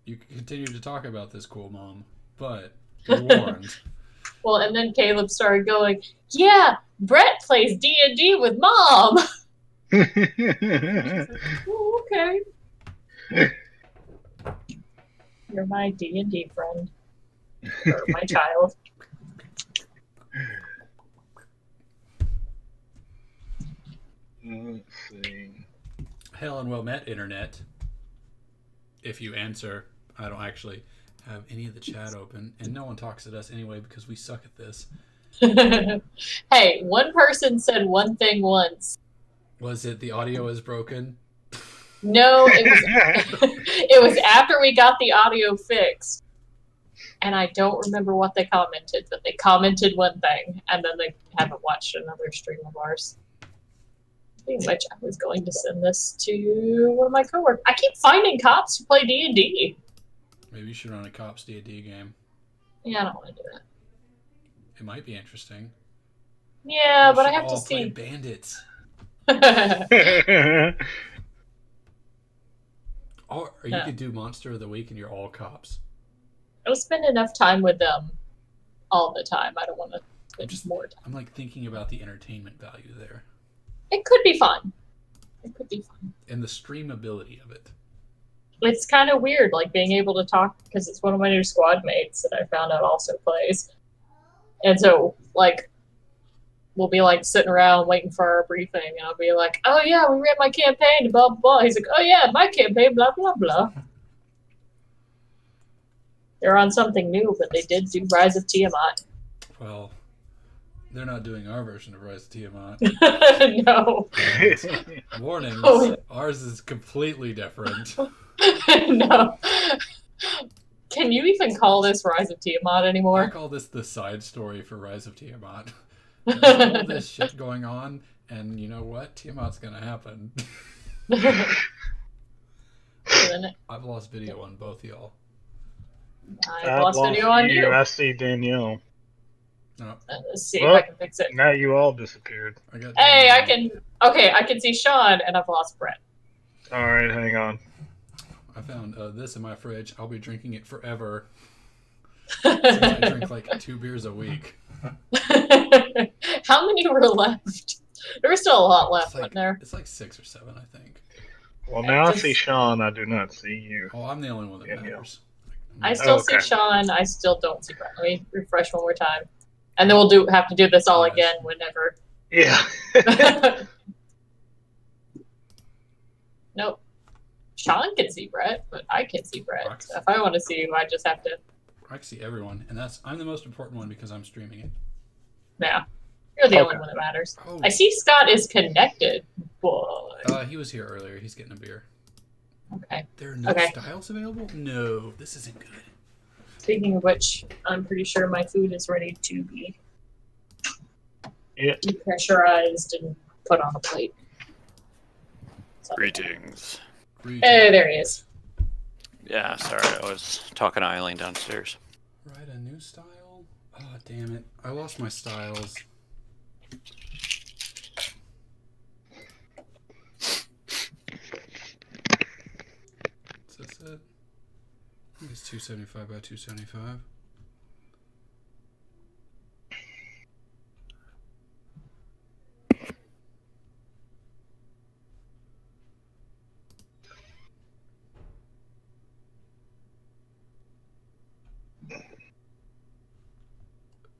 You can continue to talk about this, cool mom, but be warned. Well, and then Caleb started going, "Yeah, Brett plays D&D with Mom." She's like, "Oh, okay. You're my D&D friend, or my child." Let's see. Hail and well met, Internet. If you answer, I don't actually have any of the chat open, and no one talks at us anyway because we suck at this. Hey, one person said one thing once. Was it the audio is broken? No, it was it was after we got the audio fixed. And I don't remember what they commented, but they commented one thing, and then they haven't watched another stream of ours. Speaking of which, I was going to send this to one of my coworkers. I keep finding cops who play D&D. Maybe you should run a Cops D&D game. Yeah, I don't want to do that. It might be interesting. Yeah, We but I should have to all play see. bandits. I Or you No. could do Monster of the Week and you're all cops. don't spend enough time with them all the time. I don't want to spend more time. I'm like thinking about the entertainment value there. It could be fun. It could be fun. And the streamability of it. It's kind of weird, like being able to talk, because it's one of my new squad mates that I found out also plays. And so, like, we'll be like sitting around waiting for our briefing, and I'll be like, "Oh yeah, we ran my campaign, blah blah blah." He's like, "Oh yeah, my campaign, blah blah blah." They're on something new, but they did do Rise of Tiamat. Well, they're not doing our version of Rise of Tiamat. No. Warnings. Oh. Ours is completely different. No. Can you even call this Rise of Tiamat I anymore? call this the side story for Rise of Tiamat. There's all this shit going on, and you know what? Tiamat's gonna happen. I've lost video on both y'all. I lost video on you. I see Danielle. No, Let's see if I can fix it. Now you all disappeared. I got Hey, Danielle. I can. Okay, I can see Sean, and I've lost Brett. All right, hang on. I found this in my fridge. I'll be drinking it forever. Since I drink like 2 beers a week. How many were left? There was still a lot left, It's like, wasn't there? It's like 6 or 7, I think. Well, now I see Sean. I do not see you. Oh, I'm the only one that Yeah, matters. I still okay. see Sean. I still don't see Brett. Let me refresh one more time, and then we'll have to do this all Yes. again whenever. Yeah. Nope. Sean can see Brett, but I can't see Brett. Rocks. So if I want to see you, I just have to. I can see everyone, and I'm the most important one because I'm streaming it. Yeah, you're the only Okay. one that matters. Oh, I see Scott is connected, but he was here earlier. He's getting a beer. okay. There are no Okay. styles available? No, this isn't good. Speaking of which, I'm pretty sure my food is ready to be pressurized and put on a plate. So, Greetings. hey, there he is. Yeah, sorry, I was talking to Eileen downstairs. Write a new style? Oh, damn it. I lost my styles. Is this it? I think it's 275 by 275.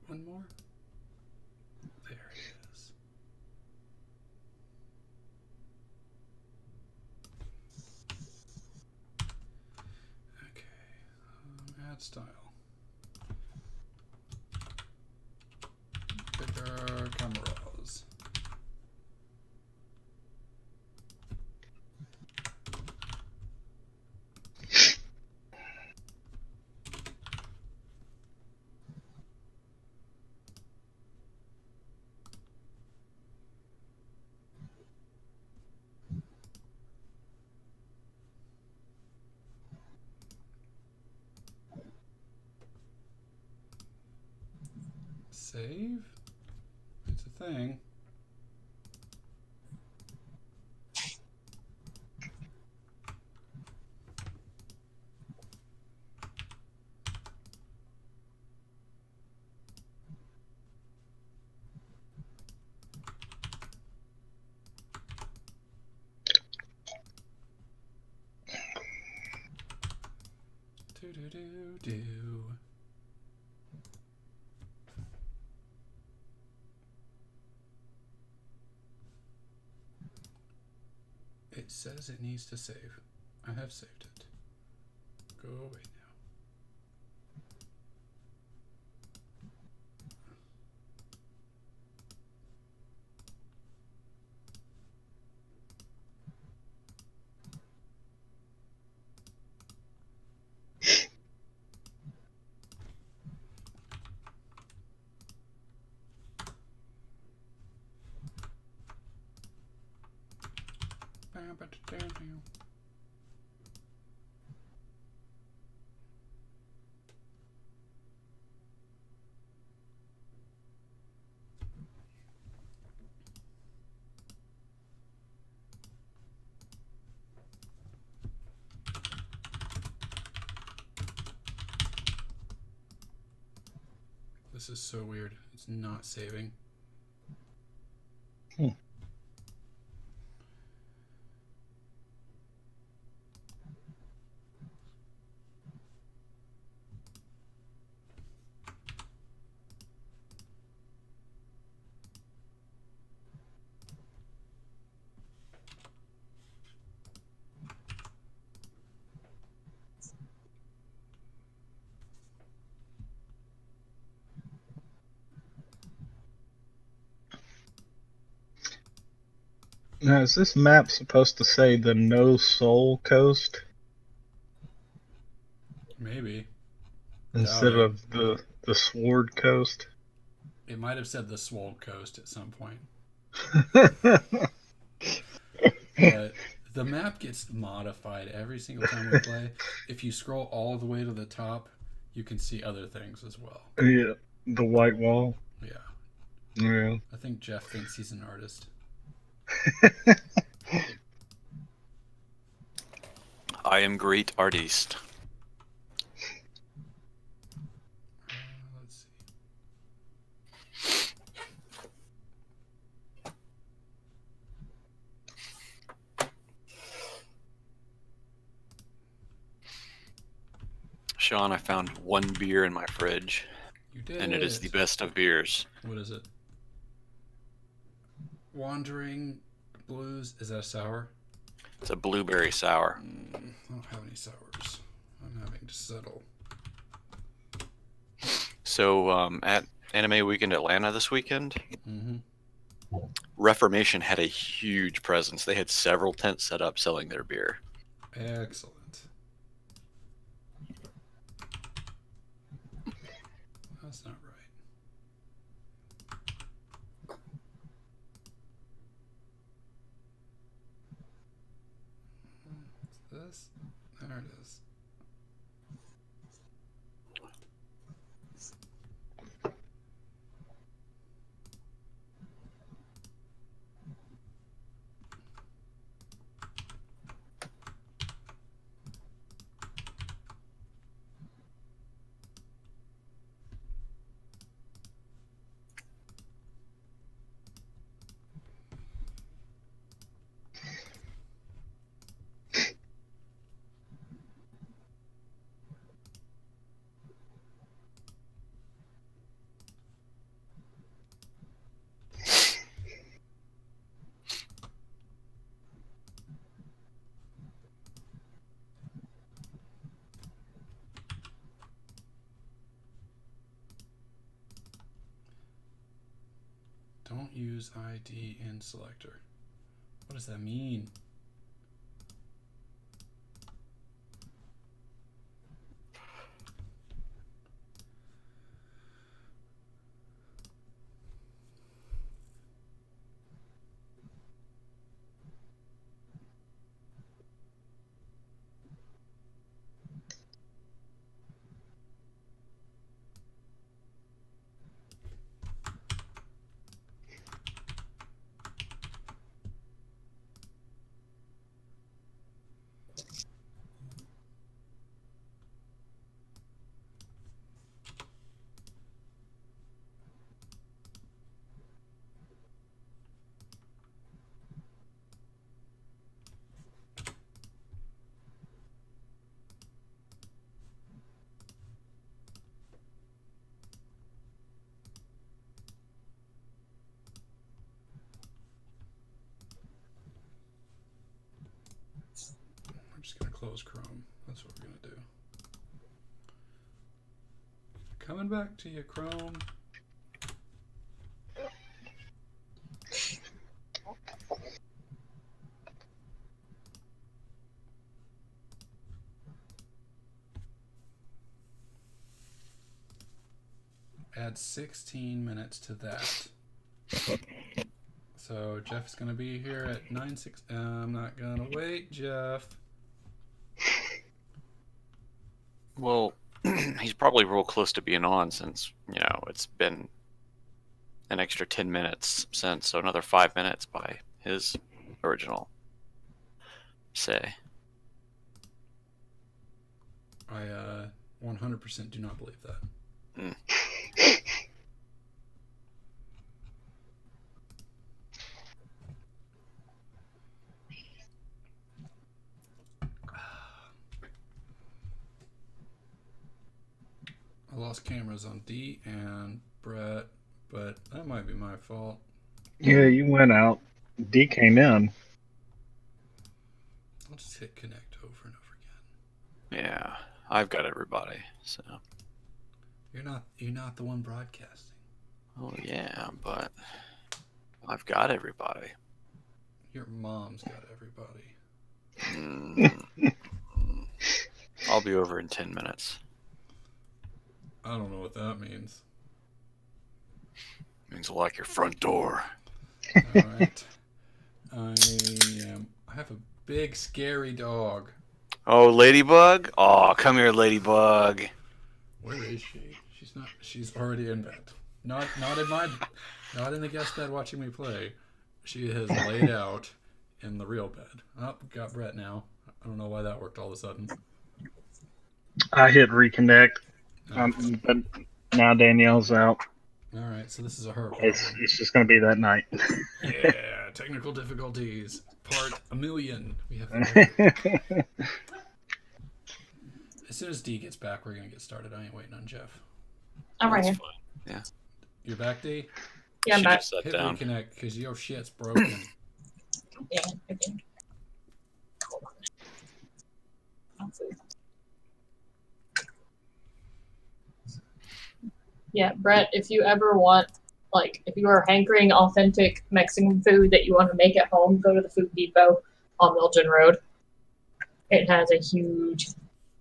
One more? There it is. Okay. Add style. Bigger cameras. Save? It's a thing. Do-do-do-do-do. It says it needs to save. I have saved it. Go away now. This is so weird. It's not saving. Now, is this map supposed to say the No Soul Coast Maybe. instead Doubt it. of the Sword Coast? It might have said the Swole Coast at some point. But the map gets modified every single time we play. If you scroll all the way to the top, you can see other things as well. Yeah, the white wall. Yeah. Yeah. I think Jeff thinks he's an artist. I am great artiste. Let's see. Sean, I found one beer in my fridge, You did. and it is the best of beers. What is it? Wandering Blues. Is that a sour? It's a blueberry sour. I don't have any sours. I'm having to settle. So at Anime Weekend Atlanta this weekend, Mm-hmm. Reformation had a huge presence. They had several tents set up selling their beer. Excellent. That's not right. This? There it is. Don't use ID in selector. What does that mean? close Chrome. That's what we're gonna do. Coming back to you, Chrome. Add 16 minutes to that. So Jeff's gonna be here at 9:06. I'm not gonna wait, Jeff. Well, he's probably real close to being on since, it's been an extra 10 minutes since, so another 5 minutes by his original say. I 100% do not believe that. Mm. I lost cameras on D and Brett, but that might be my fault. Yeah, you went out. D came in. I'll just hit connect over and over again. Yeah, I've got everybody, so. You're not the one broadcasting. Oh yeah, but I've got everybody. Your mom's got everybody. I'll be over in 10 minutes. I don't know what that means. Means like your front door. Alright. I have a big scary dog. Oh, Ladybug? Oh, come here, Ladybug. Where is she? She's already in bed. Not in the guest bed watching me play. She has laid out in the real bed. Oh, got Brett now. I don't know why that worked all of a sudden. I hit reconnect, Oh. but now Danielle's out. Alright, so this is a her problem. It's just going to be that night. Yeah, technical difficulties. Part 1,000,000. We have. As soon as D gets back, we're gonna get started. I ain't waiting on Jeff. I'm right That's here. fine. Yeah. You're back, D? Yeah, I'm She back. just sat Hit down. reconnect because your shit's broken. Yeah, okay. Hold on. Yeah, Brett, if you ever want, if you are hankering authentic Mexican food that you want to make at home, go to the Food Depot on Milton Road. It has a huge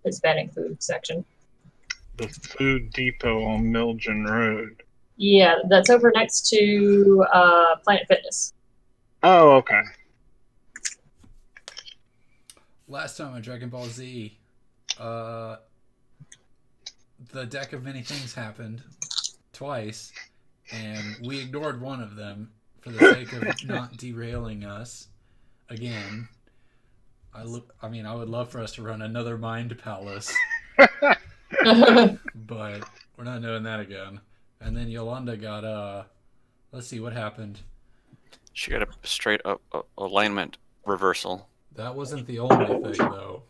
Hispanic food section. The Food Depot on Milgen Road. Yeah, that's over next to Planet Fitness. Oh, okay. Last time on Dragon Ball Z, the deck of many things happened twice, and we ignored one of them for the sake of not derailing us again. I would love for us to run another Mind Palace, but we're not doing that again. And then Yolanda got let's see what happened. She got a straight up alignment reversal. That wasn't the only thing though.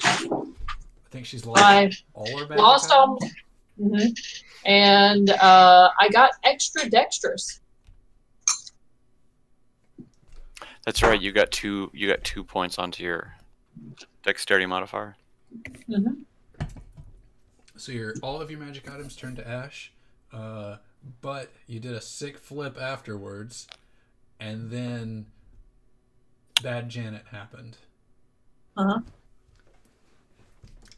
I think she's lost all her magic Lost all. items. Mm-hmm. And I got extra dexterous. That's right. You got 2 points onto your dexterity modifier. Mm-hmm. So all of your magic items turned to ash, but you did a sick flip afterwards, and then Bad Janet happened. Uh-huh.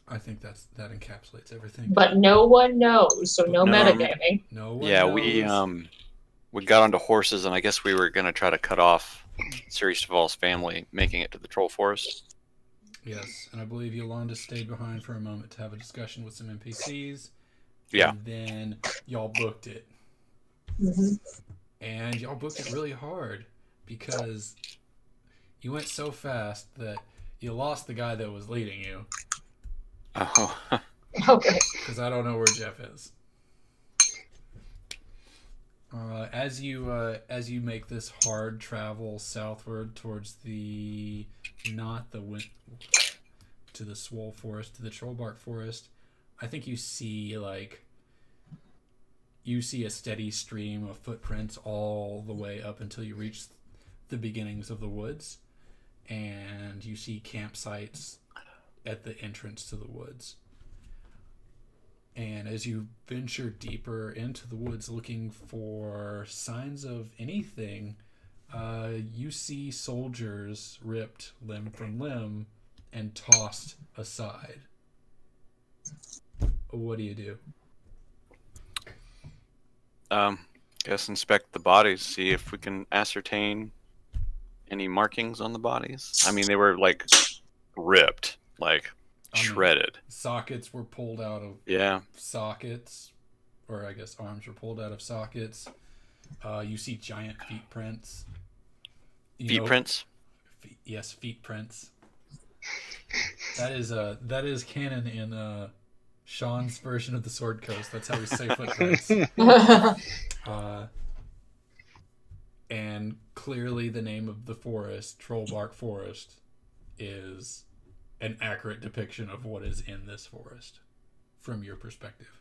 I think that encapsulates everything. But no one knows, so no metagaming. No one Yeah, knows. we got onto horses, and I guess we were gonna try to cut off Ceres Duvall's family making it to the Troll Forest. Yes, and I believe Yolanda stayed behind for a moment to have a discussion with some NPCs. Yeah. And then y'all booked it. Mm-hmm. And y'all booked it really hard because you went so fast that you lost the guy that was leading you. Oh. Okay. Because I don't know where Jeff is. As you make this hard travel southward towards to the Swole Forest, to the Trollbark Forest, I think you see a steady stream of footprints all the way up until you reach the beginnings of the woods, and you see campsites at the entrance to the woods. And as you venture deeper into the woods looking for signs of anything, you see soldiers ripped limb from limb and tossed aside. What do you do? Guess inspect the bodies, see if we can ascertain any markings on the bodies. I mean, they were like ripped, like shredded. Sockets were pulled out of sockets, or I guess arms were pulled out of sockets. You see giant feet prints. Prints? Yes, feet prints. That is canon in Sean's version of the Sword Coast. That's how we say footprints. And clearly the name of the forest, Trollbark Forest, is an accurate depiction of what is in this forest from your perspective.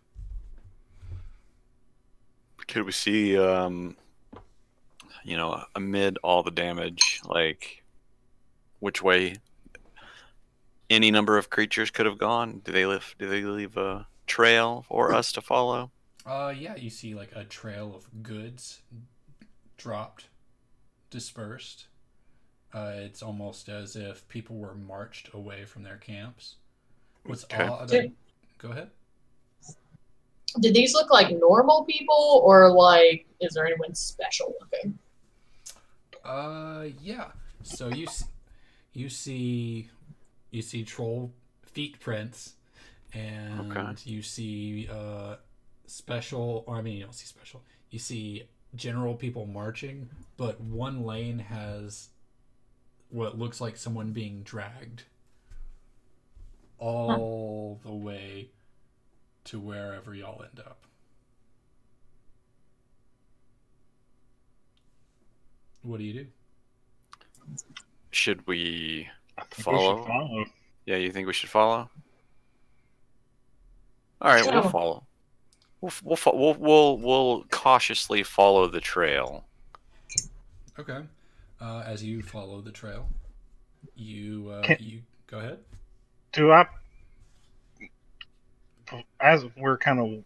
Could we see, amid all the damage, like which way any number of creatures could have gone? Do they leave a trail for us to follow? Yeah, you see like a trail of goods dropped, dispersed. It's almost as if people were marched away from their camps. What's odd? Go ahead. Did these look like normal people, or like, is there anyone special looking? Yeah. So you see troll feet prints, and you see special. Or I mean, you don't see special. You see general people marching, but one lane has what looks like someone being dragged all the way to wherever y'all end up. What do you do? Should we follow? We should follow. Yeah, you think we should follow? All right, we'll follow. We'll cautiously follow the trail. Okay. As you follow the trail, you go ahead. Do I, as we're kind of,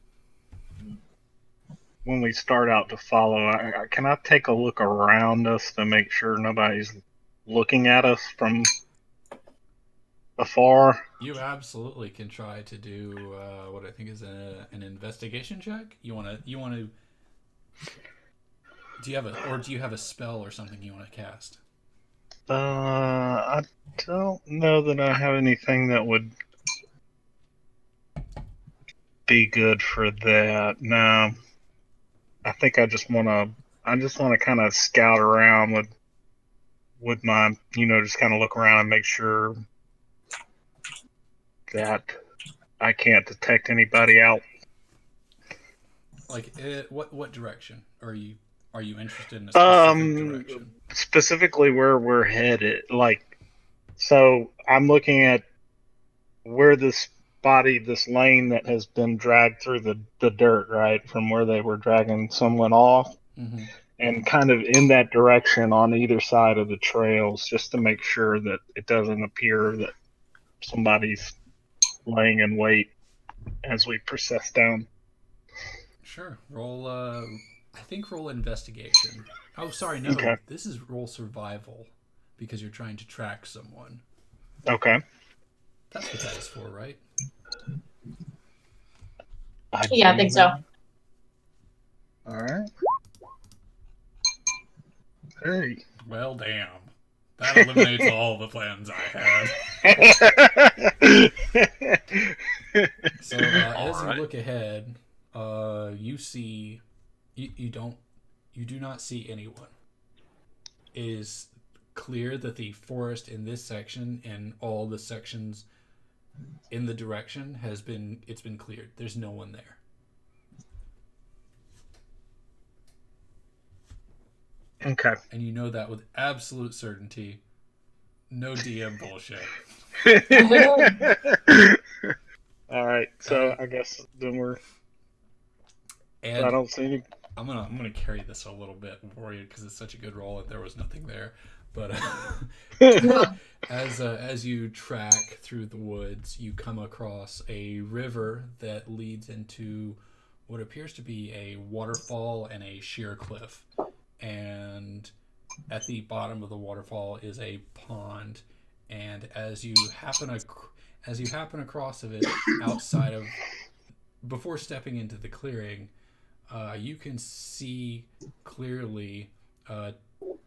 when we start out to follow, can I take a look around us to make sure nobody's looking at us from afar? You absolutely can try to do what I think is an investigation check. You want to. Do you have a spell or something you want to cast? I don't know that I have anything that would be good for that. No, I think I just want to kind of scout around with my, just kind of look around and make sure that I can't detect anybody out. Like what direction are you interested in? A specific direction? Specifically where we're headed. Like, so I'm looking at where this lane that has been dragged through the dirt, right, from where they were dragging someone off, and kind of in that direction on either side of the trails, just to make sure that it doesn't appear that somebody's laying in wait as we process down. Sure. Roll. I think roll investigation. Oh, sorry, no. Okay. This is roll survival because you're trying to track someone. Okay. That's what that is for, right? I think so. All right. Hey. Well, damn. That eliminates all the plans I had. So as you look ahead, you see, you do not see anyone. It is clear that the forest in this section and all the sections in the direction it's been cleared. There's no one there. Okay. And you know that with absolute certainty. No DM bullshit. All right. So I guess then we're. And I don't see any. I'm gonna carry this a little bit for you because it's such a good roll and there was nothing there. But as you track through the woods, you come across a river that leads into what appears to be a waterfall and a sheer cliff. And at the bottom of the waterfall is a pond. And as you happen across of it, outside of before stepping into the clearing, you can see clearly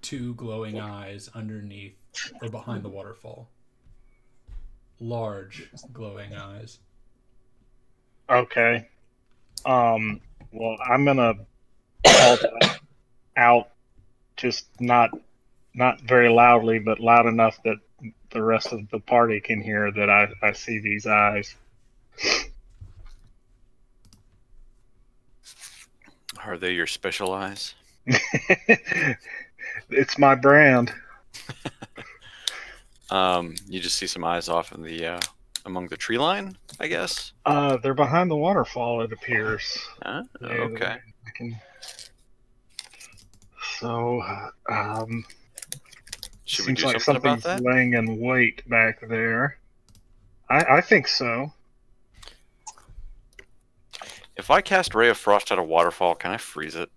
two glowing eyes underneath or behind the waterfall. Large glowing eyes. Okay. Well, I'm gonna call that out, just not very loudly, but loud enough that the rest of the party can hear that I see these eyes. Are they your special eyes? It's my brand. You just see some eyes off in the among the tree line, I guess. They're behind the waterfall, it appears. Okay. I can... So, Should we seems do like something about something's that? laying in wait back there. I think so. If I cast Ray of Frost at a waterfall, can I freeze it?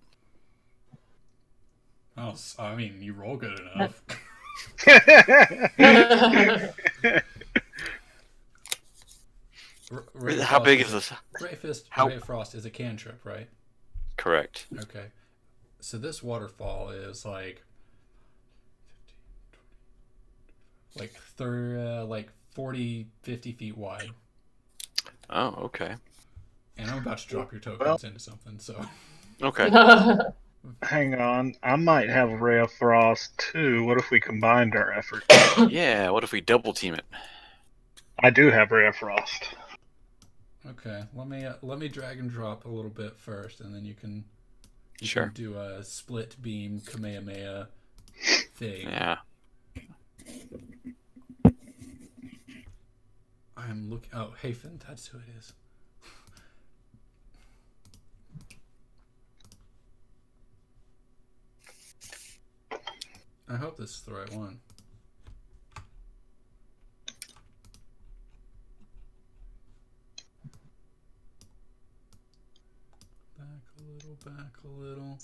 Oh, I mean, you roll good enough. How big is this? Ray of Frost is a cantrip, right? Correct. Okay. So this waterfall is like 40, 50 feet wide. Oh, okay. And I'm about to drop your tokens into something, so. Okay. Hang on. I might have a Ray of Frost too. What if we combined our efforts? Yeah, what if we double team it? I do have Ray of Frost. Okay, let me drag and drop a little bit first, and then you can do a split beam Kamehameha thing. Yeah. I'm looking. Oh, Hafen, that's who it is. I hope this is the right one. Back a little.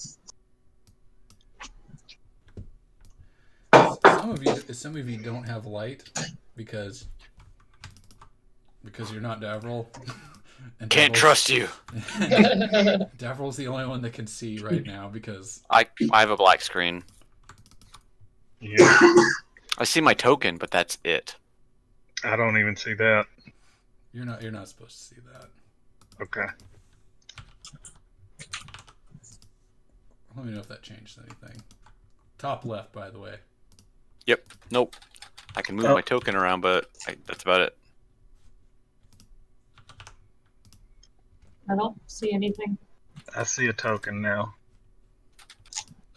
Some of you don't have light because you're not Davril. And Can't trust you. Davril's the only one that can see right now because I have a black screen. Yeah. I see my token, but that's it. I don't even see that. You're not supposed to see that. Okay. Let me know if that changed anything. Top left, by the way. Yep. Nope. I can move my token around, but that's about it. I don't see anything. I see a token now.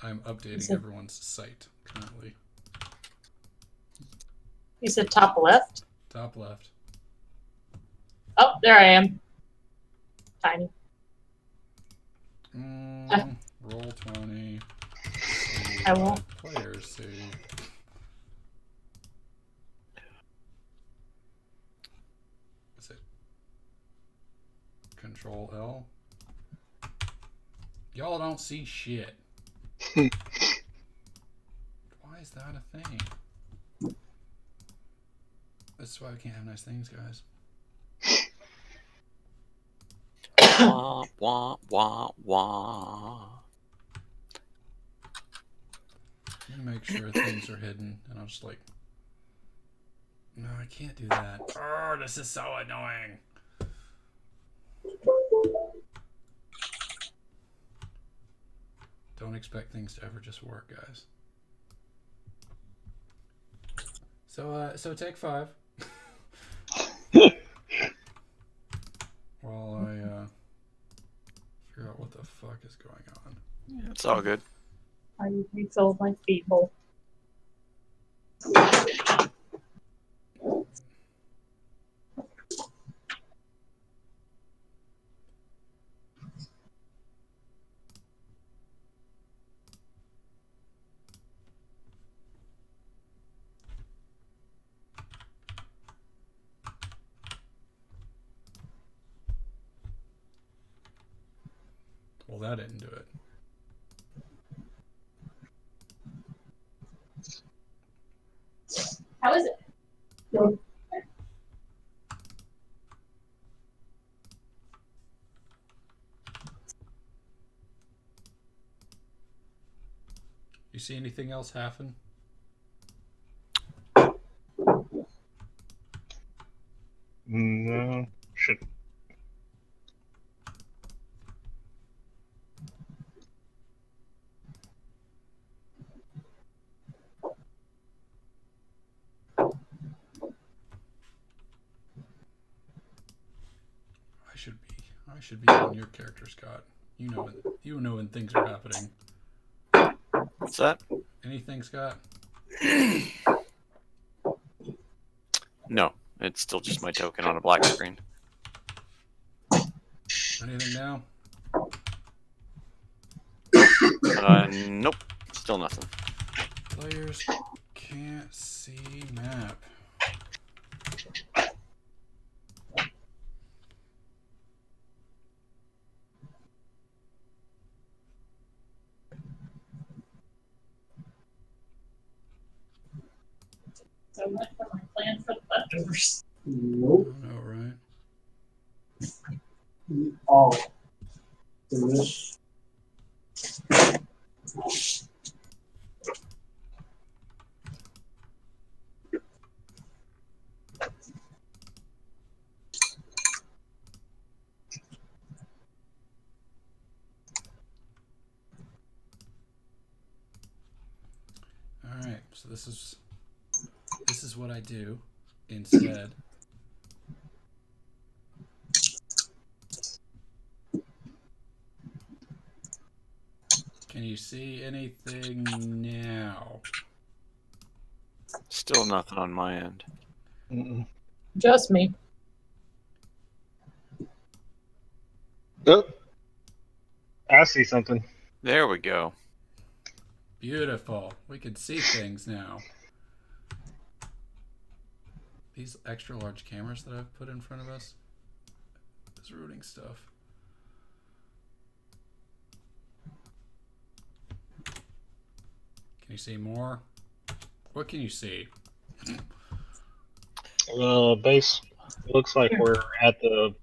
I'm updating everyone's site currently. You said top left? Top left. Oh, there I am. Tiny. Roll 20. I will. Players see. What's it? Control L. Y'all don't see shit. Why is that a thing? That's why we can't have nice things, guys. Wah, wah, wah, wah. Let me make sure things are hidden, and I'll just like... No, I can't do that. Oh, this is so annoying. Don't expect things to ever just work, guys. So take 5. While I figure out what the fuck is going on. Yeah, it's all good. I refilled my feeble. Well, that didn't do it. How is it? You see anything else happen? No. Should. I should be on your character, Scott. You know when things are happening. What's that? Anything, Scott? No, it's still just my token on a black screen. Anything now? Nope, still nothing. Players can't see map. So much for my plan for the leftovers. Nope. I know, right? All finish. All right. So this is what I do instead. Can you see anything now? Still nothing on my end. Mm-mm. Just me. Oh, I see something. There we go. Beautiful. We can see things now. These extra large cameras that I've put in front of us is ruining stuff. Can you see more? What can you see? Base. Looks like we're at the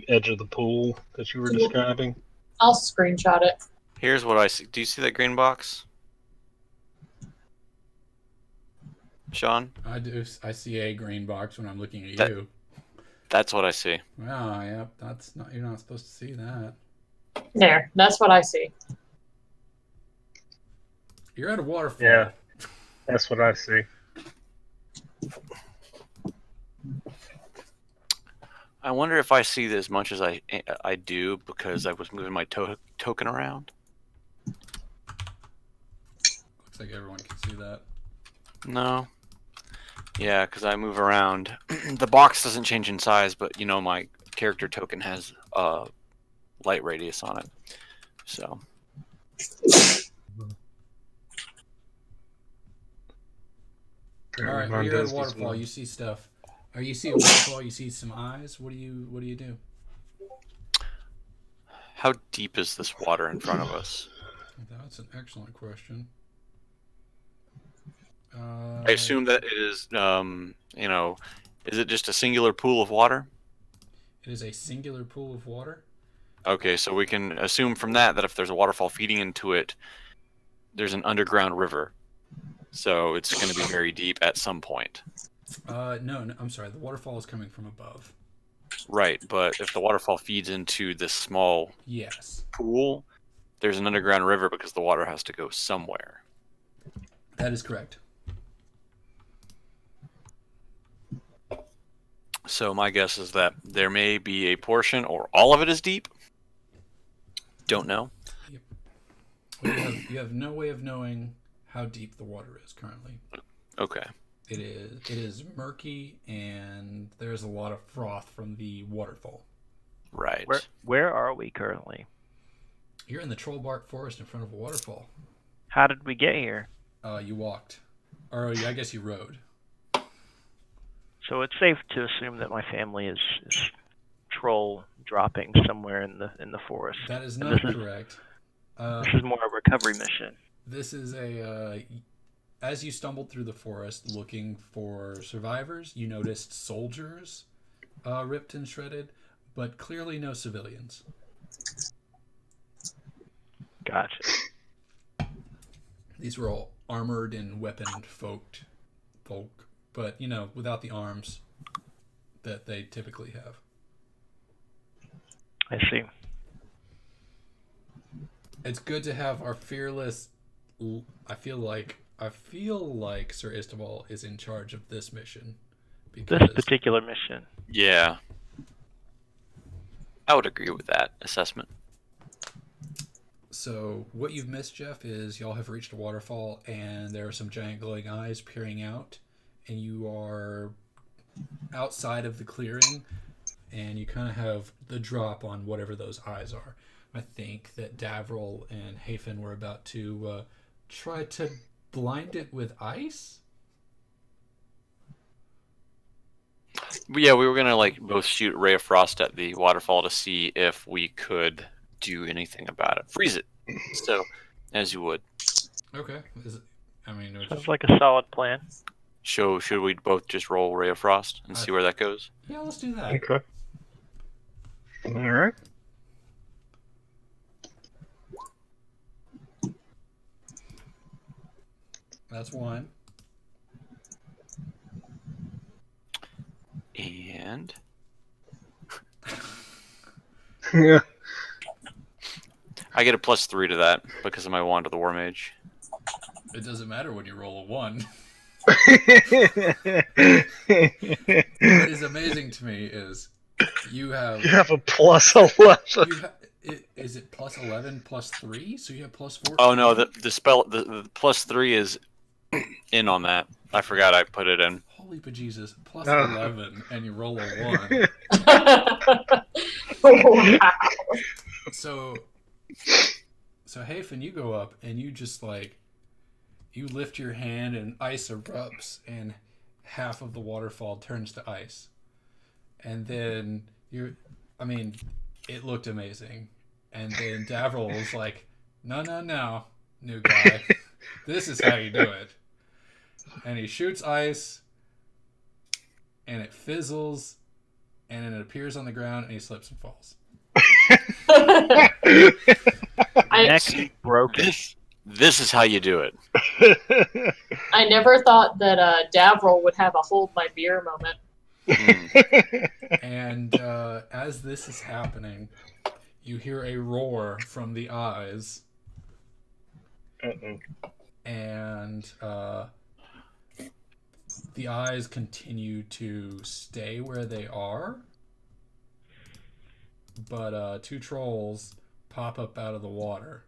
edge of the pool that you were describing. I'll screenshot it. Here's what I see. Do you see that green box? Sean? I do. I see a green box when I'm looking at That- you. That's what I see. Wow, yep. That's not. You're not supposed to see that. There. That's what I see. You're at a waterfall. Yeah. That's what I see. I wonder if I see as much as I do because I was moving my token around. Looks like everyone can see that. No. Yeah, because I move around. The box doesn't change in size, but my character token has a light radius on it. So. All right. When you're at a waterfall, you see stuff. Or you see a waterfall, you see some eyes. What do you do? How deep is this water in front of us? That's an excellent question. I assume that it is, is it just a singular pool of water? It is a singular pool of water. Okay, so we can assume from that if there's a waterfall feeding into it, there's an underground river. So it's going to be very deep at some point. No, I'm sorry. The waterfall is coming from above. Right, but if the waterfall feeds into this small Yes. pool, there's an underground river because the water has to go somewhere. That is correct. So my guess is that there may be a portion or all of it is deep. Don't know. Yep. Well, you have no way of knowing how deep the water is currently. Okay. It is murky, and there's a lot of froth from the waterfall. Right. Where are we currently? You're in the Trollbark Forest in front of a waterfall. How did we get here? You walked. Or I guess you rode. So it's safe to assume that my family is troll dropping somewhere in the forest. That is And not this is- correct. This is more a recovery mission. This is as you stumbled through the forest looking for survivors, you noticed soldiers ripped and shredded, but clearly no civilians. Gotcha. These were all armored and weaponed folk, but without the arms that they typically have. I see. It's good to have our fearless. I feel like Sir Istobal is in charge of this mission because This particular mission. Yeah. I would agree with that assessment. So what you've missed, Jeff, is y'all have reached a waterfall and there are some giant glowing eyes peering out, and you are outside of the clearing, and you kind of have the drop on whatever those eyes are. I think that Davril and Hafen were about to try to blind it with ice. But yeah, we were gonna both shoot Ray of Frost at the waterfall to see if we could do anything about it. Freeze it. So, as you would. Okay. Sounds like a solid plan. Should we both just roll Ray of Frost and see where that goes? Yeah, let's do that. Okay. All right. That's one. And Yeah. I get a +3 to that because of my Wand of the War Mage. It doesn't matter when you roll a 1. What is amazing to me is you have You have a +11. is it +11 +3? So you have +4. Oh no, the spell the +3 is in on that. I forgot I put it in. Holy bejesus! Oh. +11 and you roll a 1. Wow. So Hafen, you go up and you just you lift your hand and ice erupts and half of the waterfall turns to ice. And then it looked amazing. And then Davril was like, no, new guy. This is how you do it. And he shoots ice and it fizzles and then it appears on the ground and he slips and falls. Neck broken. This is how you do it. I never thought that Davril would have a hold my beer moment. And as this is happening, you hear a roar from the eyes. Uh-oh. And the eyes continue to stay where they are. But 2 trolls pop up out of the water.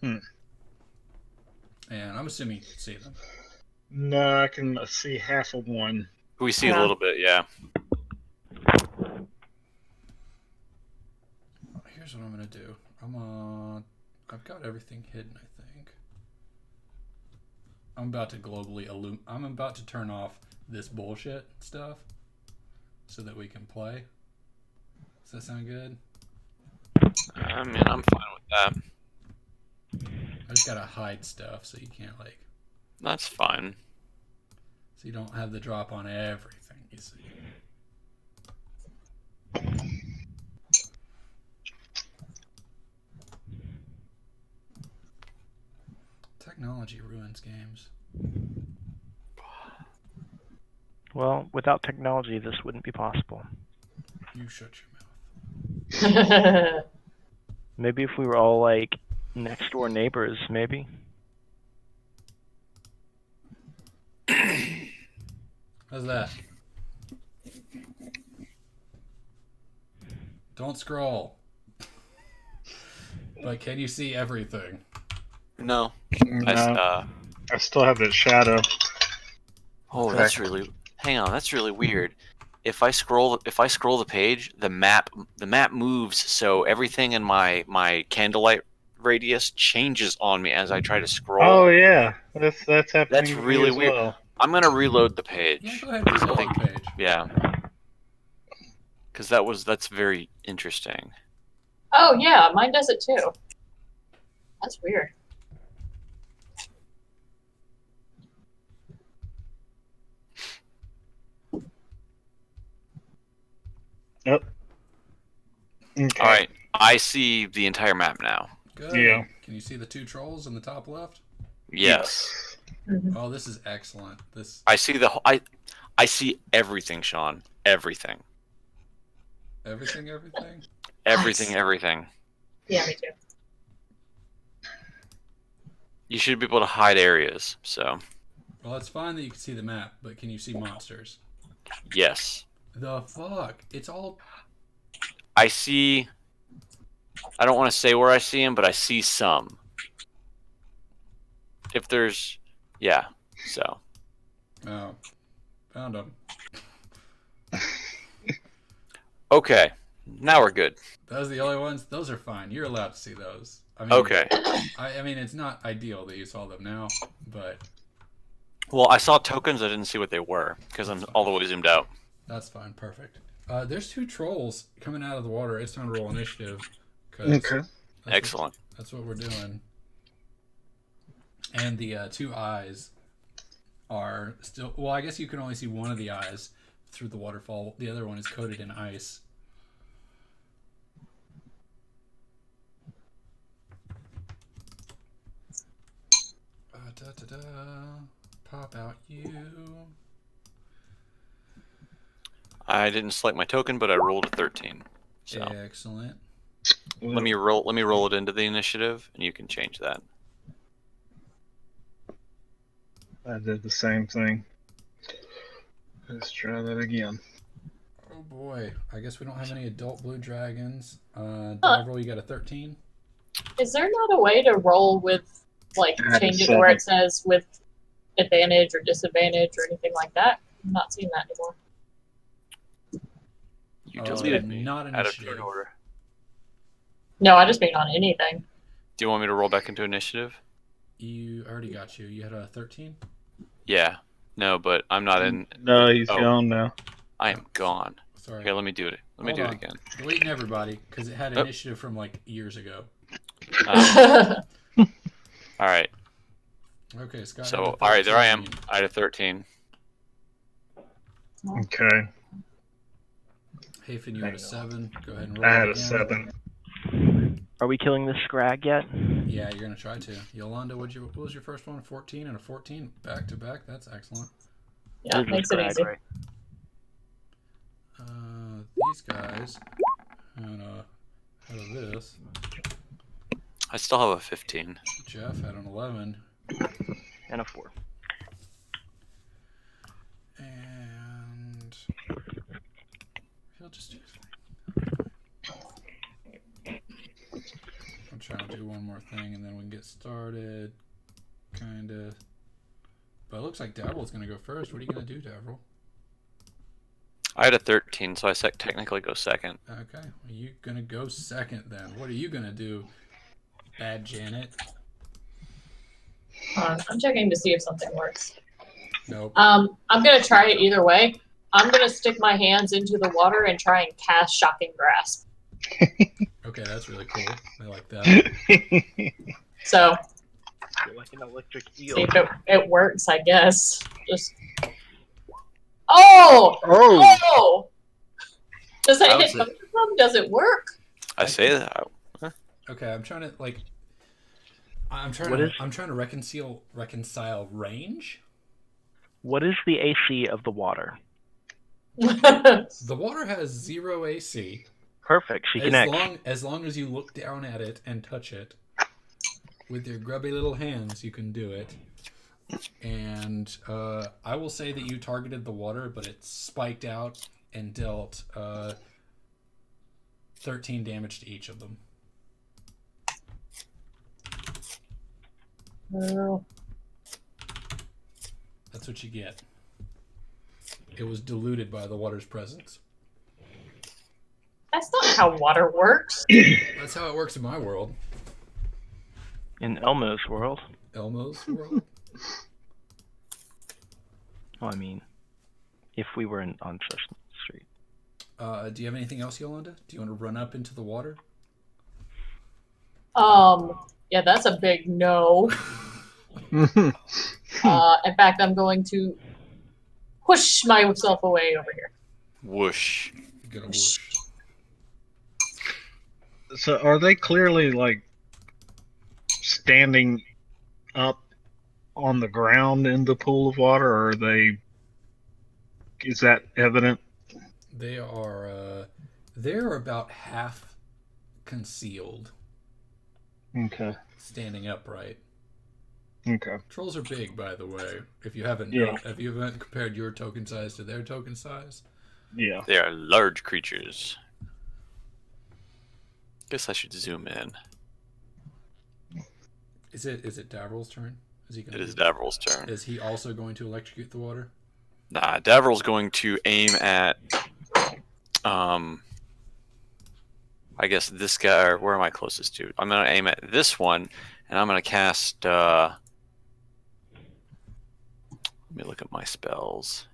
And I'm assuming you can see them. No, I can see half of one. We see a little bit, yeah. Here's what I'm gonna do. I've got everything hidden, I think. I'm about to I'm about to turn off this bullshit stuff so that we can play. Does that sound good? I mean, I'm fine with that. I just gotta hide stuff so you can't That's fine. so you don't have the drop on everything you see. Technology ruins games. Well, without technology, this wouldn't be possible. You shut your mouth. Maybe if we were all next door neighbors, maybe. How's that? Don't scroll. But can you see everything? No. No, I still have that shadow. Oh, that's really. Hang on, that's really weird. If I scroll the page, the map moves, so everything in my candlelight radius changes on me as I try to scroll. Oh yeah, that's happening. That's to me really as weird. well. I'm gonna reload the page. Yeah, go ahead and reload the page. Yeah. Because that's very interesting. Oh yeah, mine does it too. That's weird. Yep. Okay. All right, I see the entire map now. Good. Yeah. Can you see the 2 trolls in the top left? Yes. Mhm. Oh, this is excellent. This I see I see everything, Sean. Everything. everything. Everything. Nice. Everything. Yeah, me too. You should be able to hide areas. So Well, it's fine that you can see the map, but can you see monsters? yes, The fuck! It's all. I see. I don't want to say where I see them, but I see some. If there's, yeah. So Oh, found them. okay, now we're good. Those are the only ones. Those are fine. You're allowed to see those. I mean, Okay. I mean, it's not ideal that you saw them now, but Well, I saw tokens. I didn't see what they were because I'm all the way zoomed out. that's fine. Perfect. There's 2 trolls coming out of the water. It's time to roll initiative. 'Cause Okay. Excellent. That's what we're doing. And the 2 eyes are still. Well, I guess you can only see one of the eyes through the waterfall. The other one is coated in ice. Pop out you. I didn't select my token, but I rolled a 13. So Excellent. let me roll it into the initiative, and you can change that. I did the same thing. Let's try that again. Oh boy. I guess we don't have any adult blue dragons. Davril, you got a 13? Is there not a way to roll with, like, I had a change it to where 7. it says with advantage or disadvantage or anything like that? I'm not seeing that anymore. You deleted me Not out of initiative. turn order. No, I just mean on anything. Do you want me to roll back into initiative? You already got you. You had a 13? Yeah. No, but I'm not in. No, he's Oh. gone now. I am gone. Sorry. Here, let me do it. Let me Hold do on. it again. Deleting everybody because it had Oh. initiative from like years ago. All right. Okay, Scott. So, had a all right, there I am. 13. I had a 13. Okay. Hafen, you had a 7. Go ahead and roll I had it a again. 7. Are we killing the scrag yet? Yeah, you're gonna try to. Yolanda, what was your first one? 14 and a 14 back to back. That's excellent. Yeah, This is makes it scrag, easy. right? These guys had this. I still have a 15. Jeff had an 11, And a 4. and he'll just do. I'm trying to do one more thing, and then we can get started. Kinda. But it looks like Davril's gonna go first. What are you gonna do, Davril? I had a 13, so I technically go second. Okay, well, you're gonna go second then. What are you gonna do, Bad Janet? I'm checking to see if something works. Nope. I'm gonna try it either way. I'm gonna stick my hands into the water and try and cast Shocking Grasp. Okay, that's really cool. I like that. So, You're like an electric eel. see if it works, I guess. Just. Oh! Oh! Oh! Does it How hit is it? both of them? Does it work? I say that. Okay, I'm trying to like. I'm trying What to. is- I'm trying to reconcile range. What is the AC of the water? The water has 0 AC. Perfect. She connects. As long as you look down at it and touch it with your grubby little hands, you can do it. And I will say that you targeted the water, but it spiked out and dealt 13 damage to each of them. Oh. That's what you get. It was diluted by the water's presence. That's not how water works. That's how it works in my world. In Elmo's world. Elmo's world. Oh, I mean, if we were on Sesame Street. Do you have anything else, Yolanda? Do you want to run up into the water? Yeah, that's a big no. In fact, I'm going to push myself away over here. Whoosh. You got a whoosh. So are they clearly like standing up on the ground in the pool of water, or are they? Is that evident? They are. They're about half concealed, Okay. standing upright. Okay. Trolls are big, by the way. If you haven't, Yeah. if you haven't compared your token size to their token size, Yeah. They are large creatures. Guess I should zoom in. is it Davryl's turn? Is he going? It is Davryl's turn. Is he also going to electrocute the water? Nah, Davryl's going to aim at, I guess this guy, or where am I closest to? I'm going to aim at this one, and I'm going to cast, let me look at my spells.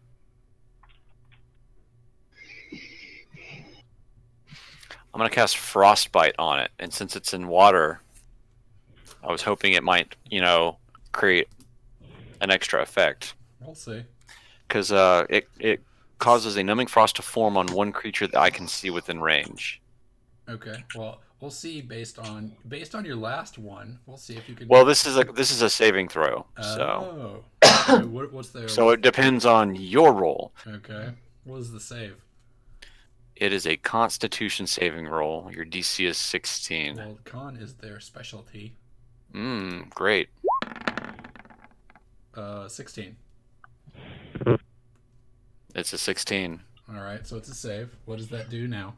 I'm going to cast Frostbite on it, and since it's in water, I was hoping it might, create an extra effect. I'll see. Because it causes a numbing frost to form on one creature that I can see within range. Okay. Well, we'll see based on your last one. We'll see if you can. Well, this is a saving throw, so Oh. Okay, what's their? so it depends on your roll. Okay. What is the save? It is a Constitution saving roll. Your DC is 16. Well, con is their specialty. Great. 16. It's a 16. All right, so it's a save. What does that do now?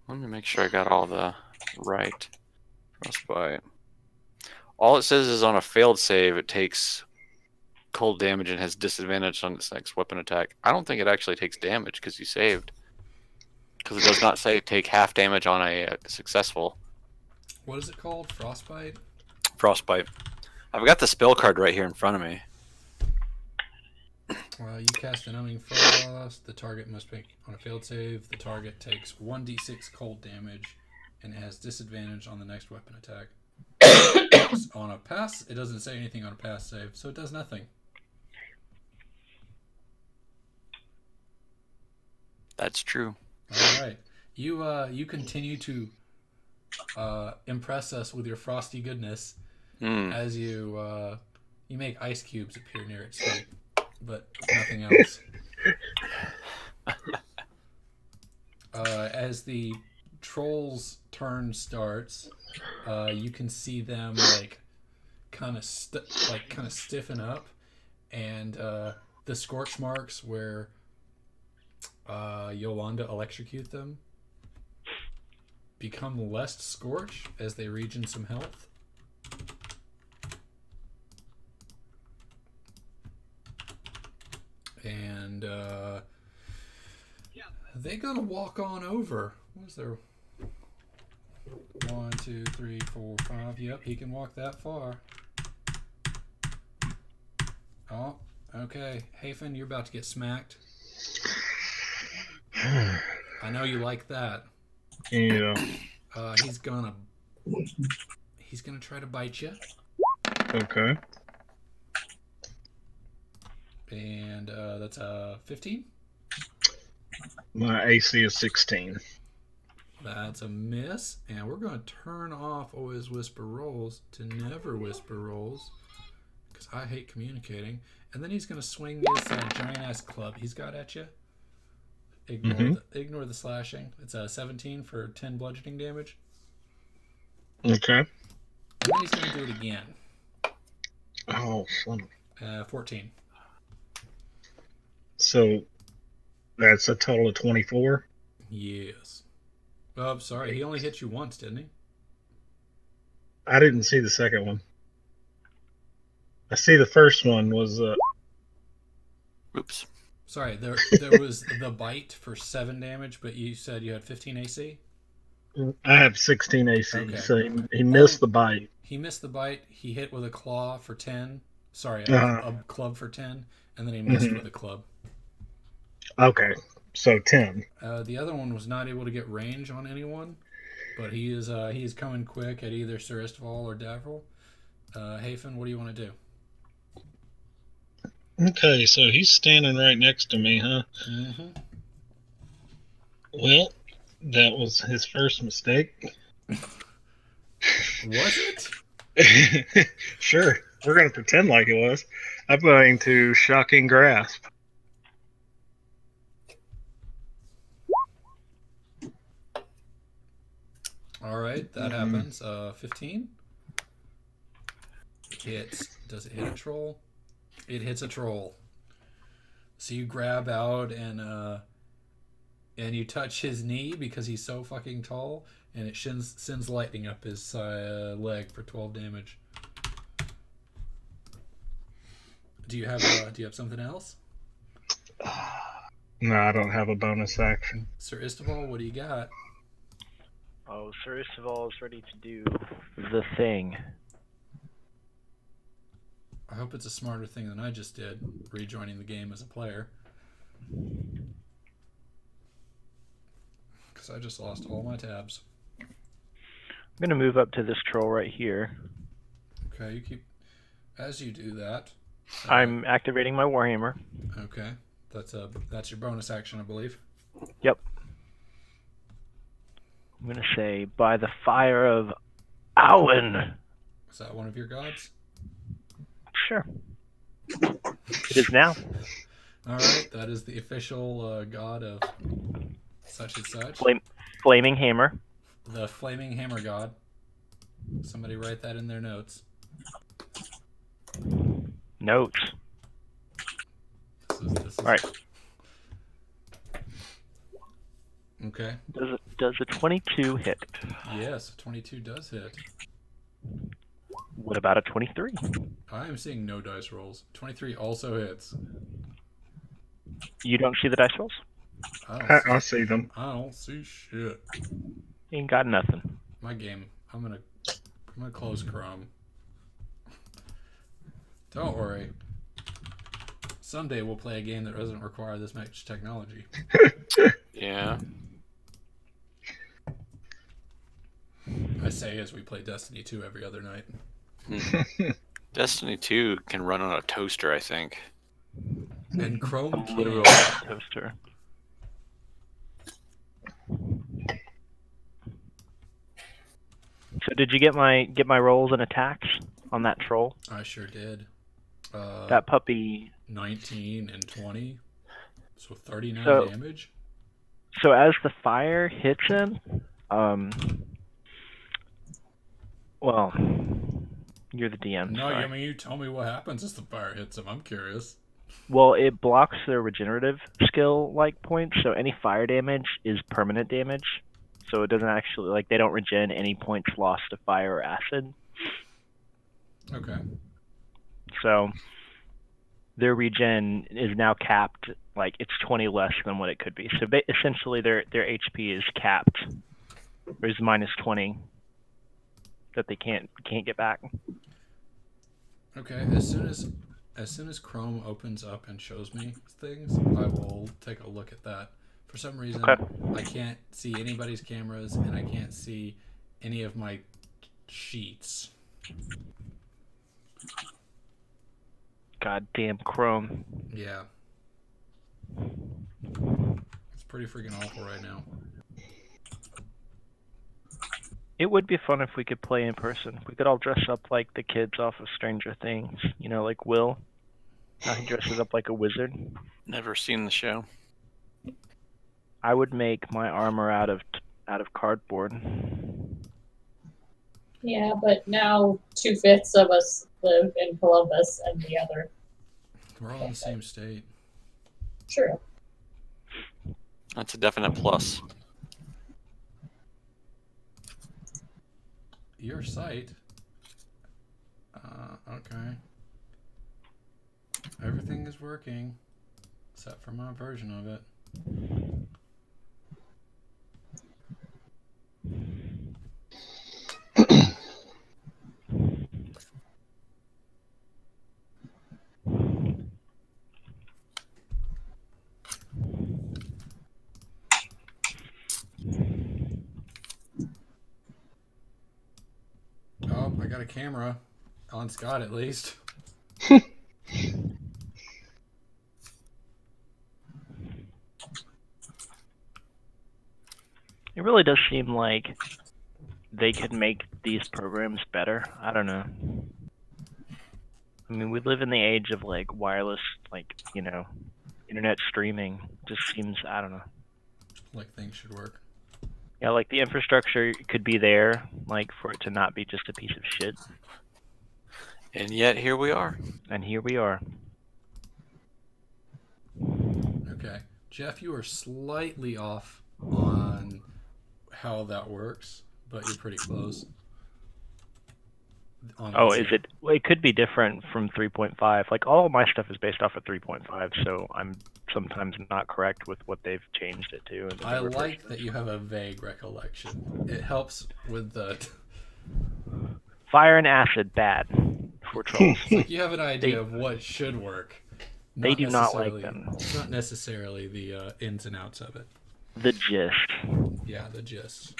Let me make sure I got all the right frostbite. All it says is on a failed save, it takes cold damage and has disadvantage on its next weapon attack. I don't think it actually takes damage because you saved. Because it does not say take half damage on a successful. What is it called? Frostbite? Frostbite. I've got the spell card right here in front of me. You cast a numbing frost. The target must make on a failed save. The target takes 1d6 cold damage and has disadvantage on the next weapon attack. On a pass, it doesn't say anything on a pass save, so it does nothing. That's true. All right, you continue to impress us with your frosty goodness as you make ice cubes appear near its feet, but nothing else. As the troll's turn starts, you can see them kind of stiffen up, and the scorch marks where Yolanda electrocute them become less scorch as they regen some health. And they gonna walk on over. What's their 1, 2, 3, 4, 5? Yep, he can walk that far. Oh, okay. Hafen, you're about to get smacked. I know you like that. Yeah. He's gonna try to bite you. Okay. And that's a 15. My AC is 16. That's a miss. And we're going to turn off always whisper rolls to never whisper rolls because I hate communicating. And then he's going to swing this giant ass club he's got at you. Ignore the slashing. It's a 17 for 10 bludgeoning damage. Okay. And then he's going to do it again. Oh, son. 14. So that's a total of 24? Yes. Oh, sorry. He only hit you once, didn't he? I didn't see the second one. I see the first one was... Oops. Sorry, there was the bite for 7 damage, but you said you had 15 AC? I have 16 AC, Okay. so he missed the bite. He missed the bite. He hit with a claw for 10. Sorry, Uh-huh. a club for 10, and then he missed with a club. Okay, so 10. The other one was not able to get range on anyone, but he is coming quick at either Sir Istval or Davril. Hafen, what do you want to do? Okay, so he's standing right next to me, huh? Mm-hmm. Well, that was his first mistake. Was it? Sure, we're going to pretend like it was. I'm going to Shocking Grasp. All right, that happens. 15 hits. Does it hit a troll? It hits a troll. So you grab out and you touch his knee because he's so fucking tall, and it sends lightning up his leg for 12 damage. Do you have something else? No, I don't have a bonus action. Sir Istval, what do you got? Oh, Sir Istval is ready to do the thing. I hope it's a smarter thing than I just did, rejoining the game as a player. Because I just lost all my tabs. I'm going to move up to this troll right here. Okay, you keep... As you do that... I'm activating my Warhammer. Okay, that's your bonus action, I believe. Yep. I'm going to say, by the fire of Awen. Is that one of your gods? Sure. It is now. All right, that is the official god of such and such. Flaming Hammer. The Flaming Hammer god. Somebody write that in their notes. Notes. This is... All right. Okay. Does a 22 hit? Yes, 22 does hit. What about a 23? I am seeing no dice rolls. 23 also hits. You don't see the dice rolls? I see them. I don't see shit. You ain't got nothing. My game. I'm gonna close Chrome. Don't worry. Someday we'll play a game that doesn't require this much technology. Yeah. I say as we play Destiny 2 every other night. Destiny 2 can run on a toaster, I think. And Chrome A literal can. toaster. So did you get my rolls and attacks on that troll? I sure did. That puppy. 19 and 20. So 39 So- damage. So as the fire hits him, well, you're the DM. No, sorry. I mean, you tell me what happens as the fire hits him. I'm curious. Well, it blocks their regenerative skill like points, so any fire damage is permanent damage. So it doesn't actually they don't regen any points lost to fire or acid. Okay. So their regen is now capped, it's 20 less than what it could be. So essentially their HP is capped. There's minus 20 that they can't get back. Okay. As soon as Chrome opens up and shows me things, I will take a look at that. For some reason, Okay. I can't see anybody's cameras and I can't see any of my sheets. Goddamn Chrome. Yeah. It's pretty freaking awful right now. It would be fun if we could play in person. We could all dress up like the kids off of Stranger Things. You know, like Will. How he dresses up like a wizard. Never seen the show. I would make my armor out of cardboard. Yeah, but now 2/5 of us live in Columbus and the other. We're all in the same state. True. That's a definite plus. Your site. Okay. Everything is working, except for my version of it. got a camera on Scott at least. It really does seem like they could make these programs better. I don't know. I mean, we live in the age of like wireless, like, you know, internet streaming. Just seems, I don't know. Like things should work. Yeah, like the infrastructure could be there, like for it to not be just a piece of shit. And yet here we are. And here we are. Okay. Jeff, you are slightly off on how that works, but you're pretty close. Oh, is it? Well, it could be different from 3.5. Like all of my stuff is based off of 3.5, so I'm sometimes not correct with what they've changed it to. I like that you have a vague recollection. It helps with the fire and acid bad for trolls. like you have an idea of what should work. They do not like them. Not necessarily the ins and outs of it. The gist. Yeah, the gist.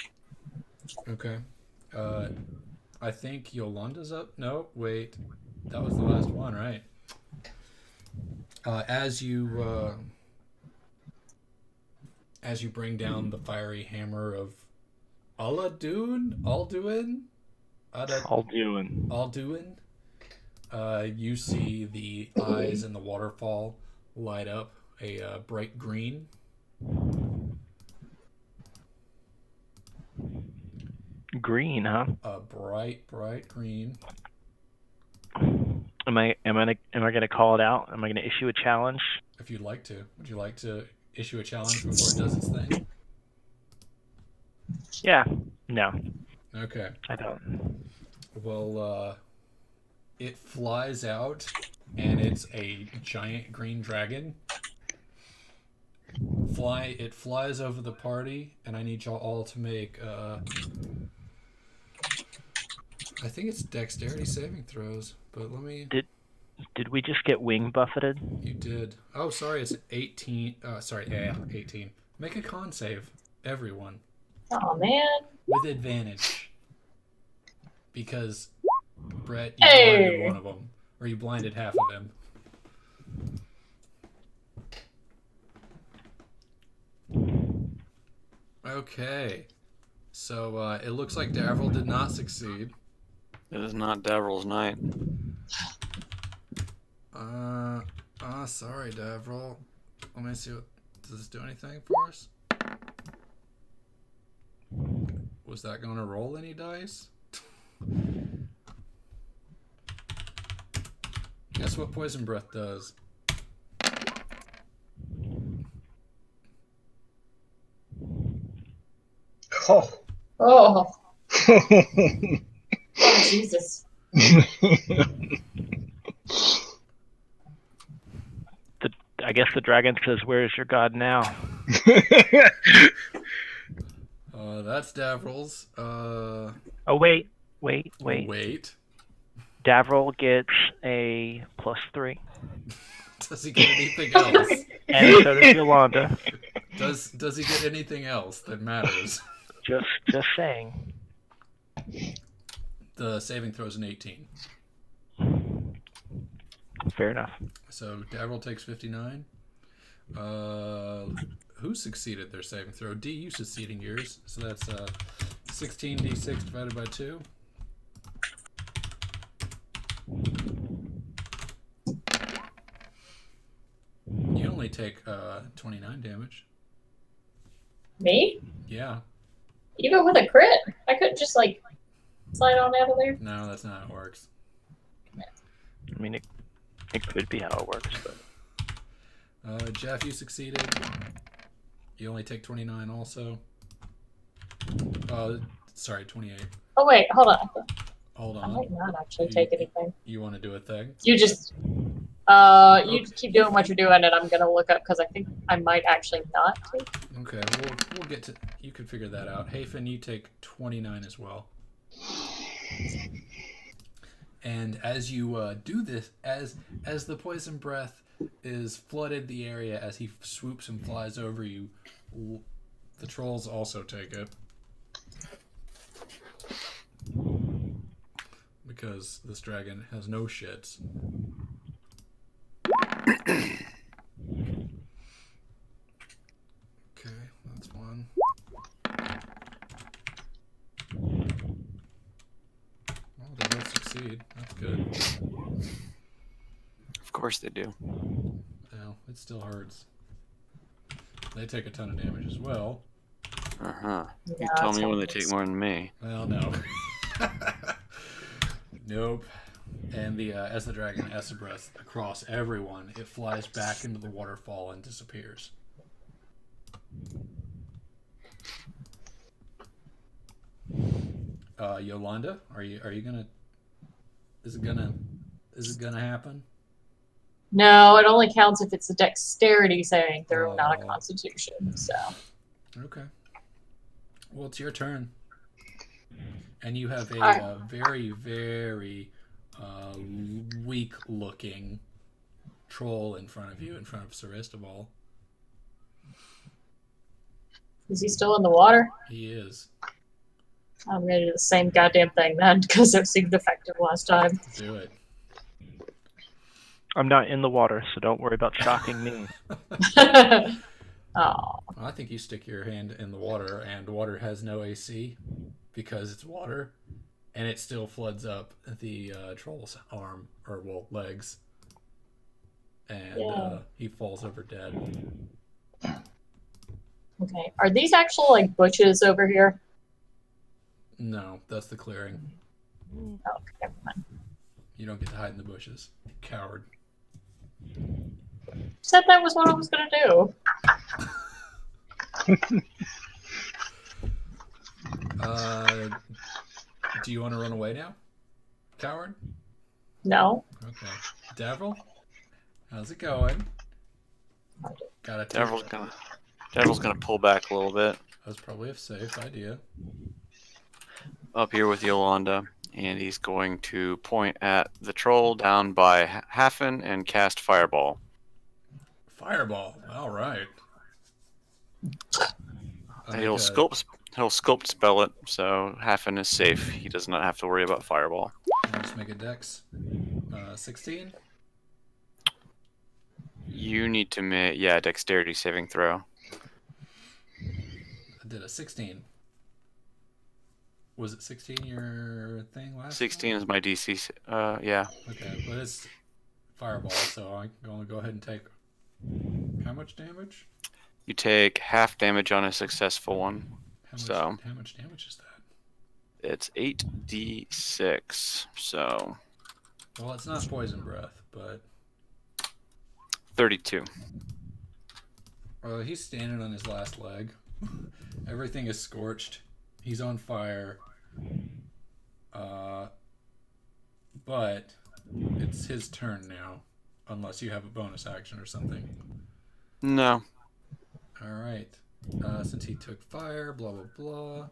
Okay. I think Yolanda's up. No, wait. That was the last one, right? As you bring down the fiery hammer of Alduin, you see the eyes in the waterfall light up a bright green. Green, huh? A bright green. Am I gonna call it out? Am I gonna issue a challenge? If you'd like to. Would you like to issue a challenge before it does its thing? Yeah. No. Okay. I don't. Well, it flies out, and it's a giant green dragon. It flies over the party, and I need y'all all to make, I think it's dexterity saving throws, but let me... Did we just get wing buffeted? You did. Oh, sorry, it's 18. 18. Make a con save, everyone. Oh man. With advantage. Because, Brett, you blinded one of them. Or you blinded half of him. Okay. So, it looks like Davril did not succeed. It is not Davril's night. Sorry, Davril. Let me see what... Does this do anything for us? Was that going to roll any dice? Guess what poison breath does? Oh. Oh. Oh, Jesus. I guess the dragon says, "Where is your god now?" That's Davril's. Oh, wait. Wait. Davril gets a +3. Does he get anything else? And so does Yolanda. Does he get anything else that matters? Just saying. The saving throw is an 18. Fair enough. So Davril takes 59. Who succeeded their saving throw? D, you succeeding yours. So that's 16d6 divided by 2. You only take 29 damage. Me? Yeah. Even with a crit? I couldn't just like slide on out of there? No, that's not how it works. I mean, it could be how it works, but... Jeff, you succeeded. You only take 29 also. Sorry, 28. Oh wait, hold on. Hold I on. might not actually take anything. You want to do a thing? You just you keep doing what you're doing, and I'm gonna look up because I think I might actually not take. Okay, we'll get to... You can figure that out. Hafen, you take 29 as well. And as you do this, as the poison breath is flooded the area as he swoops and flies over you, the trolls also take it. because this dragon has no shits. Okay, that's one. Well, they both succeed. That's good. Of course they do. Well, it still hurts. They take a ton of damage as well. Uh-huh. You Yeah, tell that's me when they obvious. take more than me. Well, no. Nope. And as the dragon asks a breath across everyone, it flies back into the waterfall and disappears. Yolanda, are you gonna? Is it gonna happen? No, it only counts if it's a dexterity saving throw, not a Oh. constitution. So Okay. Well, it's your turn, and you have a Alright. very, very weak-looking troll in front of you, in front of Saristoval. is he still in the water? He is. I'm gonna do the same goddamn thing then, because it seemed effective last time. Do it. I'm not in the water, so don't worry about shocking me. Oh, I think you stick your hand in the water, and water has no AC because it's water, and it still floods up the troll's arm, or well, legs, and Yeah. he falls over dead. okay. Are these actual like bushes over here? No, that's the clearing. Oh, okay, never mind. You don't get to hide in the bushes, you coward. Said that was what I was gonna do. Do you want to run away now, coward? No. Okay. Devil, how's it going? Got a Devil's gonna pull back a little bit That's probably a safe idea. up here with Yolanda, and he's going to point at the troll down by Hafen and cast Fireball. Fireball. All right. He'll sculpt spell it, so Hafen is safe. He does not have to worry about Fireball. I'll just make a dex. 16. You need to make dexterity saving throw. I did a 16. Was it 16 your thing last 16 time? is my DC. Yeah. Okay, but it's fireball, so I'm going to go ahead and take how much damage? You take half damage on a successful one. How much damage is that? It's 8d6, so Well, it's not poison breath, but 32. he's standing on his last leg. Everything is scorched. He's on fire. But it's his turn now, unless you have a bonus action or something. No. All right. Since he took fire, blah blah blah.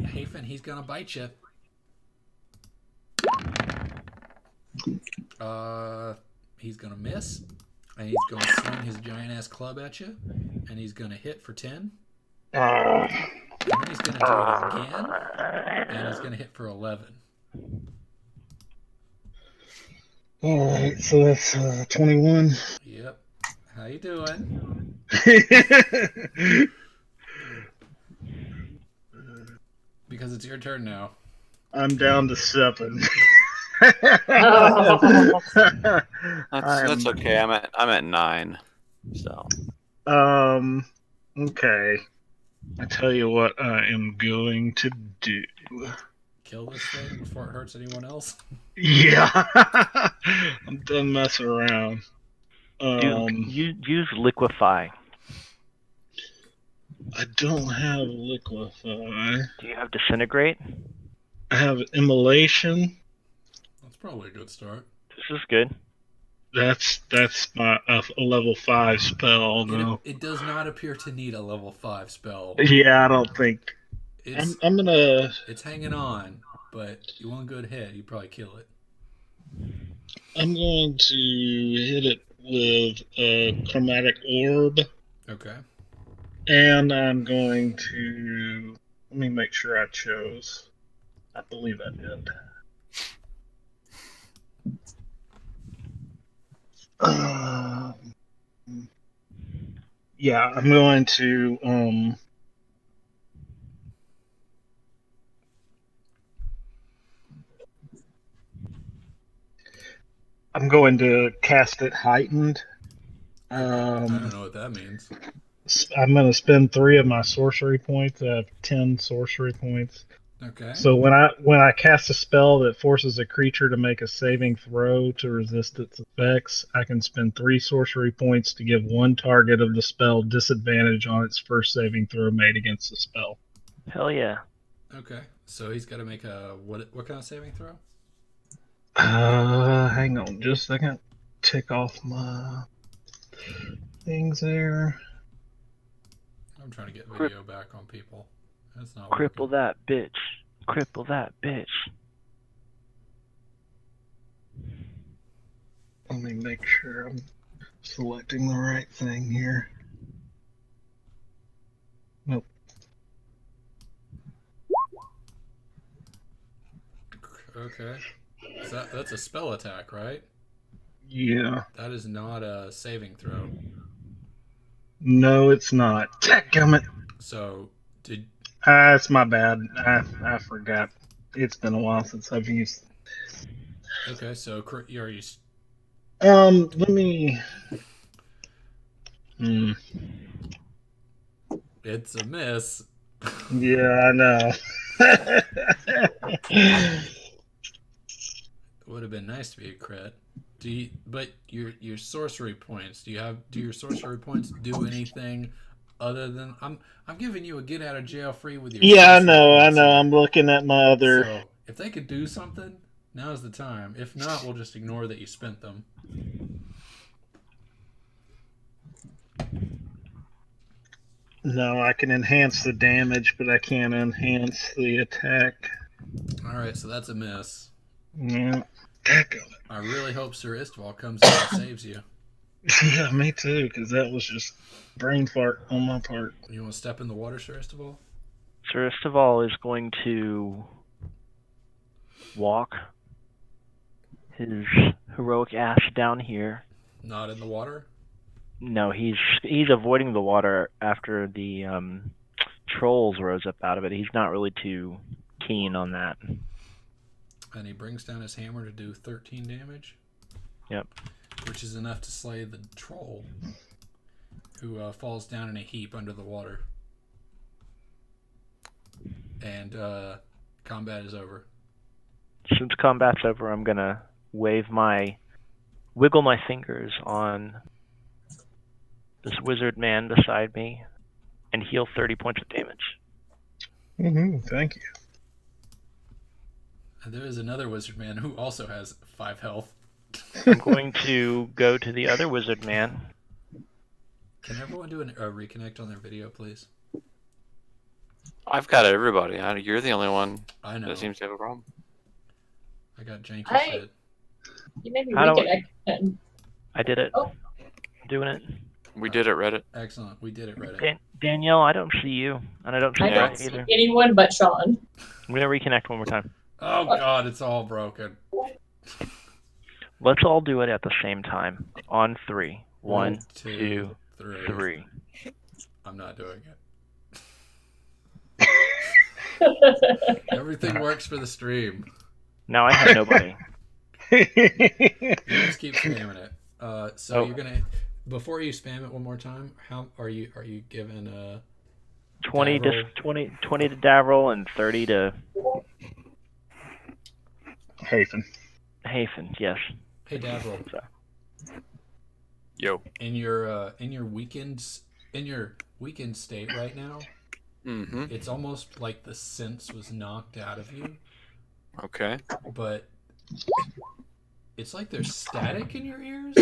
Hafen, he's gonna bite you. He's gonna miss, and he's gonna swing his giant ass club at you, and he's gonna hit for 10. And then he's gonna do it again, and he's gonna hit for 11. All right, so that's 21. Yep. How you doing? Because it's your turn now. I'm down to 7. That's okay. I'm at 9. So okay. I tell you what I am going to do. Kill this thing before it hurts anyone else. Yeah. I'm done messing around. Use liquefy. I don't have liquefy. Do you have disintegrate? I have immolation. That's probably a good start. This is good. That's my a level 5 spell. No. It does not appear to need a level 5 spell. Yeah, I don't think. It's I'm gonna. it's hanging on, but you one good hit, you probably kill it. I'm going to hit it with a chromatic orb, Okay. and I'm going to. Let me make sure I chose. I believe I did. Yeah, I'm going to I'm going to cast it heightened. I don't Um, know what that means. I'm going to spend 3 of my sorcery points. I have 10 sorcery points. Okay. So when I cast a spell that forces a creature to make a saving throw to resist its effects, I can spend 3 sorcery points to give one target of the spell disadvantage on its first saving throw made against the spell. Hell yeah. Okay. So he's got to make a what kind of saving throw? Hang on just a second. Tick off my things there. I'm trying to get Crip- video back on people. That's not Cripple working. that bitch. Cripple that bitch. Let me make sure I'm selecting the right thing here. Nope. Okay. So that's a spell attack, right? Yeah. That is not a saving throw. No, it's not. Dadgummit. So did It's my bad. I forgot. It's been a while since I've used. okay? So you already. Let me. Hmm. It's a miss. Yeah, I know. It would have been nice to be a crit. But your sorcery points? Do your sorcery points do anything other than I'm giving you a get out of jail free with your Yeah, I sorcery know. I points know. here. I'm looking at my other. So if they could do something, now's the time. If not, we'll just ignore that you spent them. No, I can enhance the damage, but I can't enhance the attack. All right, so that's a miss. Yeah. Dadgummit. I really hope Sir Istval comes in and saves you. Yeah, me too, because that was just brain fart on my part. You want to step in the water, Sir Istval? Sir Esteval is going to walk his heroic ass down here. Not in the water? No, he's avoiding the water after the trolls rose up out of it. He's not really too keen on that. And he brings down his hammer to do 13 damage. Yep. Which is enough to slay the troll, who falls down in a heap under the water. And combat is over. Since combat's over, I'm gonna wiggle my fingers on this wizard man beside me and heal 30 points of damage. Thank you. And there is another wizard man who also has 5 health. I'm going to go to the other wizard man. Can everyone do a reconnect on their video, please? I've got everybody. You're the only one I know. that seems to have a problem. I got janky I- shit. You made me How do reconnect. I did it. Oh. Doing it. We did it, Reddit. Excellent. We did it, Reddit. Danielle, I don't see you, and I don't see I Yeah. don't Brett see either. anyone but Sean. I'm gonna reconnect one more time. Oh, God, it's all broken. Let's all do it at the same time. On 3. 1, 1, 2, 3. I'm not doing it. Everything works for the stream. Now I have nobody. You just keep spamming it. So you're gonna before you spam it one more time. How are you given 20 Davril? to Davril and 30 to Hafen. Hafen. Yes. Hey Davril, Yo. in your weekend state right now, Mm-hmm. it's almost like the sense was knocked out of you, Okay. but it's like there's static in your ears,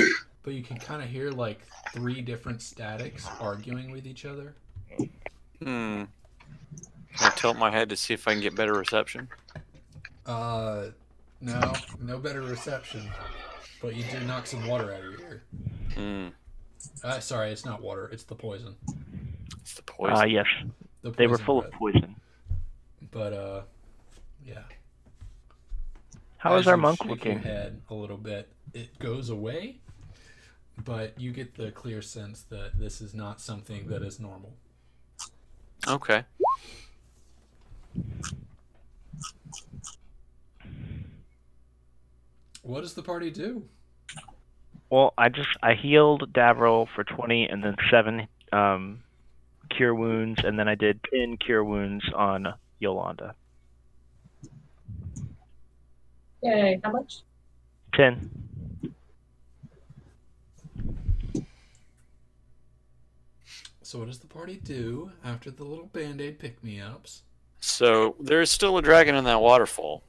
but you can kind of hear like 3 different statics arguing with each other. Can I tilt my head to see if I can get better reception? No better reception, but you do knock some water out of your ear. Sorry, it's not water, it's the poison. It's the poison. Yes. The They were poison full breath. of poison. But yeah. How is As our you monk shake looking? Your head a little bit, it goes away, but you get the clear sense that this is not something that is normal. Okay. What does the party do? Well, I healed Davril for 20 and then 7 cure wounds, and then I did 10 cure wounds on Yolanda. Yay, how much? 10. So what does the party do after the little band-aid pick-me-ups? So there's still a dragon in that waterfall,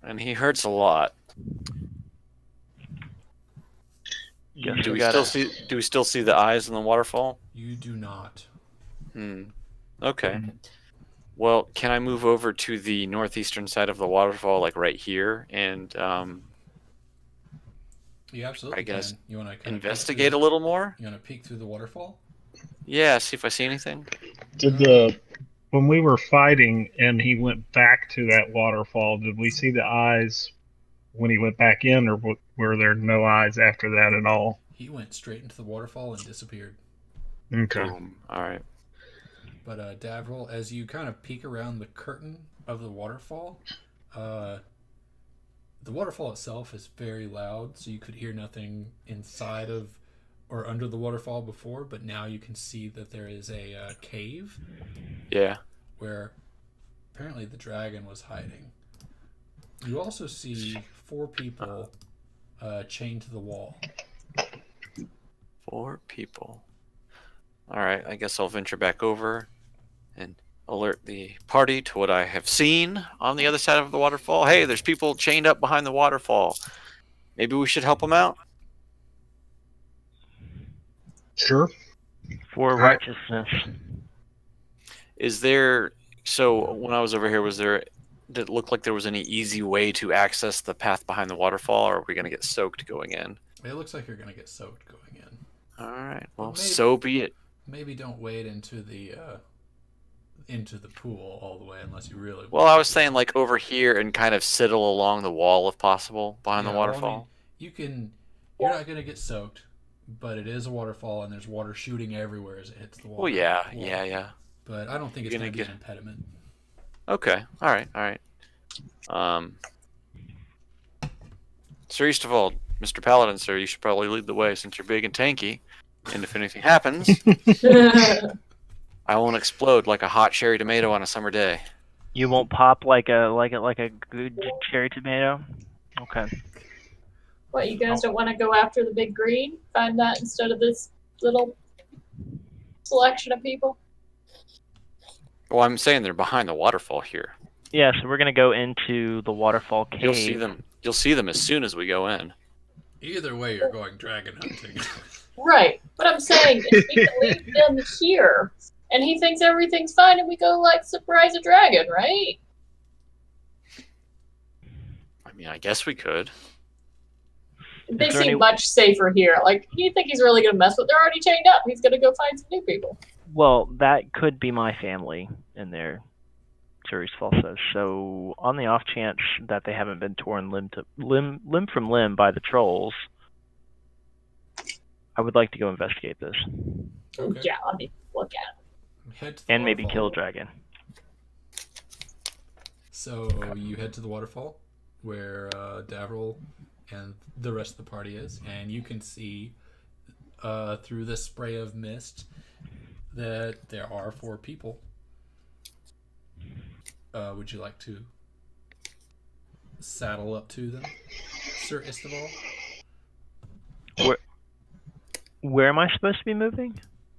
and he hurts a lot. Guess Do we we gotta- still see the eyes in the waterfall? You do not. Okay. Well, can I move over to the northeastern side of the waterfall, like right here, and You absolutely I guess can. You want to investigate a little more? You want to peek through the waterfall? Yeah, see if I see anything. When we were fighting and he went back to that waterfall, did we see the eyes when he went back in, or were there no eyes after that at all? He went straight into the waterfall and disappeared. Okay. Boom. All right. But Davril, as you kind of peek around the curtain of the waterfall, the waterfall itself is very loud, so you could hear nothing inside of or under the waterfall before, but now you can see that there is a cave Yeah. where apparently the dragon was hiding. You also see 4 people chained to the wall. 4 people. All right. I guess I'll venture back over and alert the party to what I have seen on the other side of the waterfall. Hey, there's people chained up behind the waterfall. Maybe we should help them out. Sure. For Right. righteousness. Is there? So when I was over here, did it look like there was any easy way to access the path behind the waterfall, or are we going to get soaked going in? It looks like you're going to get soaked going in. All right. Well, Maybe- so be it. Maybe don't wade into the pool all the way unless you really. Well, I was saying like over here and kind of sidle along the wall if possible behind the Yeah, well, I waterfall. mean, you can. You're not going to get soaked, but it is a waterfall, and there's water shooting everywhere as it hits the wall. Well, yeah, wall. yeah. But I don't think it's You're going gonna to be an impediment. Okay. All right. Sir Eastervold, Mr. Paladin, sir, you should probably lead the way since you're big and tanky. And if anything happens, I won't explode like a hot cherry tomato on a summer day. You won't pop like a good cherry tomato? Okay. What, you guys don't want to go after the big green? Find that instead of this little selection of people? Well, I'm saying they're behind the waterfall here. Yeah, so we're gonna go into the waterfall cave. You'll see them. You'll see them as soon as we go in. Either way, you're going dragon hunting. Right. But I'm saying, if we can leave them here, and he thinks everything's fine, and we go, like, surprise a dragon, right? I mean, I guess we could. They there seem any- much safer here. Like, do you think he's really going to mess with? They're already chained up. He's going to go find some new people. Well, that could be my family in there, Sirius Fall says. So, on the off chance that they haven't been torn limb from limb by the trolls, I would like to go investigate this Okay. Yeah, let me look at Head to the and maybe kill a waterfall. dragon. So you head to the waterfall where Davril and the rest of the party is, and you can see through the spray of mist that there are 4 people. Would you like to saddle up to them, Sir Isteval? Where am I supposed to be moving?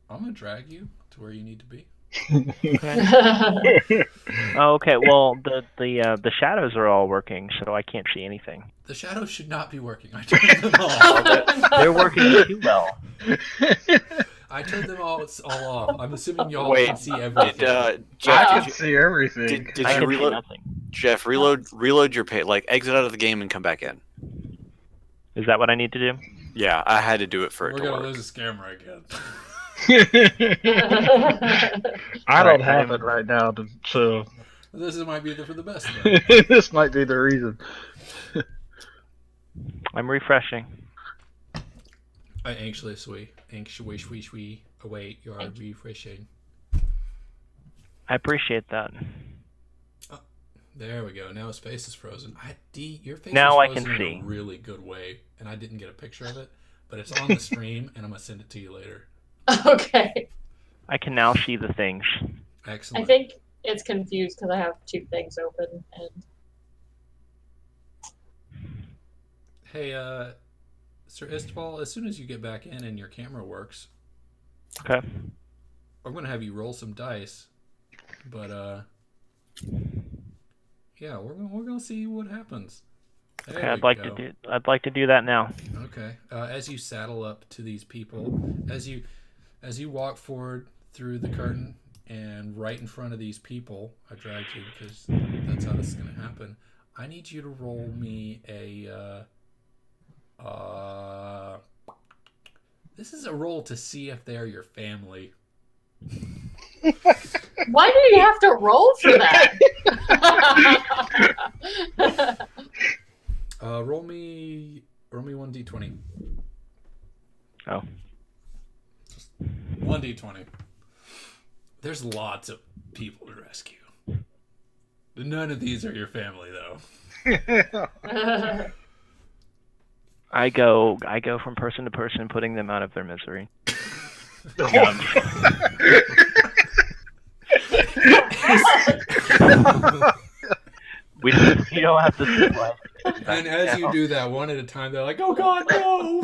I'm gonna drag you to where you need to be. Okay. it. Oh, okay. Well, the shadows are all working, so I can't see anything. The shadows should not be working. I turned them off. They're working too well. I turned them all off. I'm assuming y'all Wait, can see Did, everything. I Jeff, can see everything. did I you can see reload? nothing. Jeff, reload your page. Like exit out of the game and come back in. Is that what I need to do? Yeah, I had to do it for it We're to gonna work. lose this camera again. I don't Right, have it right now, so This might be for the best. Though. this might be the reason. I'm refreshing. I anxiously await your refreshing. I appreciate that. There we go. Now his face is frozen. Your face Now I is can frozen see. in a really good way, and I didn't get a picture of it, but it's on the stream, and I'm gonna send it to you later. Okay. I can now see the things. Excellent. I think it's confused because I have two things open and Hey, Sir Istval, as soon as you get back in and your camera works, Okay. I'm gonna have you roll some dice, but yeah, we're gonna see what happens. There Okay, we I'd like go. to do that now. Okay. As you saddle up to these people, as you walk forward through the curtain and right in front of these people, I dragged you because that's how this is gonna happen. I need you to roll me a. This is a roll to see if they're your family. why do you have to roll for that? Roll me 1d20. Oh. 1d20. There's lots of people to rescue. None of these are your family, though. I go from person to person, putting them out of their misery. We don't have to supply. And as you do that, one at a time, they're like, "Oh God, no!"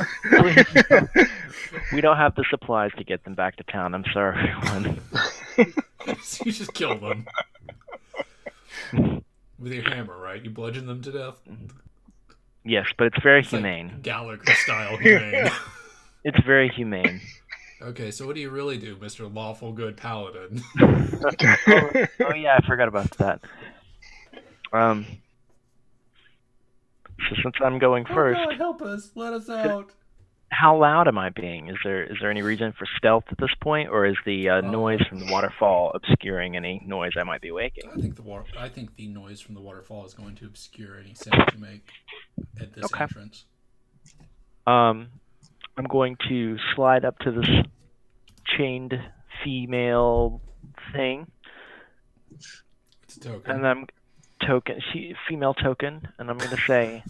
We don't have the supplies to get them back to town. I'm sorry, everyone. You just kill them with your hammer, right? You bludgeon them to death. Yes, but it's very It's like humane. Gallagher style humane. It's very humane. Okay, so what do you really do, Mr. Lawful Good Paladin? Oh yeah, I forgot about that. So since I'm going first, Oh God, help us! Let us out! how loud am I being? Is there any reason for stealth at this point, or is the noise from the waterfall obscuring any noise I might be making? I think the noise from the waterfall is going to obscure any sound you make at this Okay. entrance. I'm going to slide up to this chained female thing, It's a token. and I'm female token, and I'm going to say,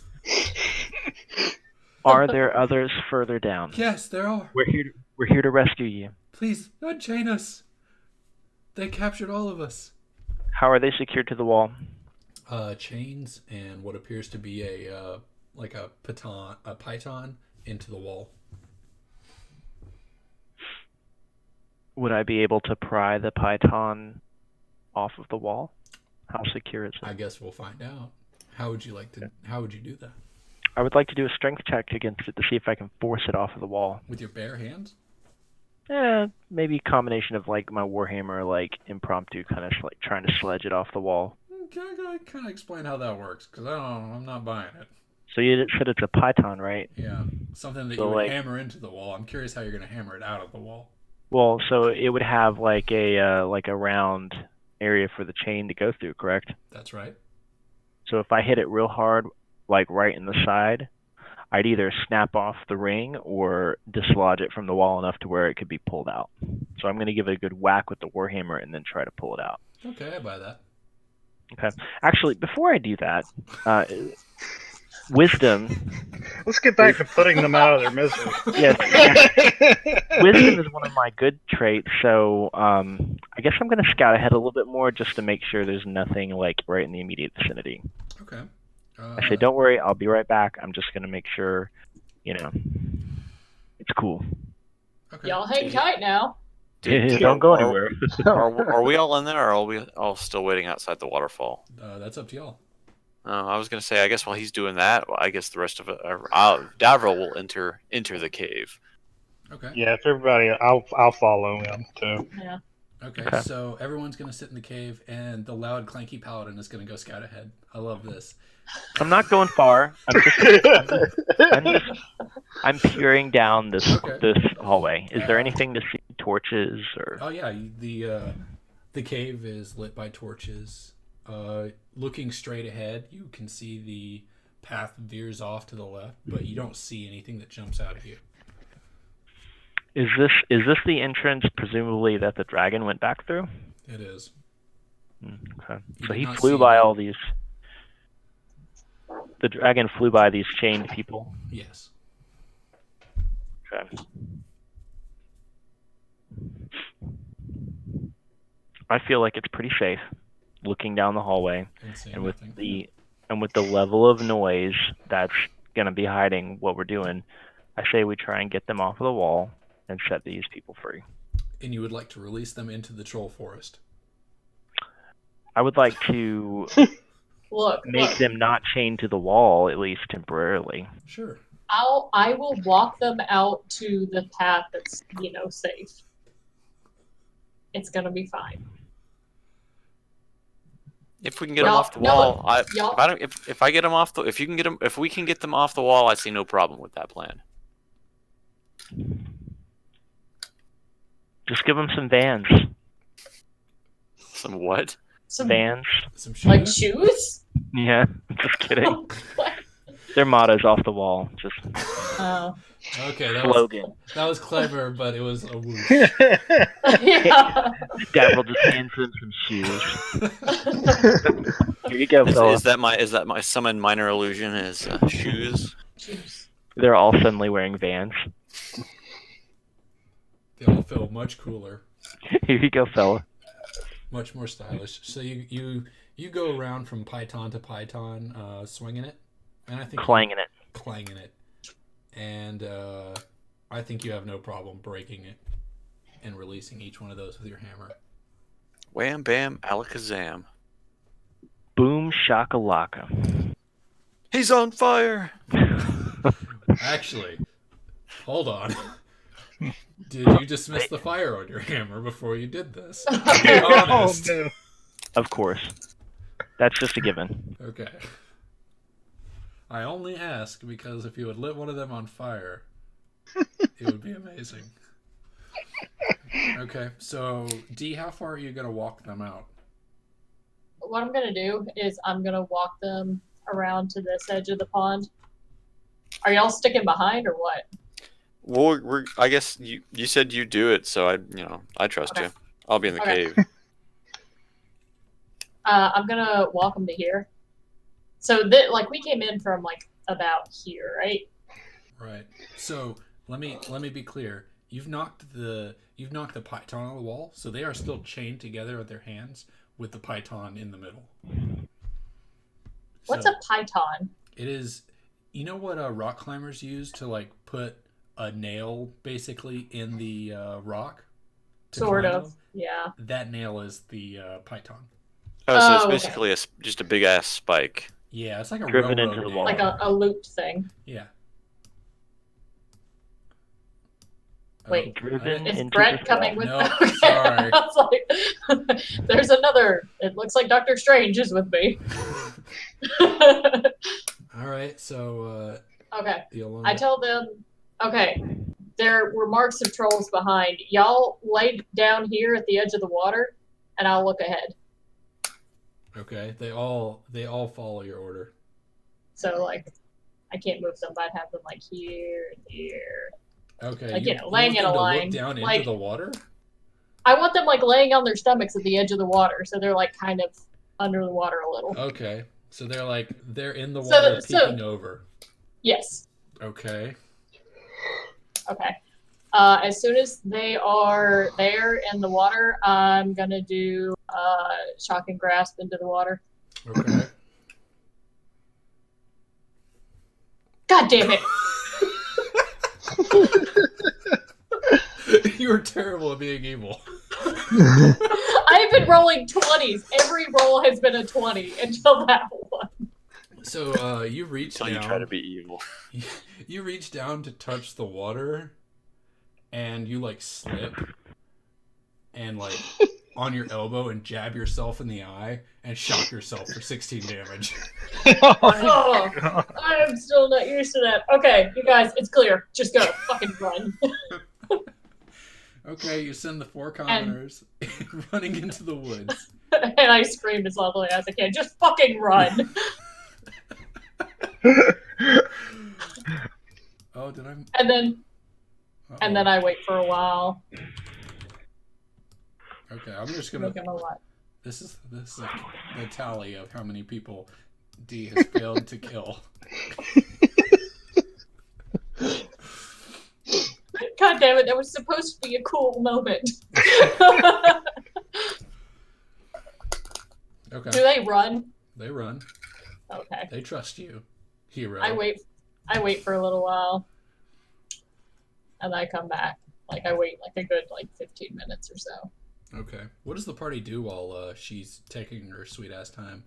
"Are there others further down? Yes, there are. We're here to rescue you. Please, unchain us. They captured all of us. How are they secured to the wall?" Chains and what appears to be a python into the wall. Would I be able to pry the python off of the wall? How secure is it? I guess we'll find out. How would you do that? I would like to do a strength check against it to see if I can force it off of the wall. With your bare hands? Maybe a combination of like my warhammer, like impromptu kind of like trying to sledge it off the wall. Can I kind of explain how that works? Because I'm not buying it. So you said it's a python, right? Yeah, something that So, you would like- hammer into the wall. I'm curious how you're going to hammer it out of the wall. Well, so it would have like a round area for the chain to go through, correct? That's right. So if I hit it real hard, like right in the side, I'd either snap off the ring or dislodge it from the wall enough to where it could be pulled out. So I'm going to give it a good whack with the warhammer and then try to pull it out. Okay, I buy that. Okay. Actually, before I do that, wisdom. Let's get back to putting them out of their misery. Yes. Wisdom is one of my good traits, so I guess I'm going to scout ahead a little bit more just to make sure there's nothing like right in the immediate vicinity. Okay. I say, don't worry, I'll be right back. I'm just going to make sure, it's cool. Okay. Y'all hang tight now. Don't go anywhere. Are we all in there, or are we all still waiting outside the waterfall? That's up to y'all. I was going to say, I guess while he's doing that, I guess the rest of it, Davro will enter the cave. Okay. Yeah, if everybody, I'll follow him too. Yeah. Okay, so everyone's going to sit in the cave, and the loud, clanky paladin is going to go scout ahead. I love this. I'm not going far. I'm peering down this hallway. Is there anything to see? Torches or? Oh yeah, the cave is lit by torches. Looking straight ahead, you can see the path veers off to the left, but you don't see anything that jumps out at you. Is this the entrance, presumably, that the dragon went back through? It is. Okay. You So did he not flew see by any- all these. The dragon flew by these chained people. Yes. Okay. I feel like it's pretty safe, looking down the hallway, And seeing and with nothing. the level of noise that's gonna be hiding what we're doing. I say we try and get them off of the wall and set these people free. And you would like to release them into the troll forest. I would like to make Look. them not chained to the wall, at least temporarily. Sure. I will walk them out to the path that's, safe. It's gonna be fine. If we can get them Y'all- off the wall, y'all- if I get them off the, if you can get them, if we can get them off the wall, I see no problem with that plan. Just give them some vans. Some what? Some Vans. Some shoes. like shoes? Yeah, just kidding. What? Their motto's off the wall. Just Okay, slogan. that was clever, but it was a whoosh. Yeah. Devil just hands them some shoes. Here you go, fella. Is that my summon minor illusion is shoes? Shoes. They're all suddenly wearing Vans. They all feel much cooler, Here you go, fella. much more stylish. So you go around from python to python, swinging it, and I think Clanging it. clanging it, and I think you have no problem breaking it and releasing each one of those with your hammer. Wham bam alakazam. Boom shakalaka. He's on fire. Actually, hold on. Did you dismiss the fire on your hammer before you did this? Be Oh honest. no. Of course. That's just a given. Okay. I only ask because if you had lit one of them on fire, it would be amazing. Okay, so D, how far are you gonna walk them out? What I'm gonna do is I'm gonna walk them around to this edge of the pond. Are y'all sticking behind or what? Well, I guess you said you do it, so I trust Okay. you. I'll be in the Okay. cave. I'm gonna walk them to here. So that we came in from about here, right? Right. So let me be clear. You've knocked the python on the wall, so they are still chained together with their hands with the python in the middle. What's So a python? It is. You know what rock climbers use to put a nail basically in the rock? to Sort climb of. them? Yeah. That nail is the python. Oh, so it's okay. basically just a big ass spike. Yeah, it's like a Driven railroad into the nail. wall. Like a looped thing. Yeah. Wait, Driven Is into Brett the coming wall. with No, Okay. sorry. I was like, there's another. It looks like Doctor Strange is with me. All right, so Okay. the I tell them, okay, there were marks of trolls behind. Y'all lay down here at the edge of the water, and I'll look ahead. Okay, they all follow your order. So, I can't move them, but I'd have them, here and here. Okay, laying want in a them to line. look down into Like- the water. I want them, laying on their stomachs at the edge of the water, so they're, kind of under the water a little. Okay, so they're in the So water, the- so- peeking over. Yes. Okay. Okay. As soon as they are there in the water, I'm gonna do shock and grasp into the water. Okay. God damn it! You were terrible at being evil. I've been rolling 20s. Every roll has been a 20 until that one. So you reach Until down. you try to be evil. You reach down to touch the water, and you slip, and on your elbow and jab yourself in the eye and shock yourself for 16 damage. Oh, I'm still not used to that. Okay, you guys, it's clear. Just go. Fucking run. Okay, you send the 4 commoners running into the woods. And I scream as loudly as I can. Just fucking run. Oh, did I? And then And then I wait for a while. Okay, I'm just gonna. Make him a what? This is the tally of how many people D has failed to kill. God damn it! That was supposed to be a cool moment. Okay. Do they run? They run. Okay. They trust you, hero. I wait for a little while, and I come back. Like I wait like a good 15 minutes or so. Okay. What does the party do while she's taking her sweet ass time?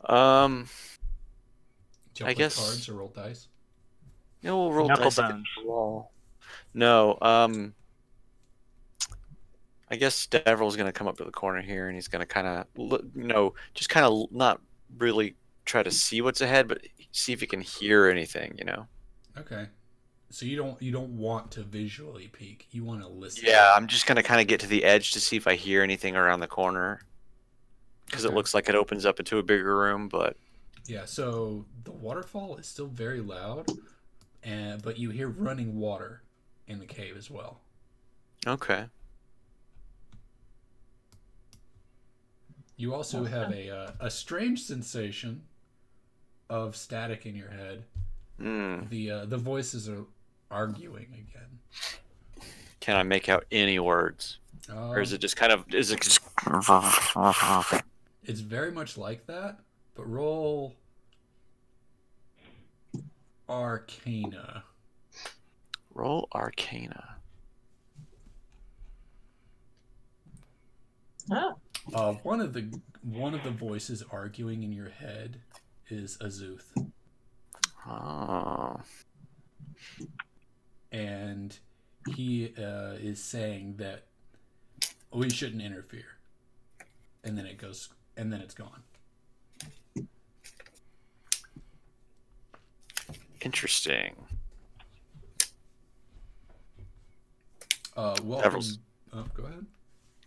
Do y'all I play guess- cards or roll dice? Yeah, we'll roll Knuckle dice bones. against the wall. No, I guess Devral's gonna come up to the corner here, and he's gonna kind of, just kind of not really try to see what's ahead, but see if he can hear anything. Okay. So you don't want to visually peek. You want to listen. Yeah, I'm just gonna kind of get to the edge to see if I hear anything around the corner, because it Okay. looks like it opens up into a bigger room. But Yeah. So the waterfall is still very loud, but you hear running water in the cave as well. okay, You also have a strange sensation of static in your head. The voices are arguing again. can I make out any words, or is it just kind of is it just? It's very much like that, but roll Arcana. Roll Arcana. Oh. One of the voices arguing in your head is Azuth, Oh. and he is saying that we shouldn't interfere, and then it's gone. Interesting. Welcome. Devil's- Go ahead.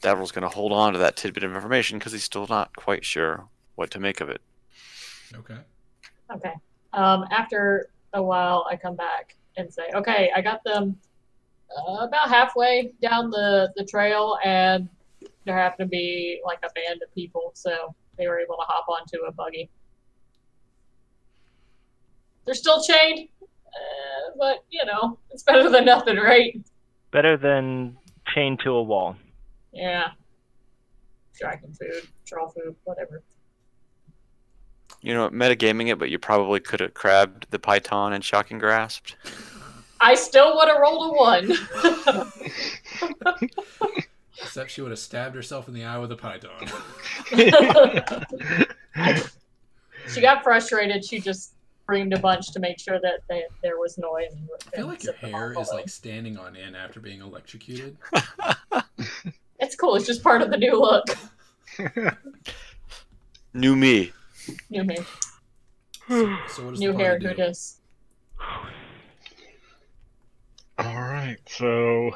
Devil's going to hold on to that tidbit of information because he's still not quite sure what to make of it. Okay. Okay. After a while, I come back and say, okay, I got them about halfway down the trail, and there happened to be like a band of people, so they were able to hop onto a buggy. They're still chained, but it's better than nothing, right? Better than chained to a wall. Yeah. Dragon food, troll food, whatever. Metagaming it, but you probably could have grabbed the python and shocking grasped. I still would have rolled a 1. Except she would have stabbed herself in the eye with a python. She got frustrated. She just screamed a bunch to make sure that there was noise. I feel like your hair is like standing on end after being electrocuted. It's cool. It's just part of the new look. New me. New me. So what does New the hair. party Who do? does? All right, so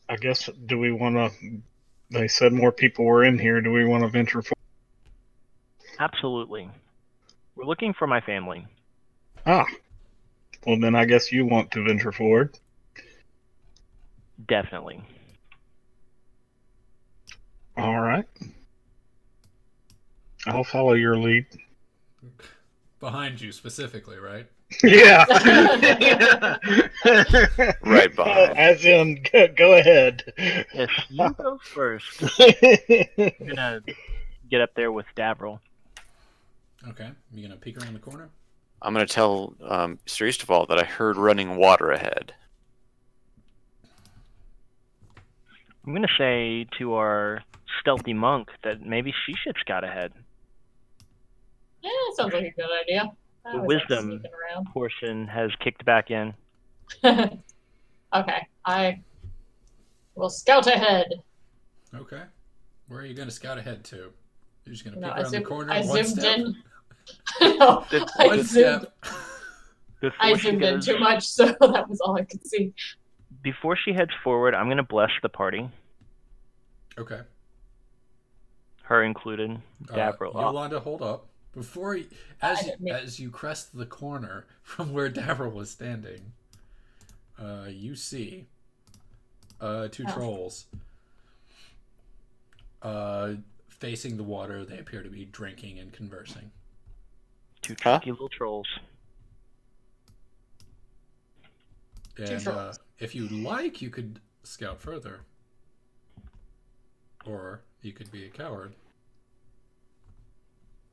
I guess do we want to? They said more people were in here. Do we want to venture forward? Absolutely. We're looking for my family. Well then I guess you want to venture forward. Definitely. All right. I'll follow your lead. Behind you specifically, right? Yeah. Right behind. As in, go ahead. If you go first, I'm gonna get up there with Davril. Okay. You gonna peek around the corner? I'm going to tell Sir Easterfall that I heard running water ahead. I'm gonna say to our stealthy monk that maybe she should scout ahead. Yeah, sounds like a good idea. I The always like wisdom sneaking around. portion has kicked back in. Okay, I will scout ahead. Okay. Where are you gonna scout ahead to? You're just gonna No, peek around the corner. I one zoomed step. in. No, I One zoomed, step. Before I she zoomed in goes- too much, so that was all I could see. Before she heads forward, I'm gonna bless the party, Okay. her included. Davril. Yolanda, hold up. Before, as you crest the corner from where Davra was standing, you see two trolls facing the water. They appear to be drinking and conversing. Two tricky little trolls. And if you like, you could scout further. Or you could be a coward.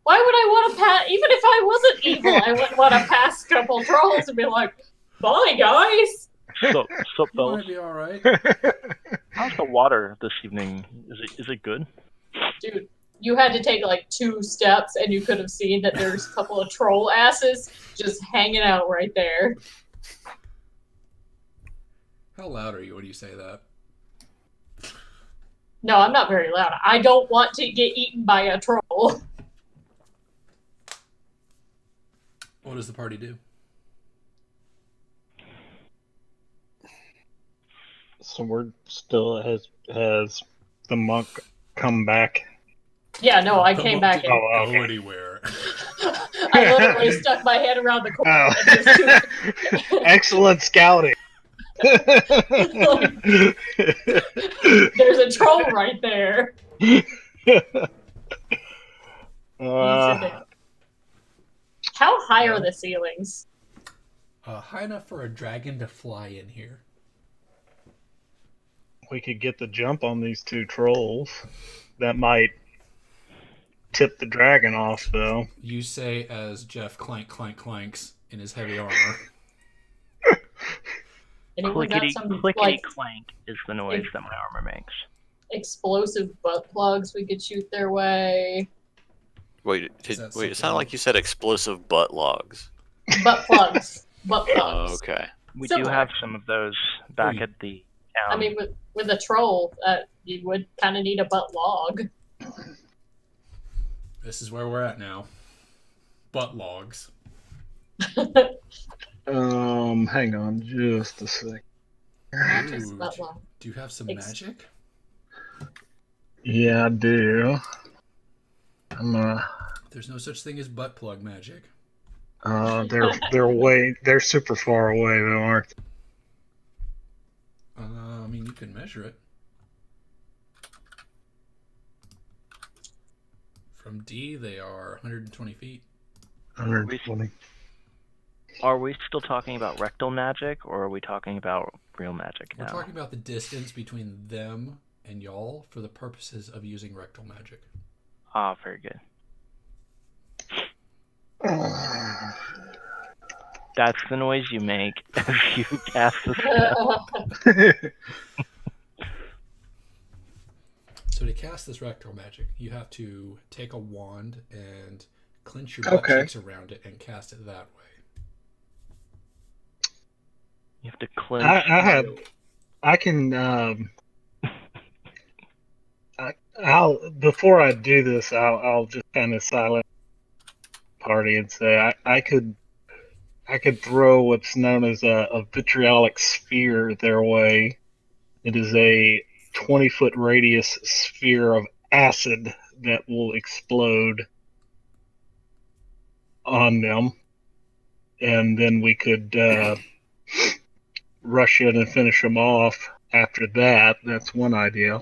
Why would I want to pass? Even if I wasn't evil, I wouldn't want to pass a couple trolls and be like, "Bye, guys." Sup, You fellas? might be all right. How's the water this evening? Is it good? Dude, you had to take like 2 steps and you could have seen that there's a couple of troll asses just hanging out right there. How loud are you when you say that? No, I'm not very loud. I don't want to get eaten by a troll. What does the party do? So we're still has the monk come back? Yeah, no, I came back and Oh, Go okay. anywhere. I literally stuck my head around the corner Oh. and just Excellent scouting. there's a troll right there. How high are the ceilings? High enough for a dragon to fly in here. We could get the jump on these 2 trolls. That might tip the dragon off, though. You say as Jeff clanks in his heavy armor. Anyone got Clickety, some clickety like clank is the noise that my armor makes. explosive butt plugs we could shoot their way? Wait, Is that it sounded something- like you said explosive butt logs. Butt plugs. Butt plugs. Oh, okay. We do Similar. have some of those back Wait. at the I town. mean, with a troll, you would kind of need a butt log. This is where we're at now. Butt logs. Hang on just a sec. Not just Ooh, butt log. Do you have some Ex- magic? Yeah, I do. There's no such thing as butt plug magic. They're super far away though, aren't they? I mean, you can measure it. From D, they are 120 feet. 120. Are we still talking about rectal magic, or are we talking about real magic We're now? talking about the distance between them and y'all for the purposes of using rectal magic. Ah, very good. That's the noise you make as you cast the spell. So to cast this rectal magic, you have to take a wand and clench your butt Okay. cheeks around it and cast it that way. You have to clench. I can. I'll before I do this, I'll just kind of silent party and say I could throw what's known as a vitriolic sphere their way. It is a 20-foot radius sphere of acid that will explode on them, and then we could rush in and finish them off after that. That's one idea.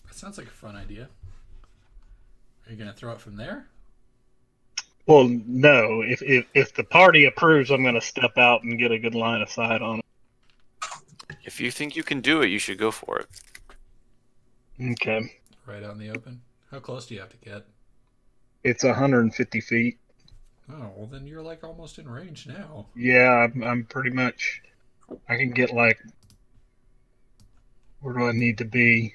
That sounds like a fun idea. Are you going to throw it from there? Well, no. If the party approves, I'm going to step out and get a good line of sight on it. If you think you can do it, you should go for it. Okay. Right out in the open? How close do you have to get? It's 150 feet. Oh, well then you're like almost in range now. Yeah, I'm pretty much. I can get like. Where do I need to be?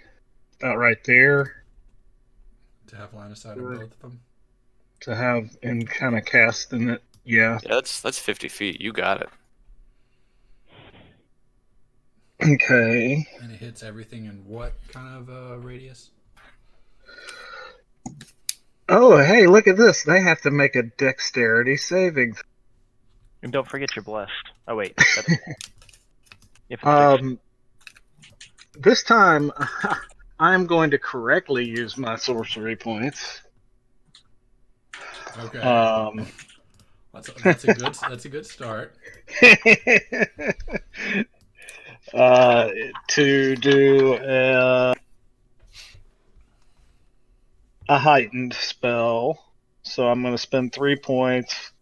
About right there To have line of sight on both of them. to have and kind of cast in it. Yeah. Yeah, that's 50 feet. You got it. Okay. And it hits everything in what kind of radius? Oh, hey, look at this. They have to make a dexterity saving. And don't forget you're blessed. Oh wait. If This time, I'm going to correctly use my sorcery points. Okay. Um, That's a good start. to do a heightened spell. So I'm going to spend 3 points.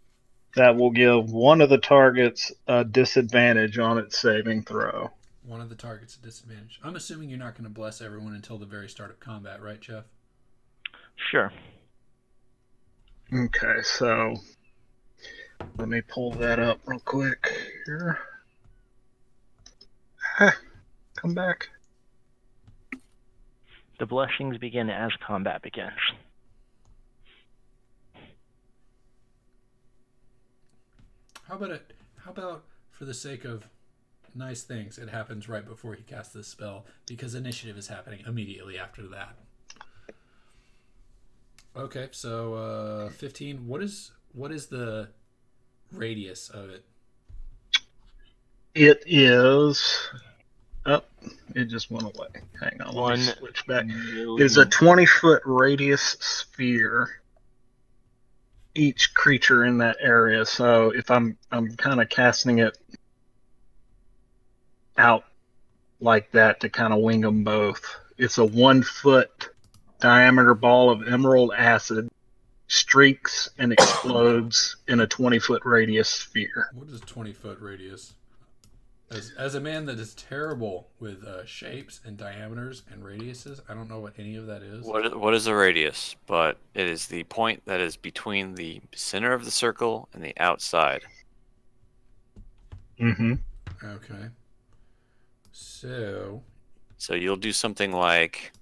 That will give one of the targets a disadvantage on its saving throw. One of the targets a disadvantage. I'm assuming you're not going to bless everyone until the very start of combat, right, Jeff? Sure. Okay, so let me pull that up real quick here. Come back. The blessings begin as combat begins. How about for the sake of nice things, it happens right before he casts this spell because initiative is happening immediately after that. Okay, so 15. What is the radius of it? It is. Oh, it just went away. Hang on, let me 1 switch back. million. It's a 20-foot radius sphere. Each creature in that area. So if I'm kind of casting it out like that to kind of wing them both. It's a 1-foot diameter ball of emerald acid, streaks and explodes in a 20-foot radius sphere. What is 20-foot radius? As a man that is terrible with shapes and diameters and radiuses, I don't know what any of that is. What is a radius? But it is the point that is between the center of the circle and the outside. Mm-hmm. Okay. So you'll do something like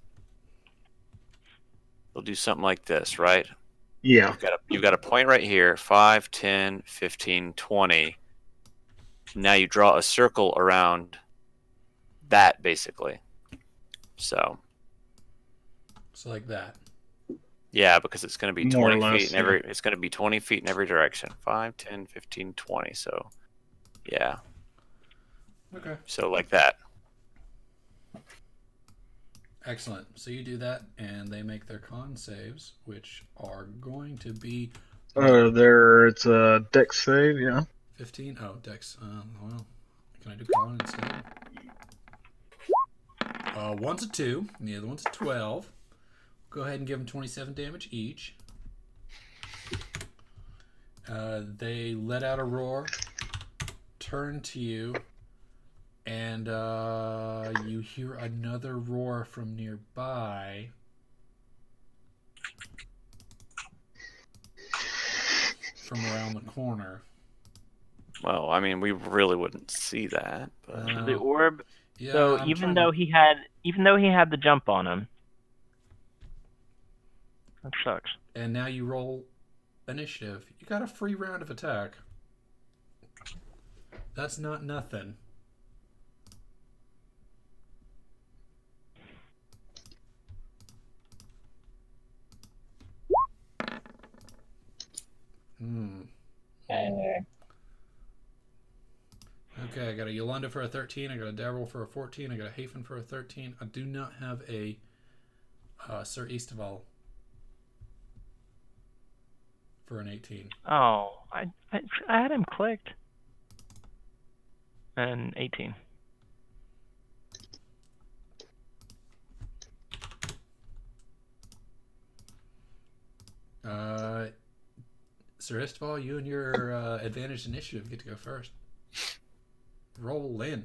this, right? Yeah. You've got a point right here, 5, 10, 15, 20. Now you draw a circle around that, basically. So like that. yeah, because it's going to be More 20 or less, feet in every. It's going to be 20 feet in every direction. 5, 10, 15, 20. So yeah. Okay. So like that. Excellent. So you do that, and they make their con saves, which are going to be It's a dex save, yeah. 15. Oh, Dex. Well, can I do con instead? One's a 2, and the other one's a 12. Go ahead and give them 27 damage each. They let out a roar, turn to you, and you hear another roar from nearby. From around the corner. Well, I mean, we really wouldn't see that, but So the orb. Yeah, So even though he had the jump on him, that sucks. And now you roll initiative. You got a free round of attack. That's not nothing. Okay, I got a Yolanda for a 13. I got a Daryl for a 14. I got a Hafen for a 13. I do not have a Sir Eastaval for an 18. Oh, I had him clicked. And 18. Sir Eastaval, you and your advantaged initiative get to go first. Roll in.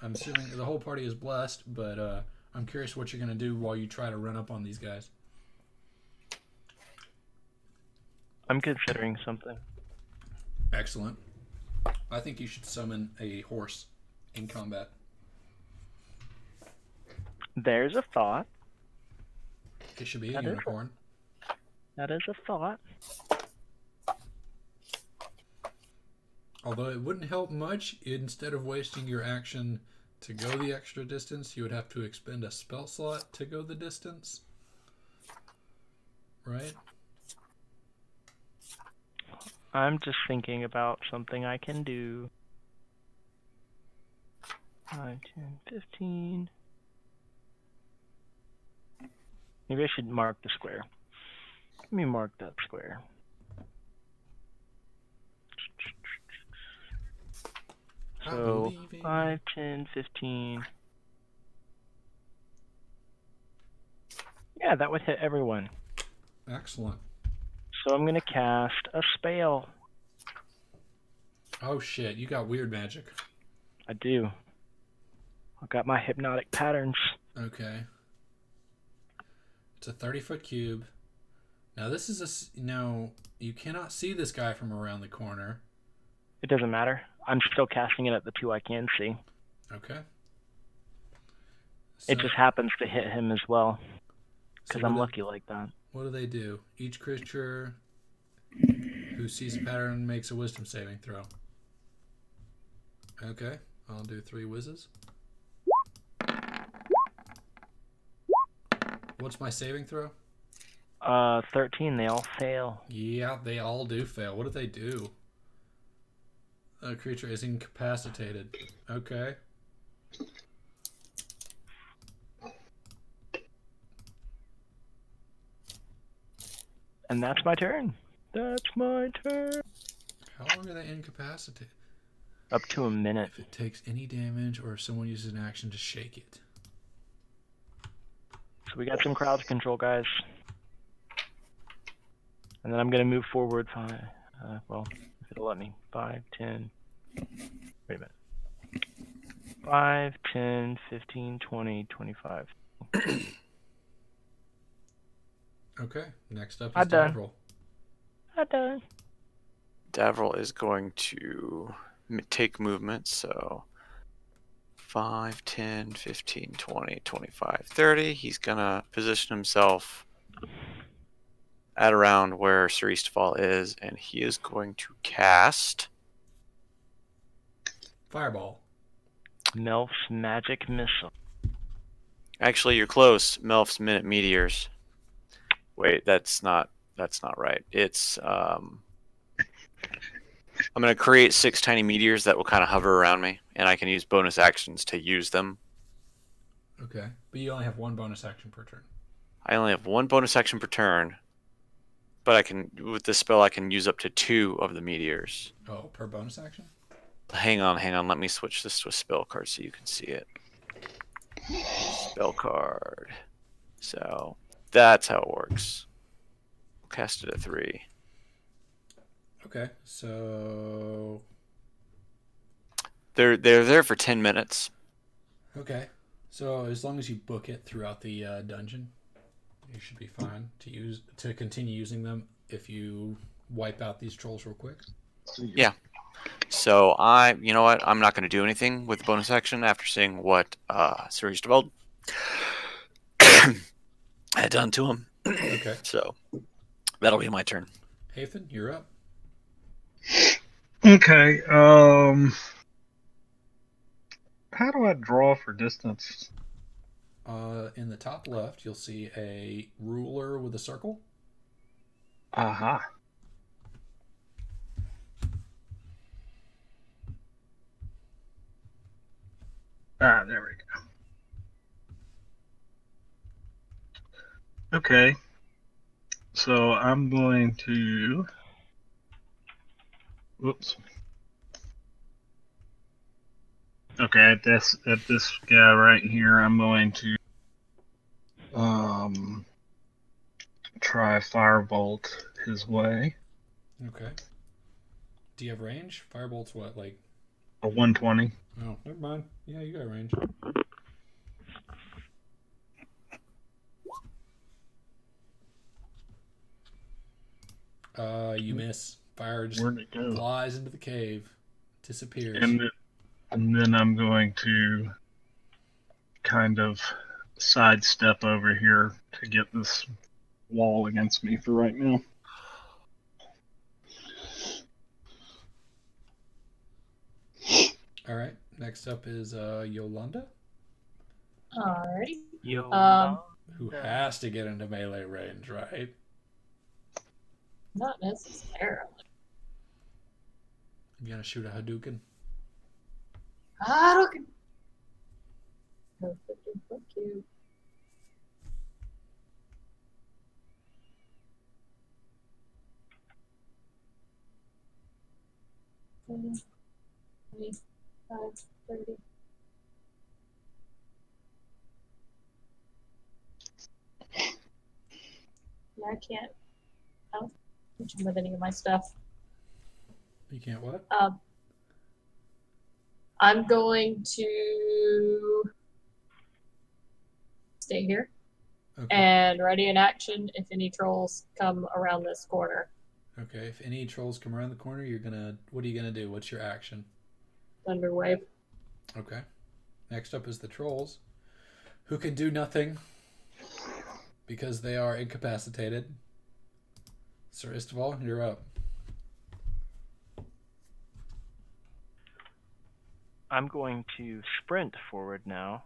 I'm assuming the whole party is blessed, but I'm curious what you're going to do while you try to run up on these guys. I'm considering something. Excellent. I think you should summon a horse in combat. There's a thought. It should be a unicorn. That is a thought. Although it wouldn't help much, instead of wasting your action to go the extra distance, you would have to expend a spell slot to go the distance. Right? I'm just thinking about something I can do. 5, 10, 15. Maybe I should mark the square. Let me mark that square. I So believe in 5, 10, 15. Yeah, that would hit everyone. Excellent. So I'm gonna cast a spell. Oh shit, you got weird magic. I do. I got my hypnotic patterns. Okay. It's a 30-foot cube. Now this is you cannot see this guy from around the corner. It doesn't matter. I'm still casting it at the 2 I can see. Okay. It just happens to hit him as well, because I'm what lucky like that. What do they do? Each creature who sees a pattern makes a wisdom saving throw. Okay, I'll do 3 whizzes. What's my saving throw? 13, they all fail. Yeah, they all do fail. What do they do? A creature is incapacitated. Okay. And that's my turn. That's my turn. How long are they incapacitated? Up to a minute. If it takes any damage or if someone uses an action to shake it. So we got some crowd control, guys. And then I'm going to move forward. Well, if it'll let me. 5, 10. Wait a minute. 5, 10, 15, 20, 25. Okay, next up I'm is done. Davril. I'm done. Davril is going to take movement, so 5, 10, 15, 20, 25, 30. He's going to position himself at around where Sir Eastfall is, and he is going to cast Fireball. Melf's magic missile. Actually, you're close. Melf's minute meteors. Wait, that's not right. It's I'm going to create 6 tiny meteors that will kind of hover around me, and I can use bonus actions to use them. Okay, but you only have 1 bonus action per turn. I only have 1 bonus action per turn, but I can, with this spell, I can use up to 2 of the meteors. Oh, per bonus action? Hang on. Let me switch this to a spell card so you can see it. Spell card. So that's how it works. I'll cast it at 3. Okay, so They're there for 10 minutes. okay, so as long as you book it throughout the dungeon, you should be fine to continue using them if you wipe out these trolls real quick. Yeah. So you know what? I'm not going to do anything with the bonus action after seeing what Sir Eastfall had done to him. Okay. So that'll be my turn. Hathan, you're up. Okay. How do I draw for distance? In the top left, you'll see a ruler with a circle. Aha. Ah, there we go. Okay. So I'm going to. Whoops. Okay, at this guy right here, I'm going to try firebolt his way. Okay. Do you have range? Firebolt's what, like A 120. Oh, never mind. Yeah, you got range. You miss. Fire just Where'd it go? flies into the cave, disappears. And then I'm going to kind of sidestep over here to get this wall against me for right now. All right. Next up is Yolanda, Alrighty. who has to get into melee range, right? Not necessarily. You gonna shoot a Hadouken? Hadouken! Fuck you. 20, 25, 30. Yeah, I can't. I don't reach him with any of my stuff. You can't what? I'm going to stay here Okay. and ready in action if any trolls come around this corner. Okay. If any trolls come around the corner, you're gonna. What are you gonna do? What's your action? Thunder wave. Okay. Next up is the trolls, who can do nothing because they are incapacitated. Sir Istval, you're up. I'm going to sprint forward now,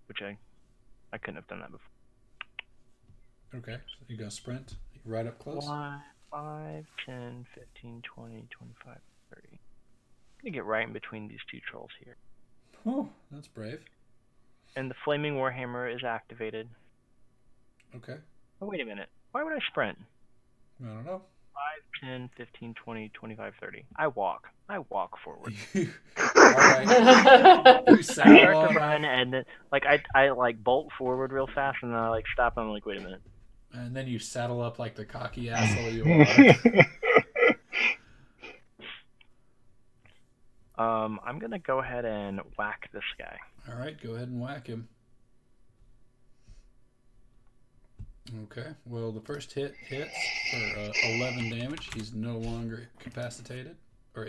which I couldn't have done that before. Okay. So you're gonna sprint right up close. 5, 10, 15, 20, 25, 30. I'm gonna get right in between these two trolls here. Oh, that's brave. And the flaming warhammer is activated. Okay. Oh, wait a minute. Why would I sprint? I don't know. 5, 10, 15, 20, 25, 30. I walk forward. All right. You I saddle start on to up, run, and then I like bolt forward real fast, and then I like stop, and I'm like, wait a minute. and then you saddle up like the cocky asshole you are. I'm gonna go ahead and whack this guy. All right, go ahead and whack him. Okay, well, the first hit hits for 11 damage. He's no longer incapacitated. What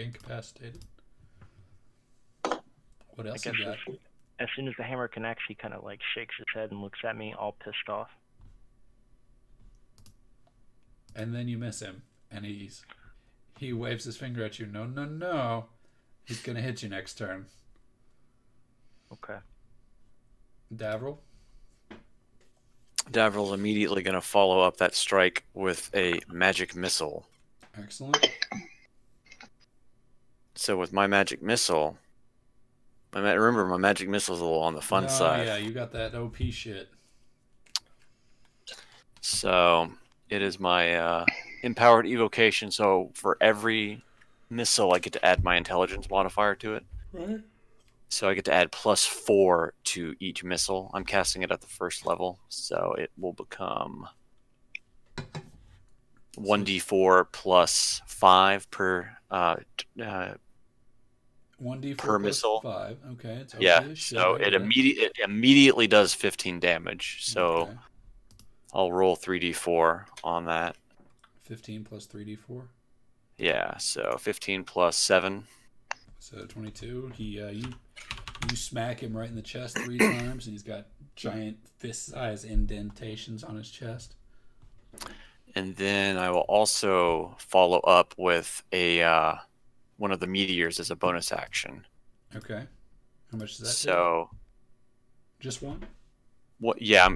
else I you guess got? as soon as the hammer connects, he kind of like shakes his head and looks at me, all pissed off. And then you miss him, and he waves his finger at you. No, no, no. He's gonna hit you next turn. Okay. Davril? Davril's immediately going to follow up that strike with a magic missile. Excellent. So with my magic missile, remember my magic missile's a little on the fun side. Yeah, you got that OP shit. So it is my empowered evocation. So for every missile, I get to add my intelligence modifier to it. Right. So I get to add +4 to each missile. I'm casting it at the first level, so it will become 1d4 plus 5 per 1d4 per plus missile. 5. Okay, it's OP Yeah, as shit. so I it get immediately does 15 damage. So Okay. I'll roll 3d4 on that. 15 plus 3d4. Yeah, so 15 plus 7. So 22. You smack him right in the chest 3 times, and he's got giant fist-sized indentations on his chest. And then I will also follow up with a one of the meteors as a bonus action. Okay. How much does that So take? Just one? what? Yeah.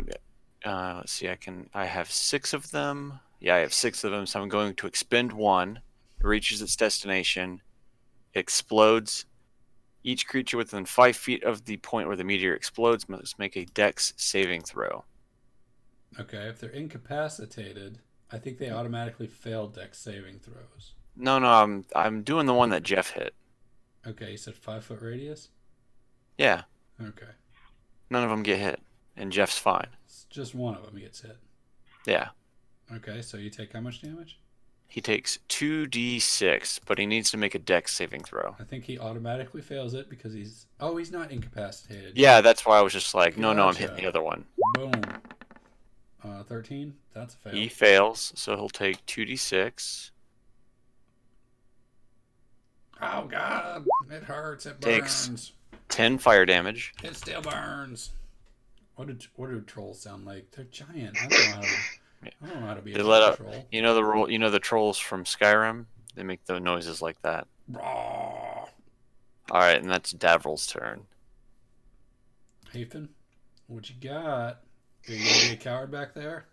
Let's see. I have 6 of them. Yeah, I have 6 of them. So I'm going to expend 1. It reaches its destination. Explodes. Each creature within 5 feet of the point where the meteor explodes must make a Dex saving throw. Okay, if they're incapacitated, I think they automatically fail Dex saving throws. No, I'm doing the one that Jeff hit. Okay, you said 5-foot radius? Yeah, Okay. none of them get hit, and Jeff's fine. It's just one of them gets hit. Yeah, Okay, so you take how much damage? he takes 2d6, but he needs to make a Dex saving throw. I think he automatically fails it because he's not incapacitated. Yeah, that's why I was just like, no, I'm Gotcha. hitting the other one. Boom. 13. That's a fail. He fails, so he'll take 2d6. Oh God, it hurts. It Takes- burns. 10 fire damage. It still burns. What do trolls sound like? They're giant. I don't know how to be They a let out- troll. You know the trolls from Skyrim? They make the noises like that. Raw. All right, and that's Davril's turn. Hafen, what you got? Are you gonna be a coward back there?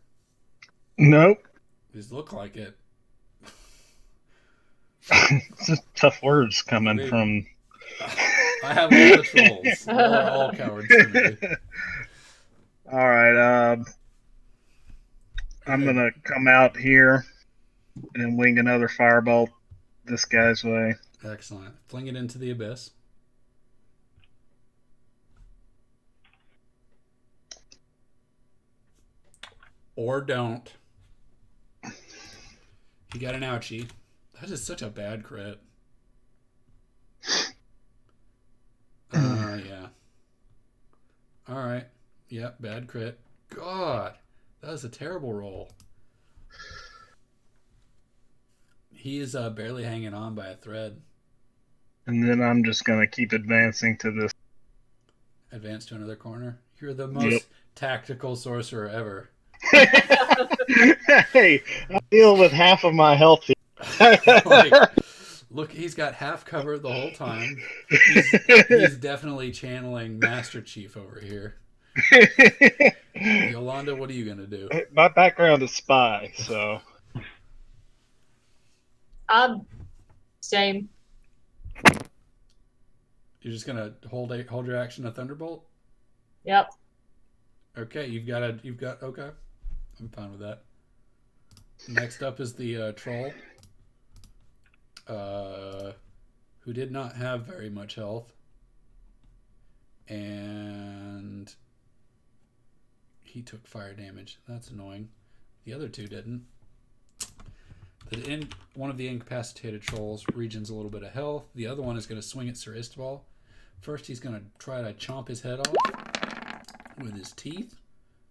Nope. These look like it. It's just tough words coming Maybe. from. I have all the trolls. All cowards to me. All right. I'm Good. gonna come out here and wing another firebolt this guy's way. Excellent. Fling it into the abyss. Or don't. He got an ouchie. That is such a bad crit. Yeah. Alright. Yep, bad crit. God, that was a terrible roll. He is barely hanging on by a thread. And then I'm just going to keep advancing to this. Advance to another corner. You're the most tactical sorcerer ever. Hey, I deal with half of my health here. Like, look, he's got half cover the whole time. He's definitely channeling Master Chief over here. Yolanda, what are you going to do? My background is spy, so. Same. You're just going to hold your action a Thunderbolt? Yep. Okay, okay. I'm fine with that. Next up is the troll, who did not have very much health, and he took fire damage. That's annoying. The other two didn't. One of the incapacitated trolls regens a little bit of health. The other one is going to swing at Sir Istval. First, he's going to try to chomp his head off with his teeth.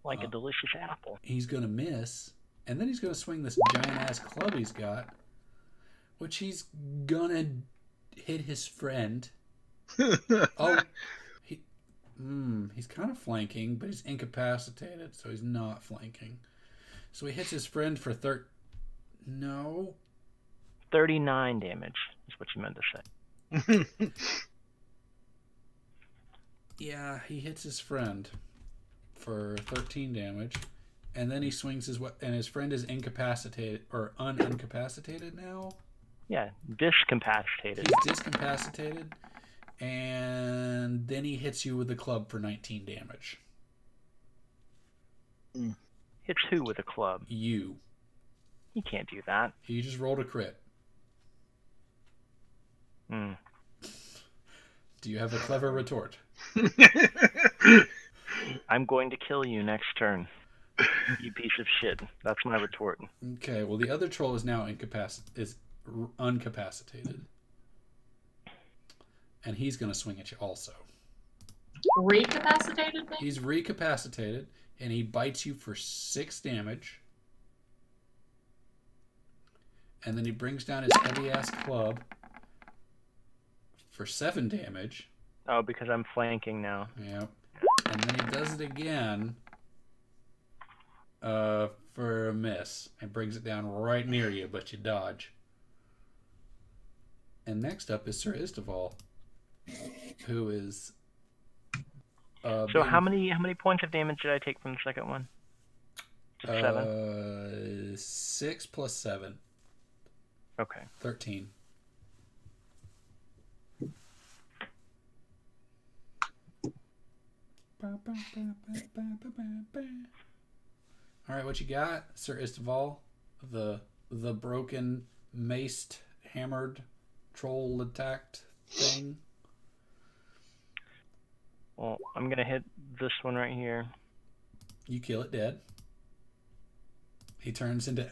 Like a delicious apple. He's going to miss. And then he's going to swing this giant-ass club he's got, which he's going to hit his friend. Oh, he's kind of flanking, but he's incapacitated, so he's not flanking. So he hits his friend for 39 damage is what you meant to say. Yeah, he hits his friend for 13 damage. And then he swings and his friend is incapacitated or unincapacitated now. Yeah, discapacitated. He's discapacitated, and then he hits you with the club for 19 damage. Hits who with a club? You. You can't do that. He just rolled a crit. Hmm. Do you have a clever retort? I'm going to kill you next turn. You piece of shit. That's my retort. Okay, well the other troll is now uncapacitated. And he's going to swing at you also. Recapacitated, maybe? He's recapacitated, and he bites you for 6 damage. And then he brings down his heavy-ass club for 7 damage. Oh, because I'm flanking now. Yep. And then he does it again for a miss. And brings it down right near you, but you dodge. And next up is Sir Istval, who is... so how many points of damage did I take from the second one? 7? 6 plus 7. Okay. 13. Alright, what you got, Sir Istval? The broken, maced, hammered, troll attacked thing? Well, I'm going to hit this one right here. You kill it dead. He turns into...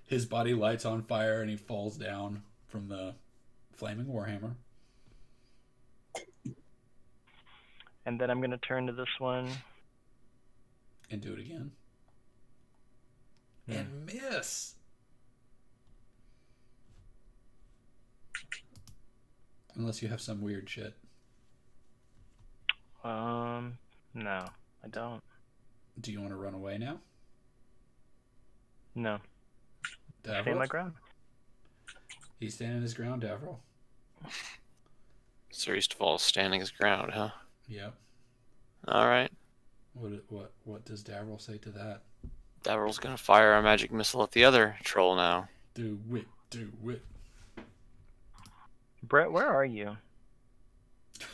His body lights on fire and he falls down from the flaming warhammer. And then I'm going to turn to this one. And do it again. And miss! Unless you have some weird shit. No, I don't. Do you want to run away now? No. Davril? Stand my ground. He's standing his ground, Davril. Sir Eastfall standing his ground, huh? Yep. All right. What does Davril say to that? Davril's gonna fire a magic missile at the other troll now. Do it. Brett, where are you?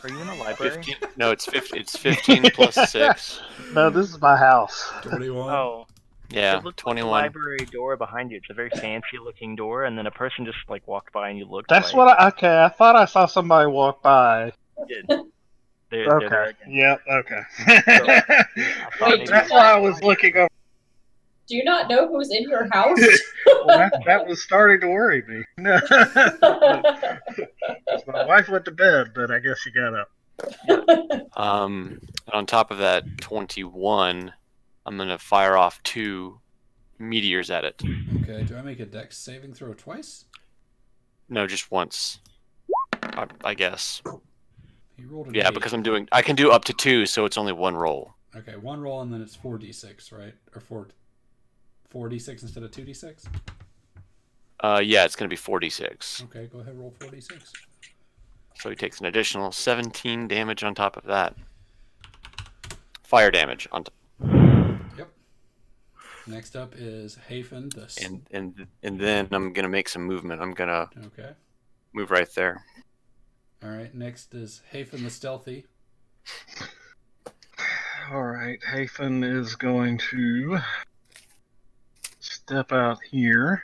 Are you in the library? 15, no, it's 15 plus 6. No, this is my house. 21. Oh. Yeah, It looks like a 21. library door behind you. It's a very fancy looking door, and then a person just like walked by and you looked. That's right. what okay, I thought I saw somebody walk by. You did. They're Okay. there again. Yep, okay. I thought Wait, maybe That's you why I might was find looking it. over. Do you not know who's in your house? Well, that was starting to worry me. No. My wife went to bed, but I guess she got up. And on top of that 21, I'm gonna fire off 2 meteors at it. Okay, do I make a dex saving throw twice? No, just once. I guess. He rolled an Yeah, 8. because I can do up to 2, so it's only 1 roll. Okay, 1 roll and then it's 4d6, right? Or 4d6 instead of 2d6? Yeah, it's gonna be 46. Okay, go ahead, roll 4d6. So he takes an additional 17 damage on top of that. Fire damage on top. Yep. Next up is Hafen, And then I'm gonna make some movement. I'm gonna Okay. move right there. Alright, next is Hafen the Stealthy. Alright, Hafen is going to step out here.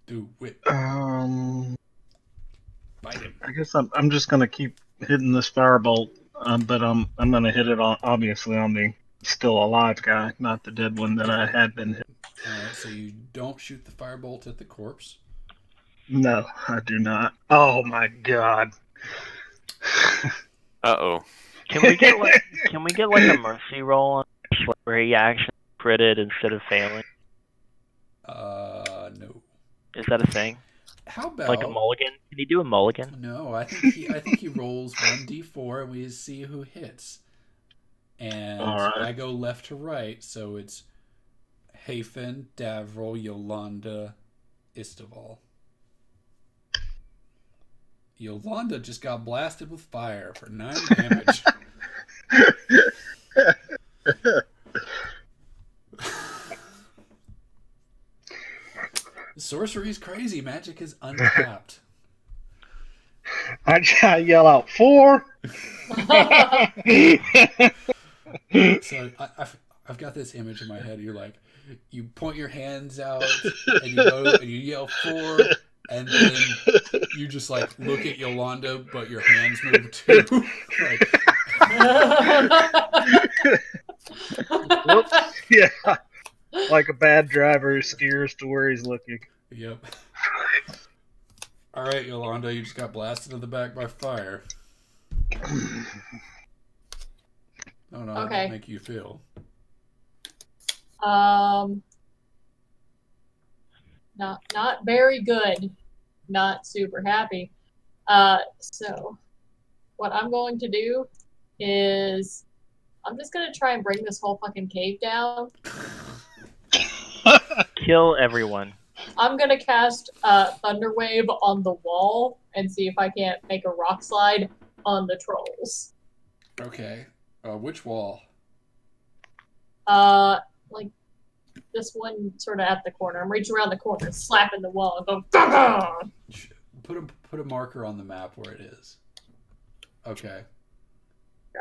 Do whip. Bite him. I guess I'm just gonna keep hitting this firebolt, but I'm gonna hit it on obviously on the still alive guy, not the dead one that I had been hit. Alright, so you don't shoot the firebolt at the corpse. No, I do not. Oh my god. Uh-oh. Can we get like a mercy roll on this, where he actually critted instead of failing? No. Is that a thing? How about Like a mulligan? Can he do a mulligan? No, I think he rolls 1d4 and we see who hits. And Alright. I go left to right, so it's Hafen, Davril, Yolanda, Istival. Yolanda just got blasted with fire for 9 damage. Sorcery is crazy. Magic is untapped. I yell out 4. So I've got this image in my head. You're like, you point your hands out and you go and you yell 4, and then you just like look at Yolanda, but your hands move too. Like, Whoops. Yeah. Like a bad driver who steers to where he's looking. yep. All right, Yolanda, you just got blasted in the back by fire. I don't know how Okay. that make you feel. Not very good. Not super happy. So what I'm going to do is I'm just gonna try and bring this whole fucking cave down. Kill everyone. I'm gonna cast Thunderwave on the wall and see if I can't make a rock slide on the trolls. Okay. Which wall? Like this one sort of at the corner. I'm reaching around the corner, slapping the wall, and going, "Gah!" Put a marker on the map where it is. Okay.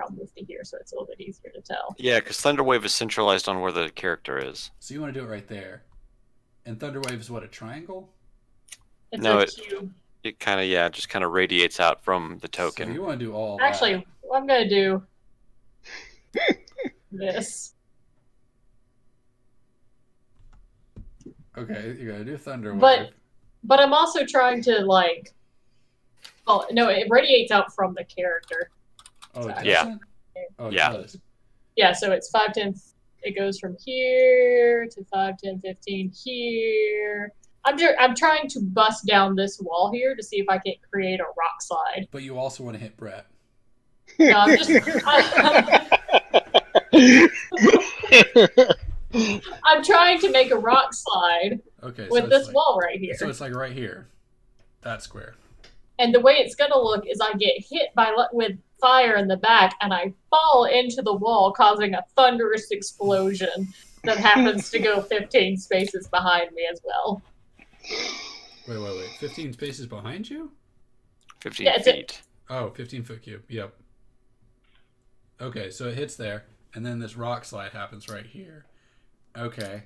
I'll move to here so it's a little bit easier to tell. Yeah, because Thunderwave is centralized on where the character is. So you want to do it right there. And Thunderwave is what, a triangle? It's No, a it- cube. It kind of, just kind of radiates out from the So token. you want to do all Actually, that. what I'm gonna do this. Okay, you're going to do Thunderwave. But I'm also trying to like. Oh no! It radiates out from the character. Oh, it Yeah. doesn't? Oh, it Yeah. does. Yeah, so it's 5, 10. It goes from here to 5, 10, 15 here. I'm trying to bust down this wall here to see if I can create a rock slide. But you also want to hit Brett. No, I'm just. I'm trying to make a rock slide Okay, with so this it's like, wall right here. So it's like right here. That square. And the way it's gonna look is I get hit with fire in the back and I fall into the wall, causing a thunderous explosion that happens to go 15 spaces behind me as well. Wait. 15 spaces behind you? 15 Yeah, it's a- feet. Oh, 15 foot cube. Yep. Okay, so it hits there, and then this rock slide happens right here. Okay.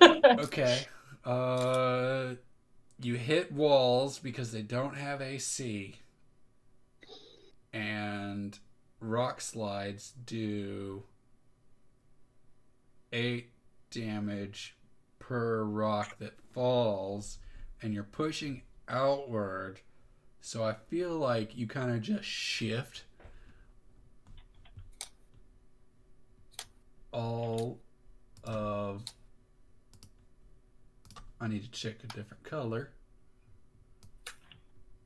Okay. You hit walls because they don't have AC. And rock slides do 8 damage per rock that falls, and you're pushing outward. So I feel like you kind of just shift all of... I need to check a different color.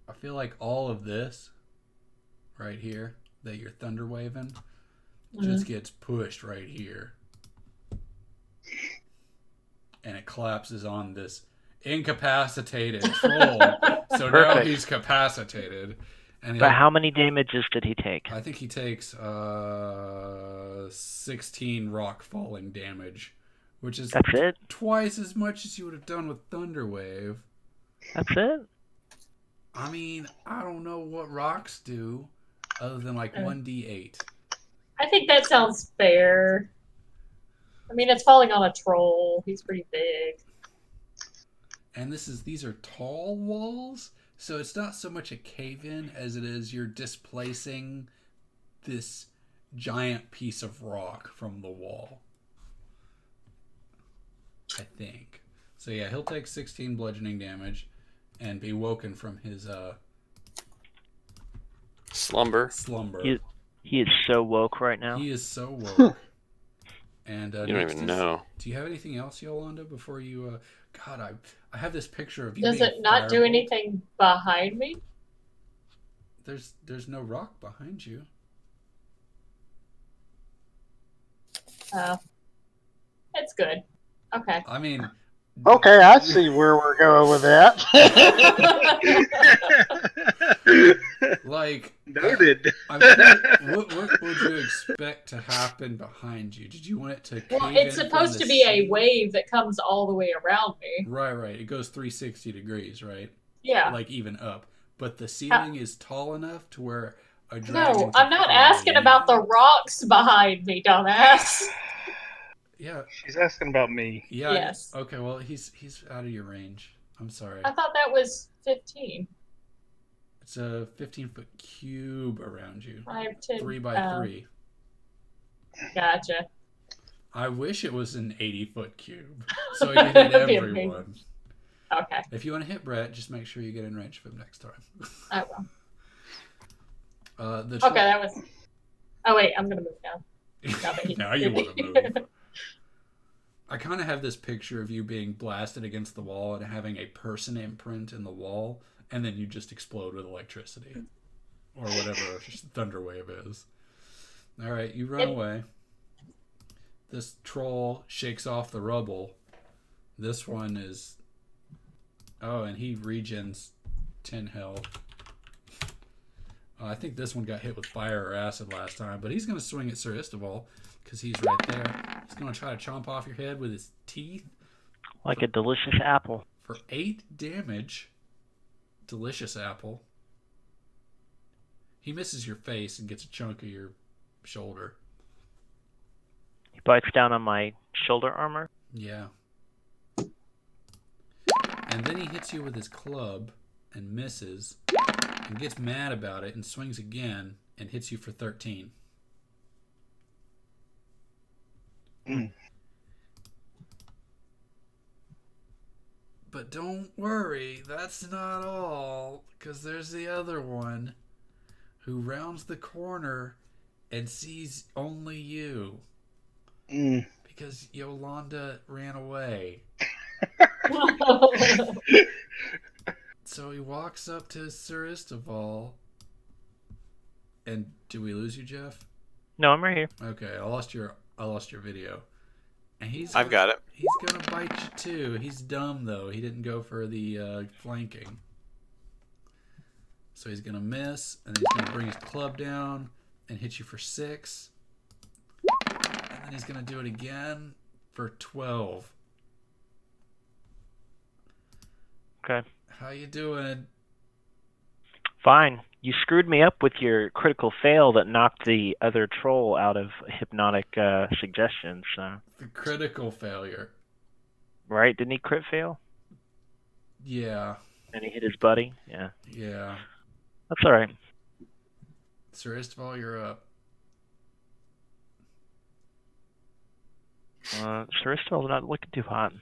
I feel like all of this right here that you're thunder waving just gets pushed right here. And it collapses on this incapacitated troll. So now Perfect. he's capacitated. And But how many damages did he take? I think he takes 16 rock falling damage, which is That's it? twice as much as you would have done with Thunderwave. That's it? I mean, I don't know what rocks do other than like 1d8. I think that sounds fair. I mean, it's falling on a troll. He's pretty big. And these are tall walls, so it's not so much a cave-in as it is you're displacing this giant piece of rock from the wall. I think. So yeah, he'll take 16 bludgeoning damage and be woken from his Slumber. slumber. He is so woke right now. He is so woke. And You don't even know. Do you have anything else, Yolanda, before you? God, I have this picture of you. Does being it not do fireballed. anything behind me? There's no rock behind you. Oh. It's good. Okay. I mean, Okay, I see where we're going with that. like Noted. I mean, what would you expect to happen behind you? Did you want it to? Well, cave it's in from supposed the to be a ceiling? wave that comes all the way around me. Right. It goes 360 degrees, right? Yeah. Like even up, but the ceiling is tall enough to where a dragon. No, can I'm not fly asking in. about the rocks behind me, dumbass. Yeah. She's asking about me. Yeah. Yes. Okay. Well, he's out of your range. I'm sorry. I thought that was 15. It's a 15-foot cube around you. 5, 10. 3 by 3. Gotcha. I wish it was an 80-foot cube, so I could hit That'd be everyone. Okay, If you want to hit Brett, just make sure you get in range of him next time. I will. The Okay, that was. Oh wait, I'm gonna move now. now you want to move. I kind of have this picture of you being blasted against the wall and having a person imprint in the wall, and then you just explode with electricity. Or whatever thunder wave is. Alright, you run away. This troll shakes off the rubble. This one is... Oh, and he regens 10 health. I think this one got hit with fire or acid last time, but he's going to swing at Sir Istival because he's right there. He's going to try to chomp off your head with his teeth. Like a delicious apple. For 8 damage. Delicious apple. He misses your face and gets a chunk of your shoulder. He bites down on my shoulder armor. Yeah. And then he hits you with his club and misses and gets mad about it and swings again and hits you for 13. But don't worry, that's not all, because there's the other one who rounds the corner and sees only you. Because Yolanda ran away. So he walks up to Sir Istival. And do we lose you, Jeff? No, I'm right here. Okay, I lost your video. And I've got it. He's gonna bite you too. He's dumb though. He didn't go for the flanking. So he's gonna miss, and he's gonna bring his club down and hit you for 6. And then he's gonna do it again for 12. Okay. How you doing? Fine. You screwed me up with your critical fail that knocked the other troll out of hypnotic suggestions. So. The critical failure. Right? Didn't he crit fail? Yeah. And he hit his buddy? Yeah. Yeah. That's alright. Sir Istval, you're up. Sir Istval's not looking too hot.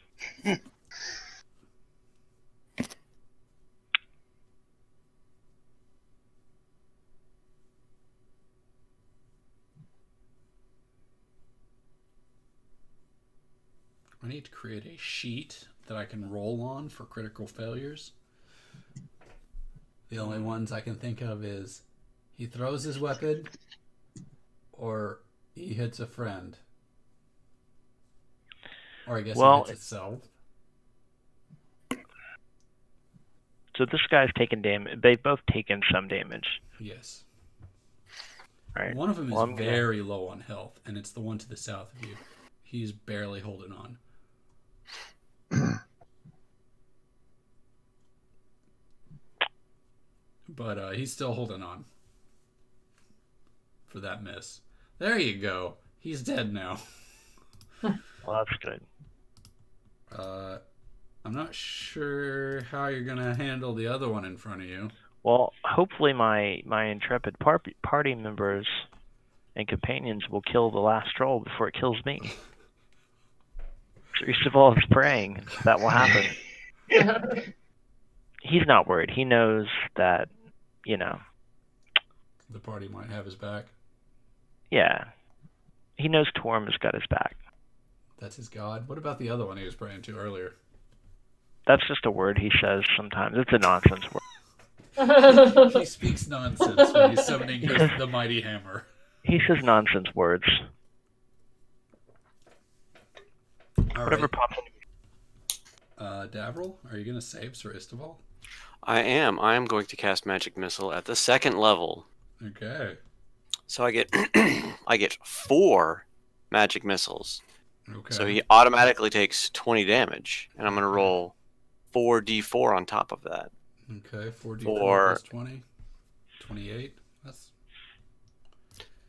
I need to create a sheet that I can roll on for critical failures. The only ones I can think of is he throws his weapon or he hits a friend. Or I guess he hits itself. So this guy's taken damage. They've both taken some damage. Yes. Right. One of them is very low on health, and it's the one to the south of you. He's barely holding on. But he's still holding on for that miss. There you go. He's dead now. Well, that's good. I'm not sure how you're going to handle the other one in front of you. Well, hopefully my intrepid party members and companions will kill the last troll before it kills me. First of all, is praying that will happen. He's not worried. He knows that, the party might have his back. Yeah. He knows Torm has got his back. That's his god. What about the other one he was praying to earlier? That's just a word he says sometimes. It's a nonsense word. He speaks nonsense when he's summoning the mighty hammer. He says nonsense words. All Whatever right. pops in. Davril, are you going to save Sir Istval? I am. I am going to cast Magic Missile at the 2nd level. Okay. So I get I get 4 Magic Missiles. Okay. So he automatically takes 20 damage, and I'm going to roll 4d4 on top of that. Okay, 4d4 For- plus 20. 28. That's...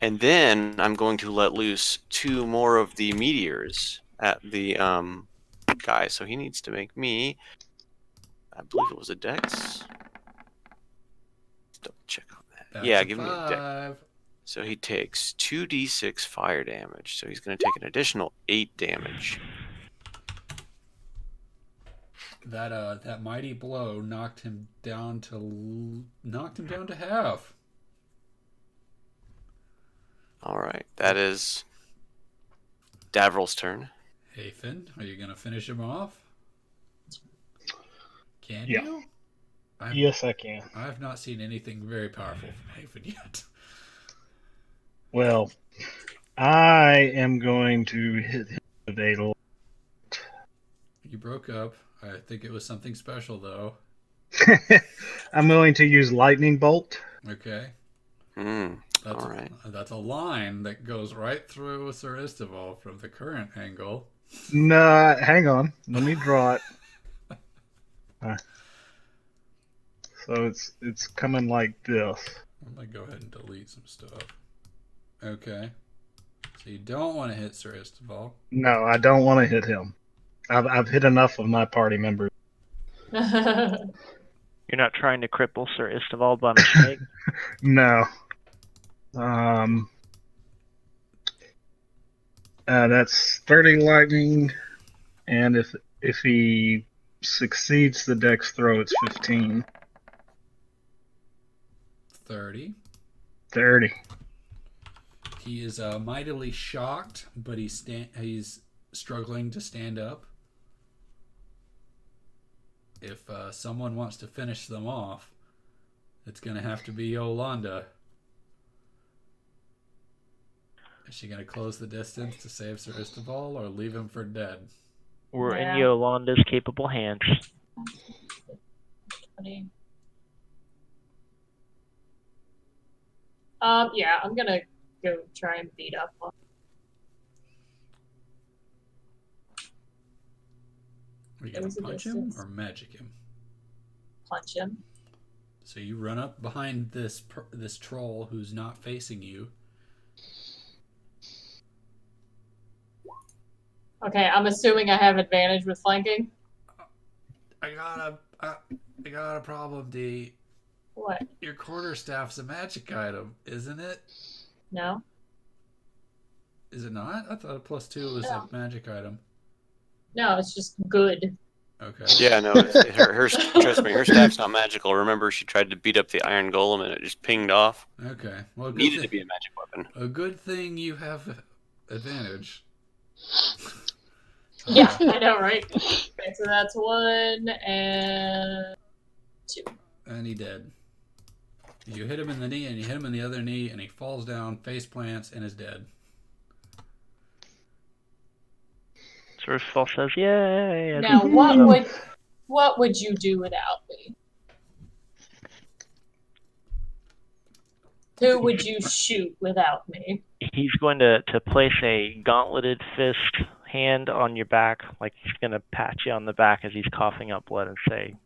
And then I'm going to let loose 2 more of the meteors at the guy. So he needs to make me, I believe it was a dex. Let's double check on that. That's yeah, a give me a dex. 5. So he takes 2d6 fire damage. So he's going to take an additional 8 damage. That mighty blow knocked him down to half. All right, that is Davril's turn. Hey Finn, are you gonna finish him off? Can Yeah. you? Yes, I can. I have not seen anything very powerful from Haven yet. Well, I am going to hit him with a You broke up. I think it was something special though. I'm going to use lightning bolt. Okay. All right. That's a line that goes right through Sir Istval from the current angle. No, hang on. Let me draw it. So it's coming like this. I'm gonna go ahead and delete some stuff. Okay. So you don't want to hit Sir Istval. No, I don't want to hit him. I've hit enough of my party members. You're not trying to cripple Sir Istval by mistake? No. That's 30 lightning, and if he succeeds the dex throw, it's 15. 30. 30. He is mightily shocked, but he's struggling to stand up. If someone wants to finish them off, it's going to have to be Yolanda. Is she going to close the distance to save Sir Istval or leave him for dead? We're in Yolanda's capable hands. Funny. Yeah, I'm gonna go try and beat up on. Are you going to punch him or magic him? Punch him. So you run up behind this troll who's not facing you. Okay, I'm assuming I have advantage with flanking. I got a problem, D. What? Your quarterstaff's a magic item, isn't it? No. Is it not? I thought a +2 was a magic item. No, it's just good. Okay. Yeah, no, her trust me, her staff's not magical. Remember, she tried to beat up the iron golem and it just pinged off. Okay. Well, Needed to be a magic weapon. A good thing you have advantage. Yeah, I know, right? Okay, so that's 1 and 2. And he dead. You hit him in the knee, and you hit him in the other knee, and he falls down, face plants, and is dead. Sourcefall says, "Yay!" Now, what would you do without me? Who would you shoot without me? He's going to place a gauntleted fist hand on your back, like he's going to pat you on the back as he's coughing up blood and say,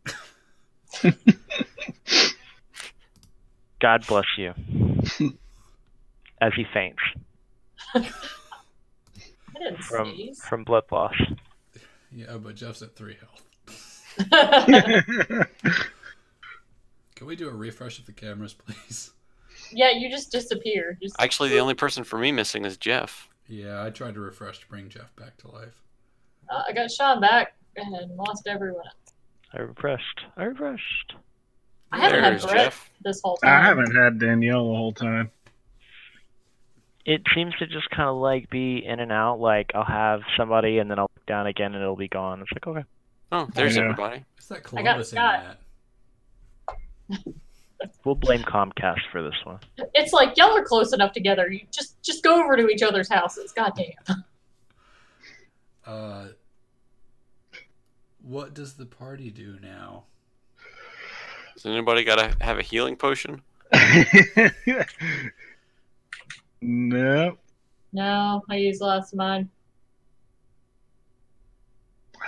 "God bless you," as he faints I didn't sneeze. from blood loss. Yeah, but Jeff's at 3 health. Can we do a refresh of the cameras, please? Yeah, you just disappear. Actually, the only person for me missing is Jeff. Yeah, I tried to refresh to bring Jeff back to life. I got Sean back and lost everyone else. I refreshed. I haven't There's had Brett Jeff. this whole time. I haven't had Danielle the whole time. It seems to just kind of like be in and out. Like I'll have somebody and then I'll look down again and it'll be gone. It's like, okay. Oh, there's Yeah. everybody. It's that I got Columbus Scott. internet. We'll blame Comcast for this one. It's like y'all are close enough together. You just go over to each other's houses. Goddamn. What does the party do now? Does anybody gotta have a healing potion? No, No, I used last of mine.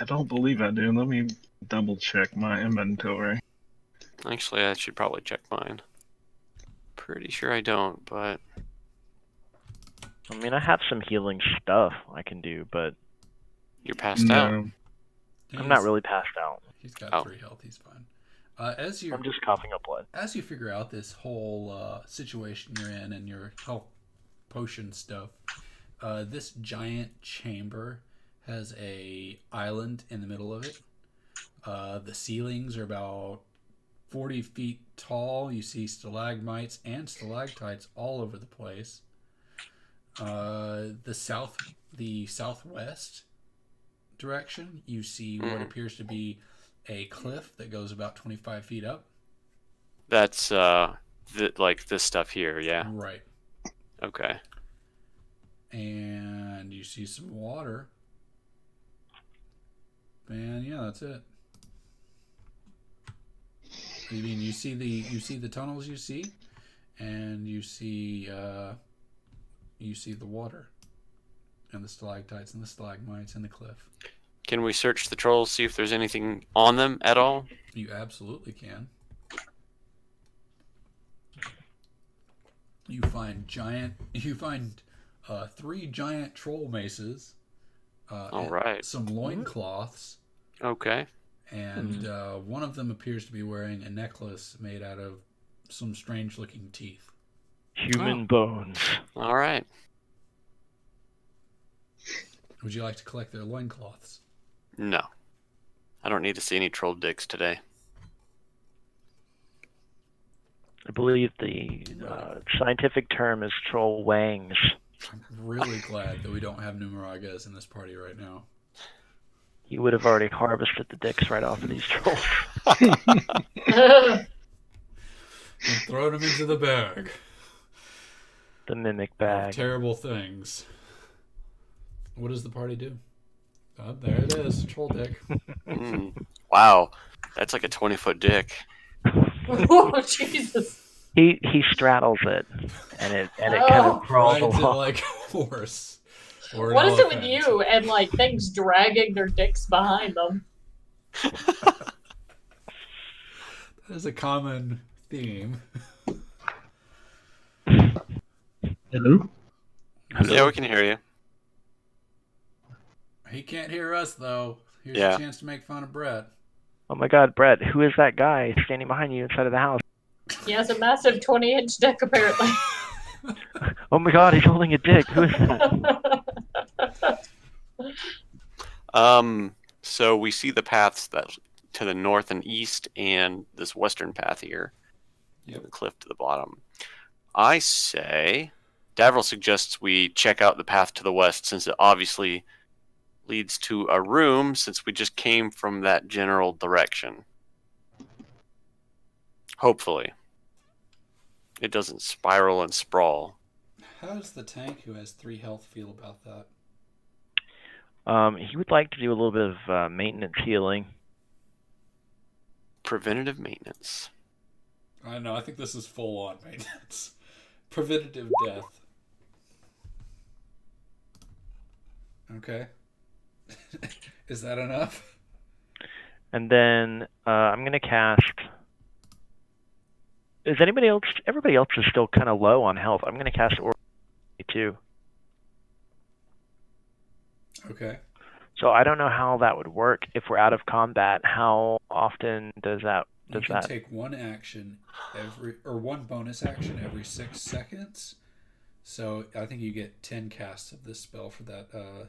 I don't believe I do. Let me double check my inventory. Actually, I should probably check mine. Pretty sure I don't, but I mean, I have some healing stuff I can do, but you're passed out. No. I'm not really passed out. He's got Oh. 3 health. He's fine. As I'm just coughing up blood. you figure out this whole situation you're in and your health potion stuff, this giant chamber has a island in the middle of it. The ceilings are about 40 feet tall. You see stalagmites and stalactites all over the place. The southwest direction, you see what appears to be a cliff that goes about 25 feet up. That's like this stuff here, yeah. Right. Okay. And you see some water. And yeah, that's it. I mean, you see the tunnels you see, and you see the water, and the stalactites and the stalagmites and the cliff. Can we search the trolls, see if there's anything on them at all? You absolutely can. You find 3 giant troll maces. All right. Some loincloths. Okay. And one of them appears to be wearing a necklace made out of some strange-looking teeth. Human bones. All right. Would you like to collect their loincloths? No. I don't need to see any troll dicks today. I believe the scientific term is troll wangs. I'm really glad that we don't have Numeragas in this party right now. You would have already harvested the dicks right off of these trolls. And thrown them into the bag. The mimic bag. Terrible things. What does the party do? Oh, there it is. Troll dick. Wow. That's like a 20-foot dick. Oh, Jesus. He straddles it, and it kind Oh. of crawls Rides it along. like a horse. Or an What is it with elephant. you and like things dragging their dicks behind them? That is a common theme. Hello? Yeah, we can hear you. He can't hear us though. Here's Yeah. your chance to make fun of Brett. Oh my God, Brett, who is that guy standing behind you inside of the house? He has a massive 20-inch dick, apparently. Oh my God, he's holding a dick. Who is that? So we see the paths that to the north and east, and this western path here, Yep. the cliff to the bottom. I say, Davril suggests we check out the path to the west, since it obviously leads to a room, since we just came from that general direction. Hopefully, it doesn't spiral and sprawl. How does the tank who has 3 health feel about that? He would like to do a little bit of maintenance healing. Preventative maintenance. I don't know. I think this is full on maintenance. Preventative death. Okay. Is that enough? And then I'm going to cast... Is anybody else... Everybody else is still kind of low on health. I'm going to cast Aura too. Okay. So I don't know how that would work if we're out of combat. How often does that... You can take one action one bonus action every 6 seconds. So I think you get 10 casts of this spell for that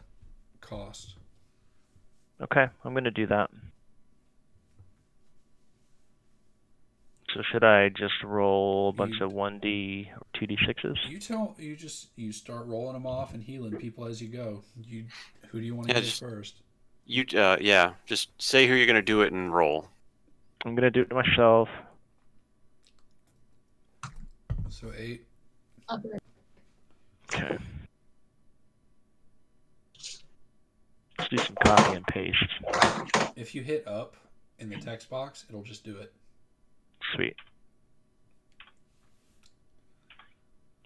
cost. Okay, I'm going to do that. So should I just roll a bunch of 1d or 2d6s? You start rolling them off and healing people as you go. Who do you want to hit first? Just say who you're gonna do it and roll. I'm gonna do it to myself. So 8. Okay. Let's do some copy and paste. If you hit up in the text box, it'll just do it. Sweet.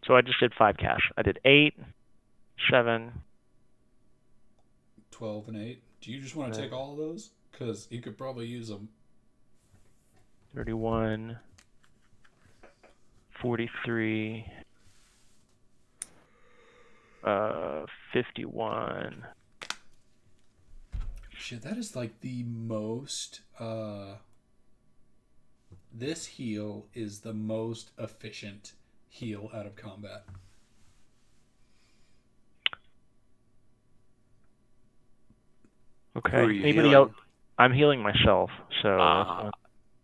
So I just did 5 casts. I did 8, 7, 12 and 8. Do you just want to take all of those? Because you could probably use them. 31, 43, 51. Shit, that is like the most... This heal is the most efficient heal out of combat. Okay. Who are you Anybody healing? else? I'm healing myself. So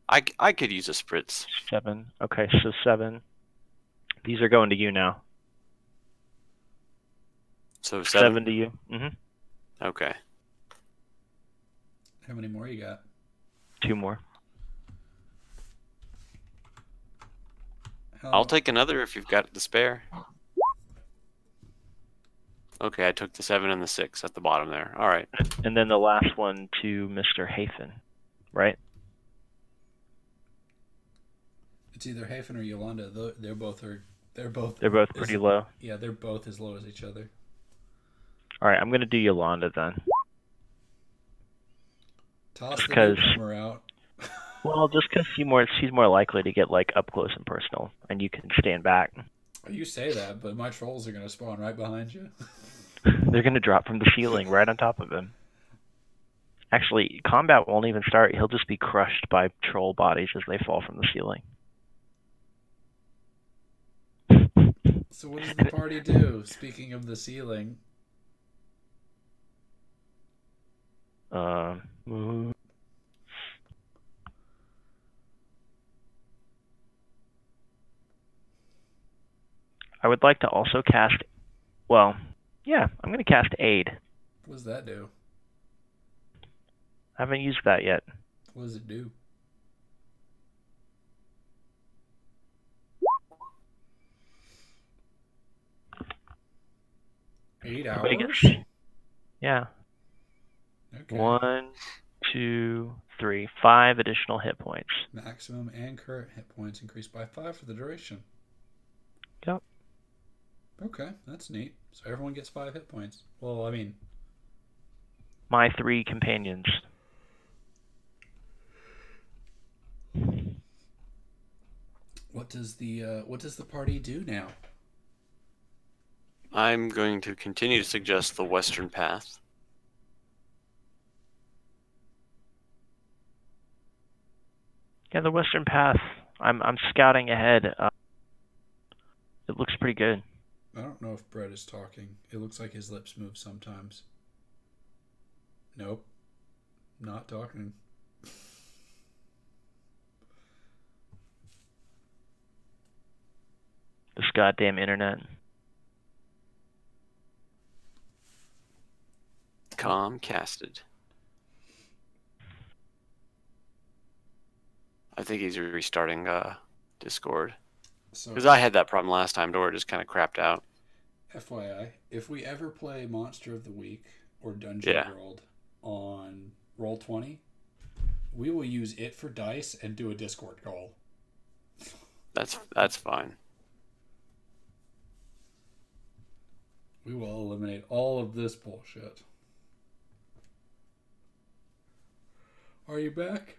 I could use a spritz. 7. Okay, so 7. These are going to you now. So 7 to you. Okay. How many more you got? 2 more. I'll take another if you've got it to spare. Okay, I took the 7 and the 6 at the bottom there. All right. And then the last one to Mr. Hafen, right? It's either Hafen or Yolanda. They're both pretty low. Yeah, they're both as low as each other. All right, I'm gonna do Yolanda then. Toss the newcomer out. Well, just because she's more likely to get like up close and personal, and you can stand back. You say that, but my trolls are gonna spawn right behind you. They're gonna drop from the ceiling right on top of him. Actually, combat won't even start. He'll just be crushed by troll bodies as they fall from the ceiling. So what does the party do? Speaking of the ceiling. I would like to also cast... Well, yeah, I'm going to cast Aid. What does that do? I haven't used that yet. What does it do? Eight hours? Yeah. Okay. 1, 2, 3, 5 additional hit points. Maximum and current hit points increased by 5 for the duration. Yep. Okay, that's neat. So everyone gets 5 hit points. Well, I mean... My 3 companions. What does the party do now? I'm going to continue to suggest the western path. Yeah, the western path. I'm scouting ahead. It looks pretty good. I don't know if Brett is talking. It looks like his lips move sometimes. Nope. Not talking. This goddamn internet. Comcasted. I think he's restarting Discord. So, Because I had that problem last time, Dora just kind of crapped out. FYI, if we ever play Monster of the Week or Dungeon World on Roll20, we will use it for dice and do a Discord call. That's fine. We will eliminate all of this bullshit. Are you back?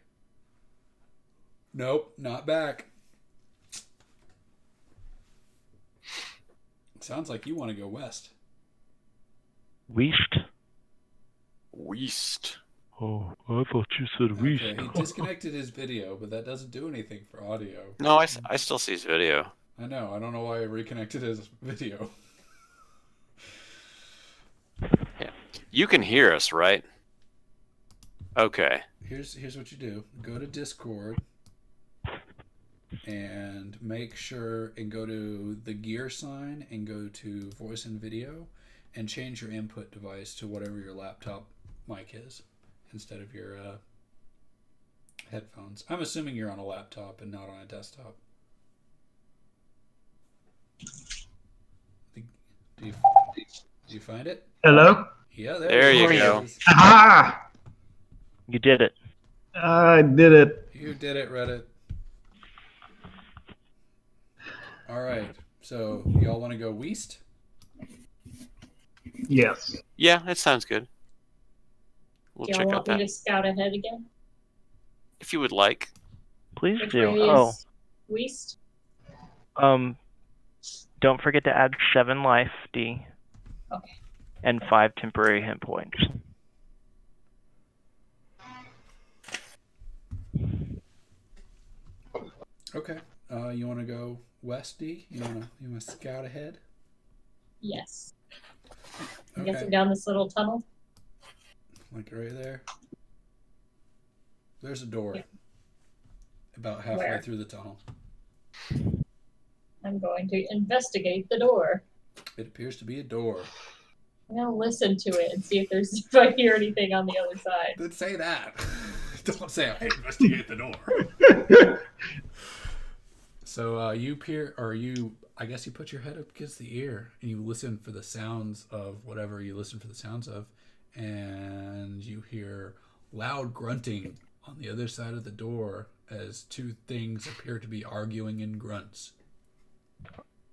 Nope, not back. Sounds like you want to go west. West? West. Oh, I thought you said west. Okay, he disconnected his video, but that doesn't do anything for audio. No, I still see his video. I know. I don't know why I reconnected his video. Yeah. You can hear us, right? Okay. Here's what you do. Go to Discord and make sure and go to the gear sign and go to voice and video and change your input device to whatever your laptop mic is instead of your headphones. I'm assuming you're on a laptop and not on a desktop. Do you find it? Hello? Yeah, There you it go. is. Aha! You did it. I did it. You did it, Reddit. All right. So, y'all want to go west? Yes. Yeah, that sounds good. We'll Do y'all check want out me that. to scout ahead again? If you would like. Please Which do. way Oh, is west? don't forget to add 7 life, D. Okay. And 5 temporary hit points. Okay. You want to go west, D? You want to scout ahead? Yes. I'm Okay. guessing down this little tunnel. Like right there. There's a door. Yeah. About halfway Where? through the tunnel. I'm going to investigate the door. It appears to be a door. I'm gonna listen to it and see if I hear anything on the other side. Don't say that. Don't say I investigate the door. So I guess you put your head up against the ear and you listen for the sounds of whatever you listen for the sounds of, and you hear loud grunting on the other side of the door as 2 things appear to be arguing in grunts.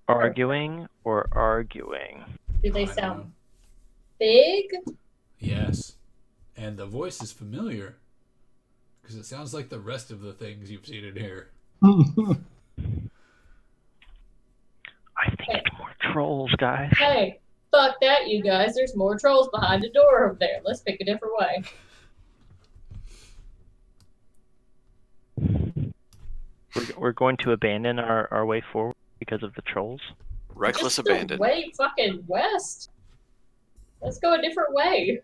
Arguing or arguing? Do they I don't sound know. big? Yes. And the voice is familiar because it sounds like the rest of the things you've seen in here. I think it's more trolls, guys. Hey, fuck that, you guys. There's more trolls behind the door over there. Let's pick a different way. We're going to abandon our way forward because of the trolls. Reckless Just the abandon. way fucking west. Let's go a different way.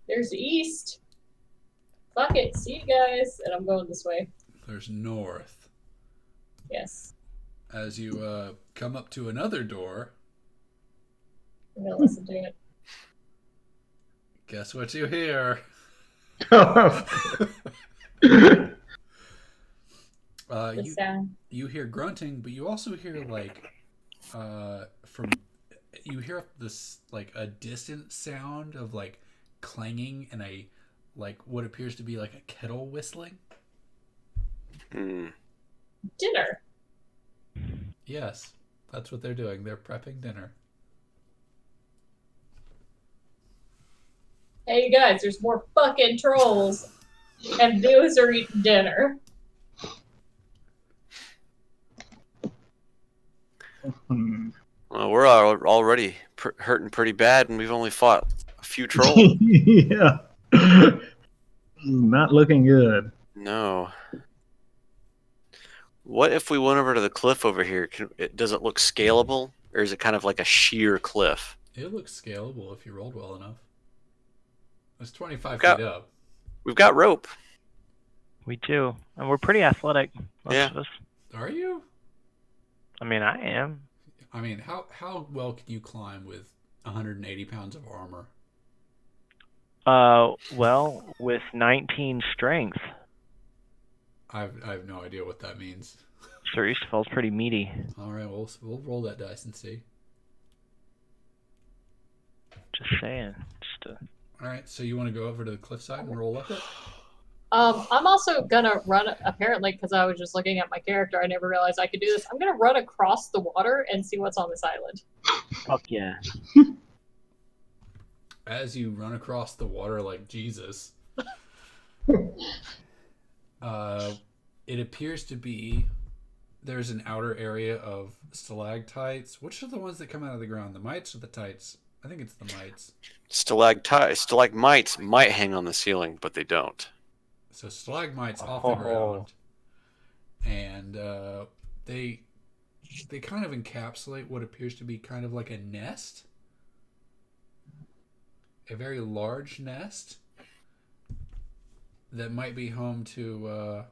There's east. Fuck it. See you guys. And I'm going this way. There's north. Yes. As you come up to another door, I'm gonna listen to it. guess what you hear? The sound. You hear grunting, but you also hear you hear this like a distant sound of like clanging and a like what appears to be like a kettle whistling. Dinner. Yes, that's what they're doing. They're prepping dinner. Hey, you guys, there's more fucking trolls. And those are eating dinner. Hmm. Well, we're already hurting pretty bad, and we've only fought a few trolls. Yeah. Not looking good. No. What if we went over to the cliff over here? Does it look scalable, or is it kind of like a sheer cliff? It looks scalable if you rolled well enough. It's 25 We've got- feet up. We've got rope. We do, and we're pretty athletic, most Yeah. of us. Are you? I mean, I am. I mean, how well can you climb with 180 pounds of armor? Well, with 19 strength, I have no idea what that means. Sir Eastfall's pretty meaty. All right, we'll roll that dice and see. Just saying. All right, so you want to go over to the cliffside and roll up it? I'm also gonna run, apparently, because I was just looking at my character, I never realized I could do this. I'm gonna run across the water and see what's on this island. Fuck yeah. As you run across the water like Jesus, it appears to be there's an outer area of stalactites. Which are the ones that come out of the ground? The mites or the tights? I think it's the mites. Stalagmites might hang on the ceiling, but they don't. So stalagmites off the ground, and they kind of encapsulate what appears to be kind of like a nest, a very large nest that might be home to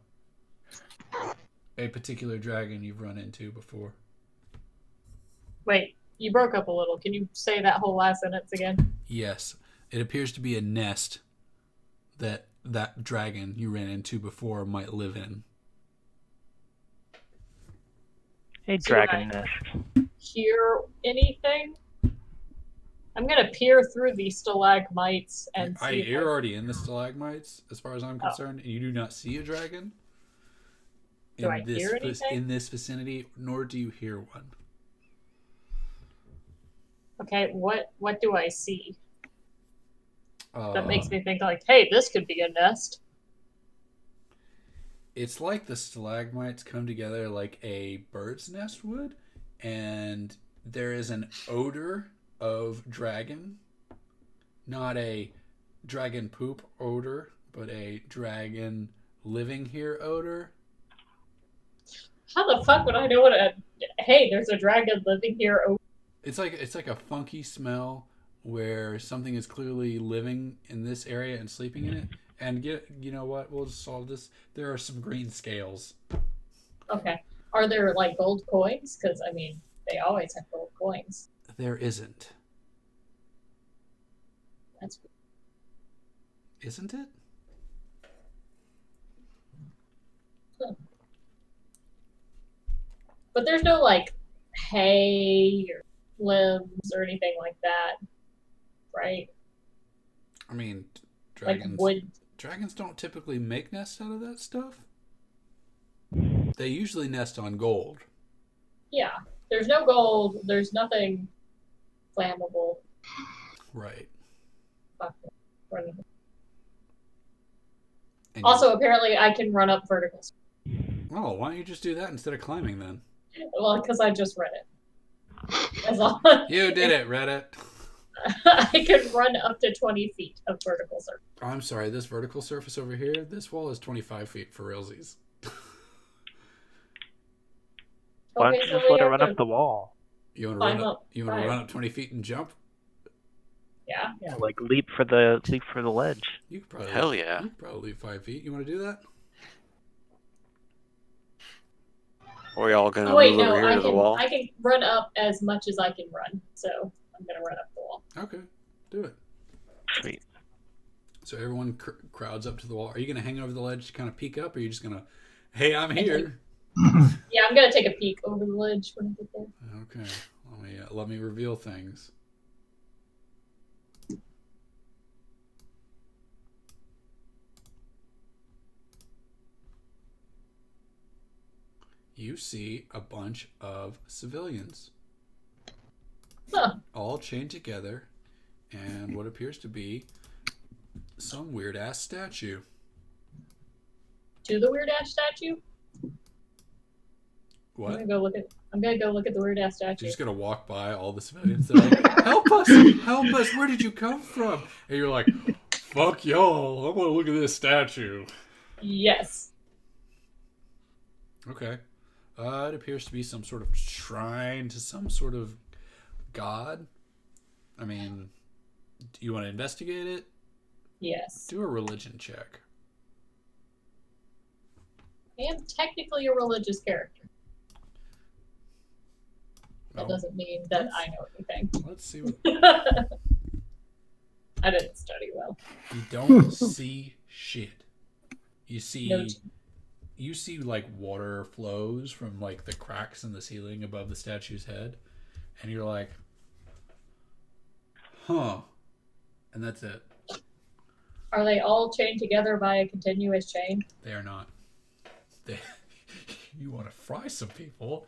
a particular dragon you've run into before. Wait, you broke up a little. Can you say that whole last sentence again? Yes, it appears to be a nest that dragon you ran into before might live in. A So dragon I- nest. Hear anything? I'm gonna peer through these stalagmites and see. if You're already in the stalagmites, as far as I'm Oh. concerned, and you do not see a dragon Do I hear anything? in this vicinity, nor do you hear one. Okay, what do I see that makes Uh, me think like, hey, this could be a nest? It's like the stalagmites come together like a bird's nest would, and there is an odor of dragon. Not a dragon poop odor, but a dragon living here odor. How the fuck would I know what a? Hey, there's a dragon living here. Oh, It's like a funky smell where something is clearly living in this area and sleeping in it. And you know what? We'll just solve this. There are some green scales. okay. Are there like gold coins? Because I mean, they always have gold coins. There isn't. That's Isn't it? but there's no like hay or limbs or anything like that, right? I mean, Like dragons. wood. Dragons don't typically make nests out of that stuff. They usually nest on gold. Yeah. There's no gold. There's nothing flammable. Right. Fuck. And Also, apparently, I can run up verticals. oh, why don't you just do that instead of climbing then? Well, because I just read it. As long You did it, Reddit. I could run up to 20 feet of vertical surface. I'm sorry, this vertical surface over here, this wall is 25 feet for realsies. Why don't Okay, you so just we let her have run to up the wall? You want to climb run up. up? You want to Right. run up 20 feet and jump? Yeah. Yeah, like leap for the ledge. You could probably. Hell yeah. You could probably leap 5 feet. You want to do that? Or y'all gonna Oh wait, move no, over here to the wall? I can run up as much as I can run. So I'm gonna run up the wall. Okay, do it. Sweet. So everyone crowds up to the wall. Are you going to hang over the ledge to kind of peek up, or are you just going to, hey, I'm here? Yeah, I'm gonna take a peek over the ledge when I get there. Okay, let me reveal things. You see a bunch of civilians, Huh. all chained together, and what appears to be some weird ass statue. To the weird ash statue. What? I'm gonna go look at. I'm gonna go look at the weird ass You're statue. just gonna walk by all the civilians. They're like, "Help us! Help us! Where did you come from?" And you're like, "Fuck y'all! I want to look at this statue." Yes. Okay. It appears to be some sort of shrine to some sort of god. I mean, do you want to investigate it? Yes. Do a religion check. I am technically a religious character. That Oh, doesn't mean that I know anything. let's see what I didn't study well. you don't see. Shit. You see. No. You see like water flows from like the cracks in the ceiling above the statue's head, and you're like, "Huh," and that's it. Are they all chained together by a continuous chain? They are not. They, you want to fry some people?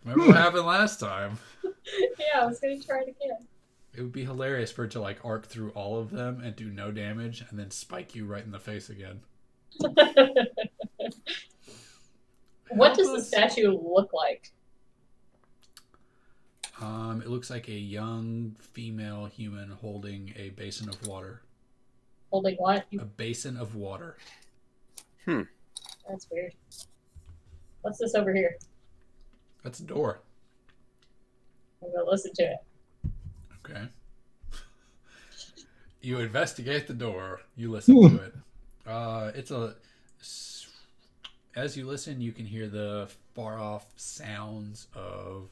Remember what happened last time? Yeah, I was gonna try it again. It would be hilarious for it to like arc through all of them and do no damage, and then spike you right in the face again. What does the Help us. statue look like? It looks like a young female human holding a basin of water. Holding what? A basin of water. That's weird. What's this over here? That's a door. I'm gonna listen to it. Okay. You investigate the door. You listen to it. As you listen, you can hear the far off sounds of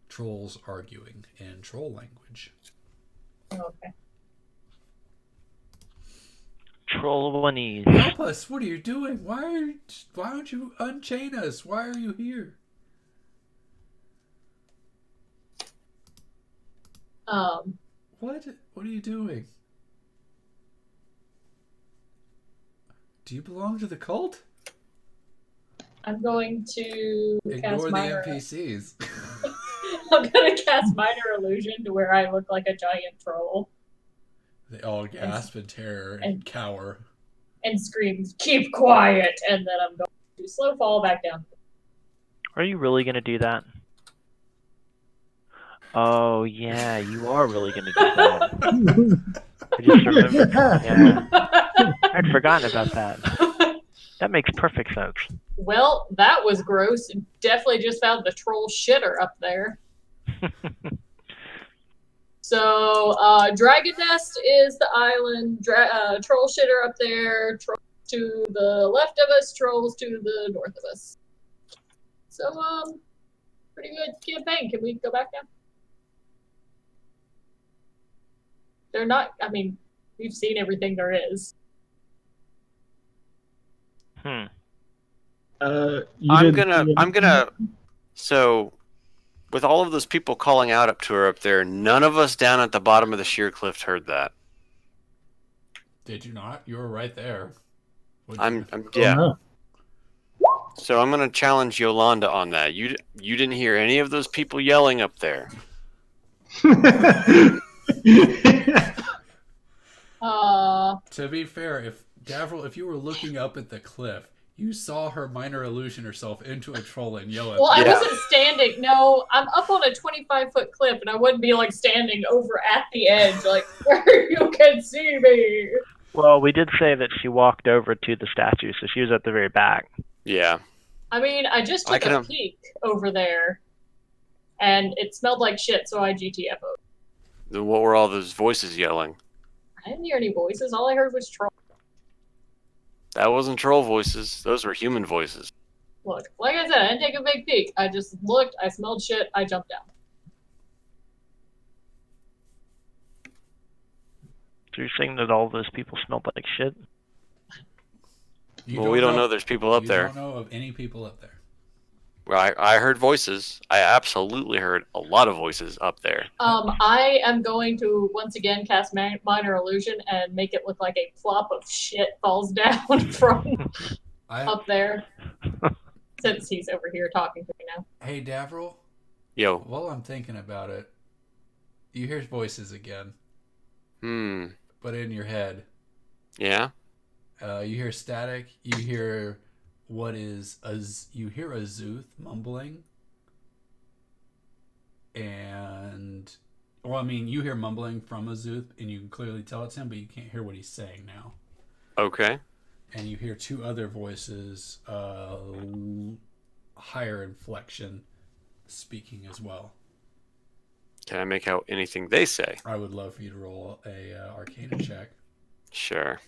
trolls arguing in troll language. Oh, okay. Trollwanese. Help us! What are you doing? Why don't you unchain us? Why are you here? What are you doing? Do you belong to the cult? I'm going to Ignore cast the minor. NPCs. I'm gonna cast minor illusion to where I look like a giant troll They all gasp in terror and cower. and scream, "Keep quiet!" And then I'm going to slow fall back down. Are you really gonna do that? Oh yeah, you are really gonna do that. I just remembered. Yeah, I'd forgotten about that. That makes perfect sense. Well, that was gross. Definitely just found the troll shitter up there. So, Dragon Nest is the island. Troll shitter up there. Trolls to the left of us. Trolls to the north of us. So, pretty good campaign. Can we go back now? They're not. I mean, we've seen everything there is. I'm gonna. So, with all of those people calling out up to her up there, none of us down at the bottom of the sheer cliff heard that. Did you not? You were right there. Yeah. So I'm gonna challenge Yolanda on that. You didn't hear any of those people yelling up there. To be fair, if Davril, if you were looking up at the cliff, you saw her minor illusion herself into a troll and yell at Well, I them. wasn't standing. No, I'm up on a 25-foot cliff, and I wouldn't be like standing over at the edge, like where you can see me. Well, we did say that she walked over to the statue, so she was at the very back. Yeah. I mean, I just took a peek over there, and it smelled like shit, so I GTFO'd. Then what were all those voices yelling? I didn't hear any voices. All I heard was troll. That wasn't troll voices. Those were human voices. Look, like I said, I didn't take a big peek. I just looked, I smelled shit, I jumped down. So you're saying that all those people smelled like shit? You Well, we don't know there's people up there. You don't know of any people up there. Well, I heard voices. I absolutely heard a lot of voices up there. I am going to once again cast minor illusion and make it look like a plop of shit falls down from up there. Since he's over here talking to me now. Hey, Davril. Yo. While I'm thinking about it, you hear voices again. But in your head. Yeah. You hear static. You hear you hear Azuth mumbling. Well, I mean, you hear mumbling from Azuth, and you can clearly tell it's him, but you can't hear what he's saying now. Okay. And you hear two other voices, higher inflection, speaking as well. Can I make out anything they say? I would love for you to roll a Arcana check. Sure.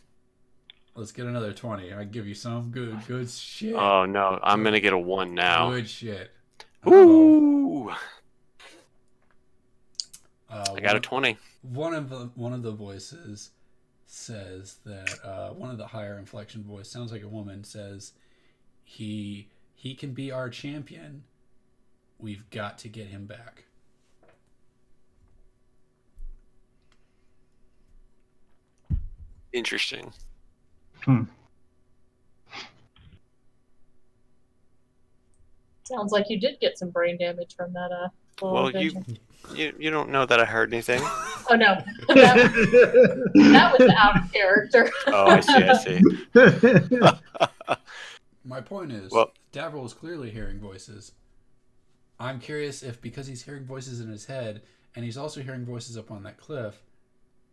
Let's get another 20. I give you some good shit. Oh no, I'm gonna get a 1 now. Good shit. Ooh. I got a 20. One of the voices says that one of the higher inflection voice sounds like a woman says he can be our champion. We've got to get him back. Interesting. Sounds like you did get some brain damage from that. Well, you don't know that I heard anything. Oh no, that was out of character. Oh, I see. My point is, well, Davriel is clearly hearing voices. I'm curious if because he's hearing voices in his head and he's also hearing voices up on that cliff,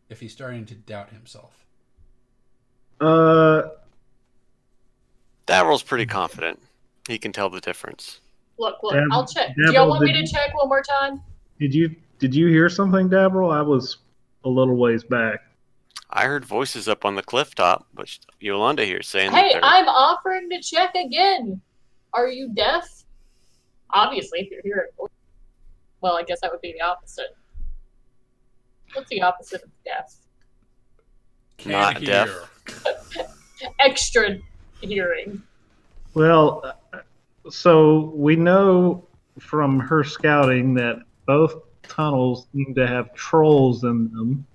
if he's starting to doubt himself. Davriel's pretty confident. He can tell the difference. Look, I'll check. Do y'all want me to check one more time? Did you hear something, Davriel? I was a little ways back. I heard voices up on the cliff top, but Yolanda here saying Hey, that I'm offering to check again. Are you deaf? Obviously, if you're hearing voices. Well, I guess that would be the opposite. What's the opposite of deaf? Not deaf. Extra hearing. Well, so we know from her scouting that both tunnels seem to have trolls in them.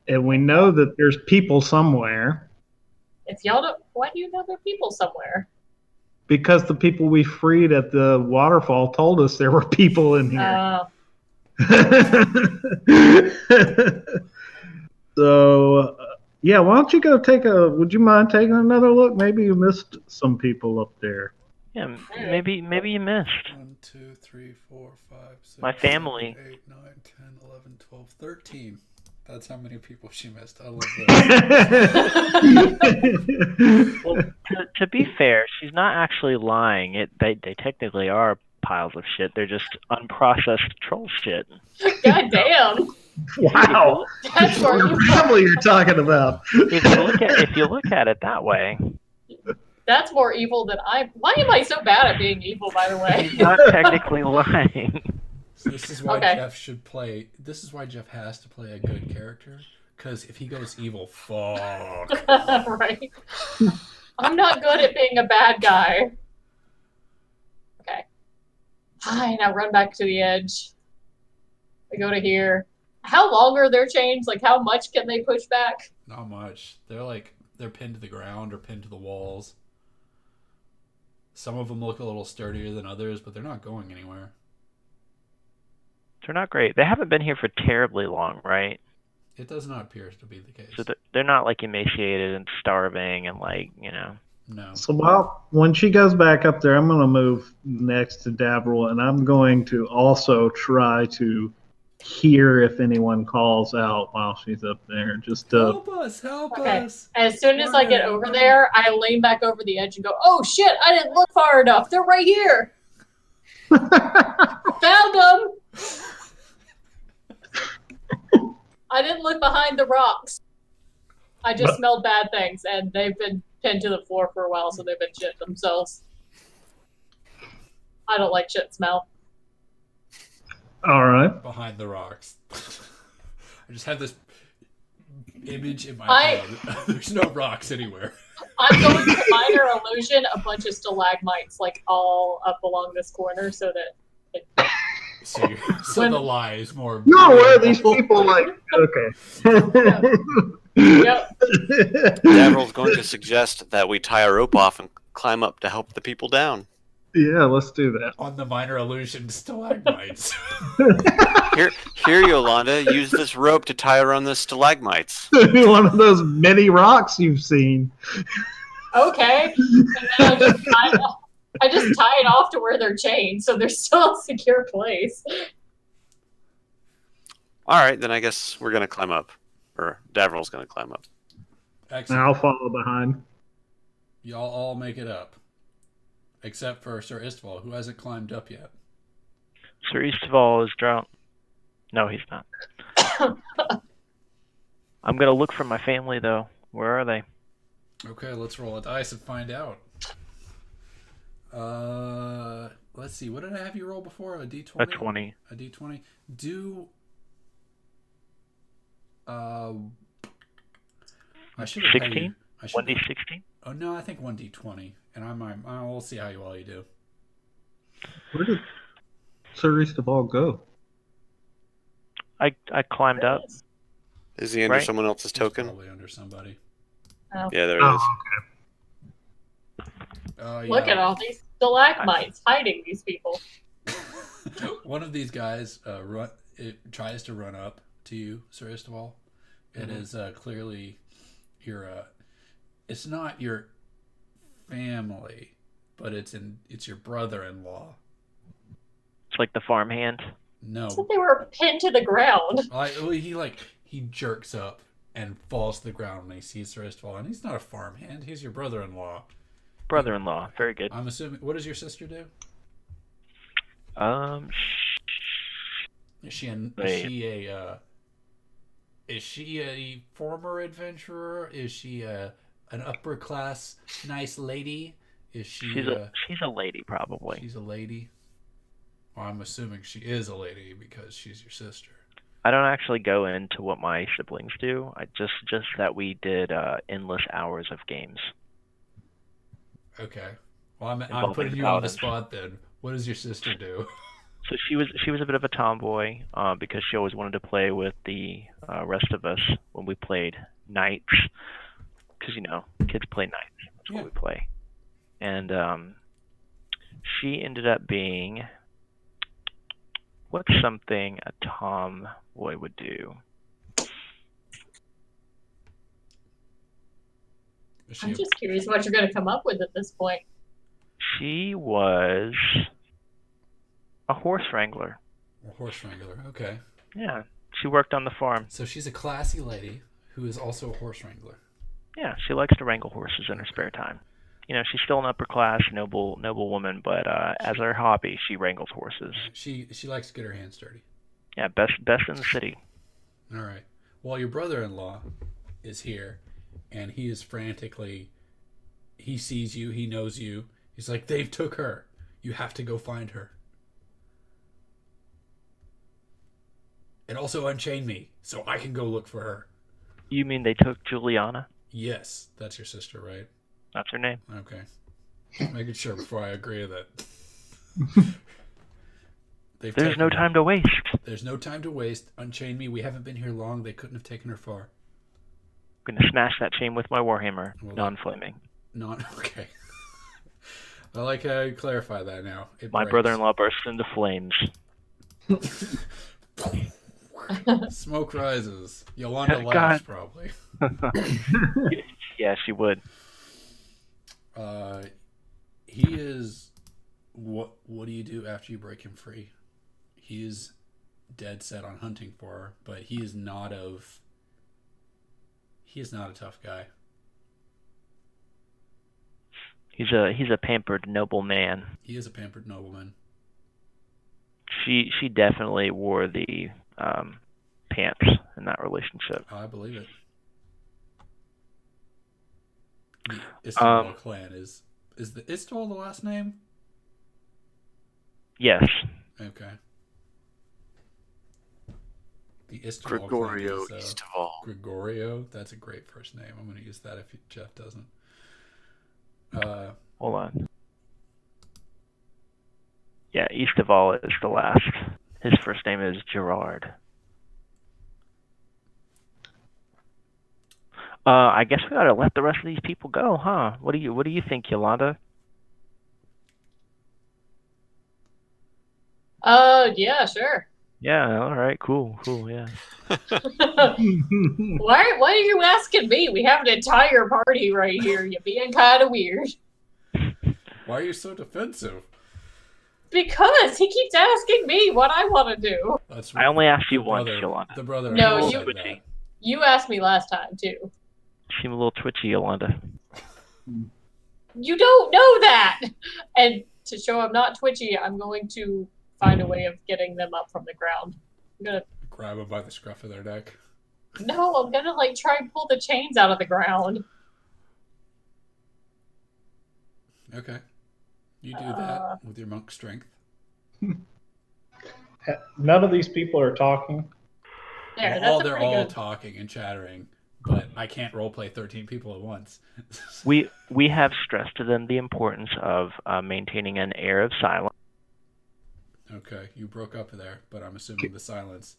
And we know that there's people somewhere. If y'all don't, why do you know there are people somewhere? Because the people we freed at the waterfall told us there were people in here. So, yeah, why don't you go would you mind taking another look? Maybe you missed some people up there. Yeah, maybe you missed. 1, 2, 3, 4, 5, 6, My family. 7, 8, 9, 10, 11, 12, 13. That's how many people she missed. I love that. Well, to be fair, she's not actually lying. They technically are piles of shit. They're just unprocessed troll shit. God damn. Wow. That's where What family you're talking about? If you look at it that way. That's more evil than I. Why am I so bad at being evil, by the way? She's not technically lying. So this is why Okay. Jeff should play. This is why Jeff has to play a good character. Because if he goes evil, fuck. Right. I'm not good at being a bad guy. Okay. Fine, I run back to the edge. I go to here. How long are their chains? Like, how much can they push back? Not much. They're pinned to the ground or pinned to the walls. Some of them look a little sturdier than others, but they're not going anywhere. They're not great. They haven't been here for terribly long, right? It does not appear to be the case. So they're not like emaciated and starving and like, No. So when she goes back up there, I'm going to move next to Davriel, and I'm going to also try to hear if anyone calls out while she's up there. Just Help us! Okay. As soon as I get over there, I lean back over the edge and go, oh shit, I didn't look far enough. They're right here. Found them. I didn't look behind the rocks. I just smelled bad things, and they've been pinned to the floor for a while, so they've been shit themselves. I don't like shit smell. all right. Behind the rocks. I just have this image in my head. There's no rocks anywhere. I'm going to minor illusion a bunch of stalagmites, like all up along this corner, so that So the lie is more. No, where are these people like? Okay. Yep. Davriel's going to suggest that we tie a rope off and climb up to help the people down. Yeah, let's do that. On the minor illusion stalagmites. Here, Yolanda, use this rope to tie around the stalagmites. One of those many rocks you've seen. Okay. And then I just tie it off to where they're chained, so they're still a secure place. All right, then I guess we're gonna climb up, or Davril's gonna climb up. And Excellent. I'll follow behind. Y'all all make it up, except for Sir Istval, who hasn't climbed up yet. Sir Eastval is drunk. No, he's not. I'm gonna look for my family though. Where are they? Okay, let's roll a dice and find out. Let's see. What did I have you roll before? A d20. A 20. A d20. Do. I should have 16? I should. 1d16? Oh no, I think 1d20, and we'll see how you do. Where did Sir Eastval go? I climbed up. Is he under Right. someone else's He's token? probably under somebody. Oh. Yeah, there it is. Oh, Yeah. Look at all these stalagmites hiding these people. One of these guys tries to run up to you, Sir Istval. It is clearly it's not your family, but it's your brother-in-law. It's like the farmhand. No, So they were pinned to the ground. He jerks up and falls to the ground when he sees Sir Istval, and he's not a farmhand. He's your brother-in-law. Brother-in-law. Very good. I'm assuming. What does your sister do? Is she a former adventurer? Is she an upper class nice lady? Is she? She's a lady probably. She's a lady. Well, I'm assuming she is a lady because she's your sister. I don't actually go into what my siblings do. I just that we did endless hours of games. Okay. Well, I'm Involving putting you on the paladins. spot then. What does your sister do? So she was a bit of a tomboy because she always wanted to play with the rest of us when we played nights. Because kids play nights. That's what we play. And she ended up being what's something a tomboy would do? I'm just curious what you're going to come up with at this point. She was a horse wrangler. A horse wrangler. Okay. Yeah, she worked on the farm. So she's a classy lady who is also a horse wrangler. Yeah, she likes to wrangle horses in her spare time. She's still an upper class noble woman, but as her hobby, she wrangles horses. She likes to get her hands dirty. Yeah, best in the city. All right. Well, your brother-in-law is here, and he is frantically. He sees you. He knows you. He's like, "They've took her. You have to go find her. And also unchain me so I can go look for her." You mean they took Juliana? Yes, that's your sister, right? That's her name. Okay. Just making sure before I agree with it. There's no time to waste. There's no time to waste. Unchain me. We haven't been here long. They couldn't have taken her far. I'm gonna smash that chain with my warhammer, Well, non-flaming. Okay. I like how you clarify that now. It My breaks. brother-in-law bursts into flames. Smoke rises. Yolanda God. laughs probably. Yeah, she would. He is. What do you do after you break him free? He is dead set on hunting for her, but he is not a tough guy. He's a pampered noble man. He is a pampered nobleman. She definitely wore the pants in that relationship. I believe it. The Istval clan is the Istval the last name? Yes. Okay. The Istval Gregorio clan is, Eastval. Gregorio. That's a great first name. I'm going to use that if Jeff doesn't. Hold on. Yeah, Eastval is the last. His first name is Gerard. I guess we ought to let the rest of these people go, huh? What do you think, Yolanda? Yeah, sure. Yeah, all right, cool, yeah. Why are you asking me? We have an entire party right here. You're being kind of weird. Why are you so defensive? Because he keeps asking me what I want to do. That's I only asked you the once, brother- Yolanda. The brother No, already you- said that. You asked me last time too. Seem a little twitchy, Yolanda. You don't know that. And to show I'm not twitchy, I'm going to find a way of getting them up from the ground. I'm gonna Grab them by the scruff of their neck. no, I'm gonna like try and pull the chains out of the ground. Okay. You do that with your monk strength. None of these people are talking. There, Well, that's a they're pretty all good. talking and chattering, but I can't roleplay 13 people at once. We have stressed to them the importance of maintaining an air of silence. Okay, you broke up there, but I'm assuming the silence.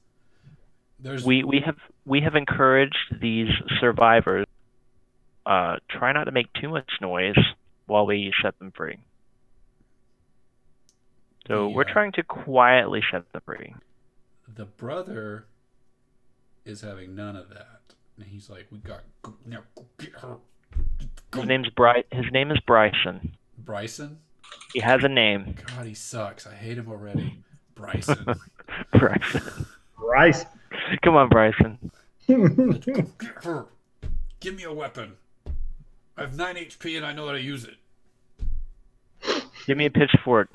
There's We have encouraged these survivors try not to make too much noise while we set them free. So we're trying to quietly set them free. the brother is having none of that, and he's like, "We got now get her." His name is Bryson. Bryson. He has a name. God, he sucks. I hate him already. Bryson. Bryson. Rice. Come on, Bryson. Let's go get her. Give me a weapon. I have 9 HP and I know how to use it. Give me a pitchfork.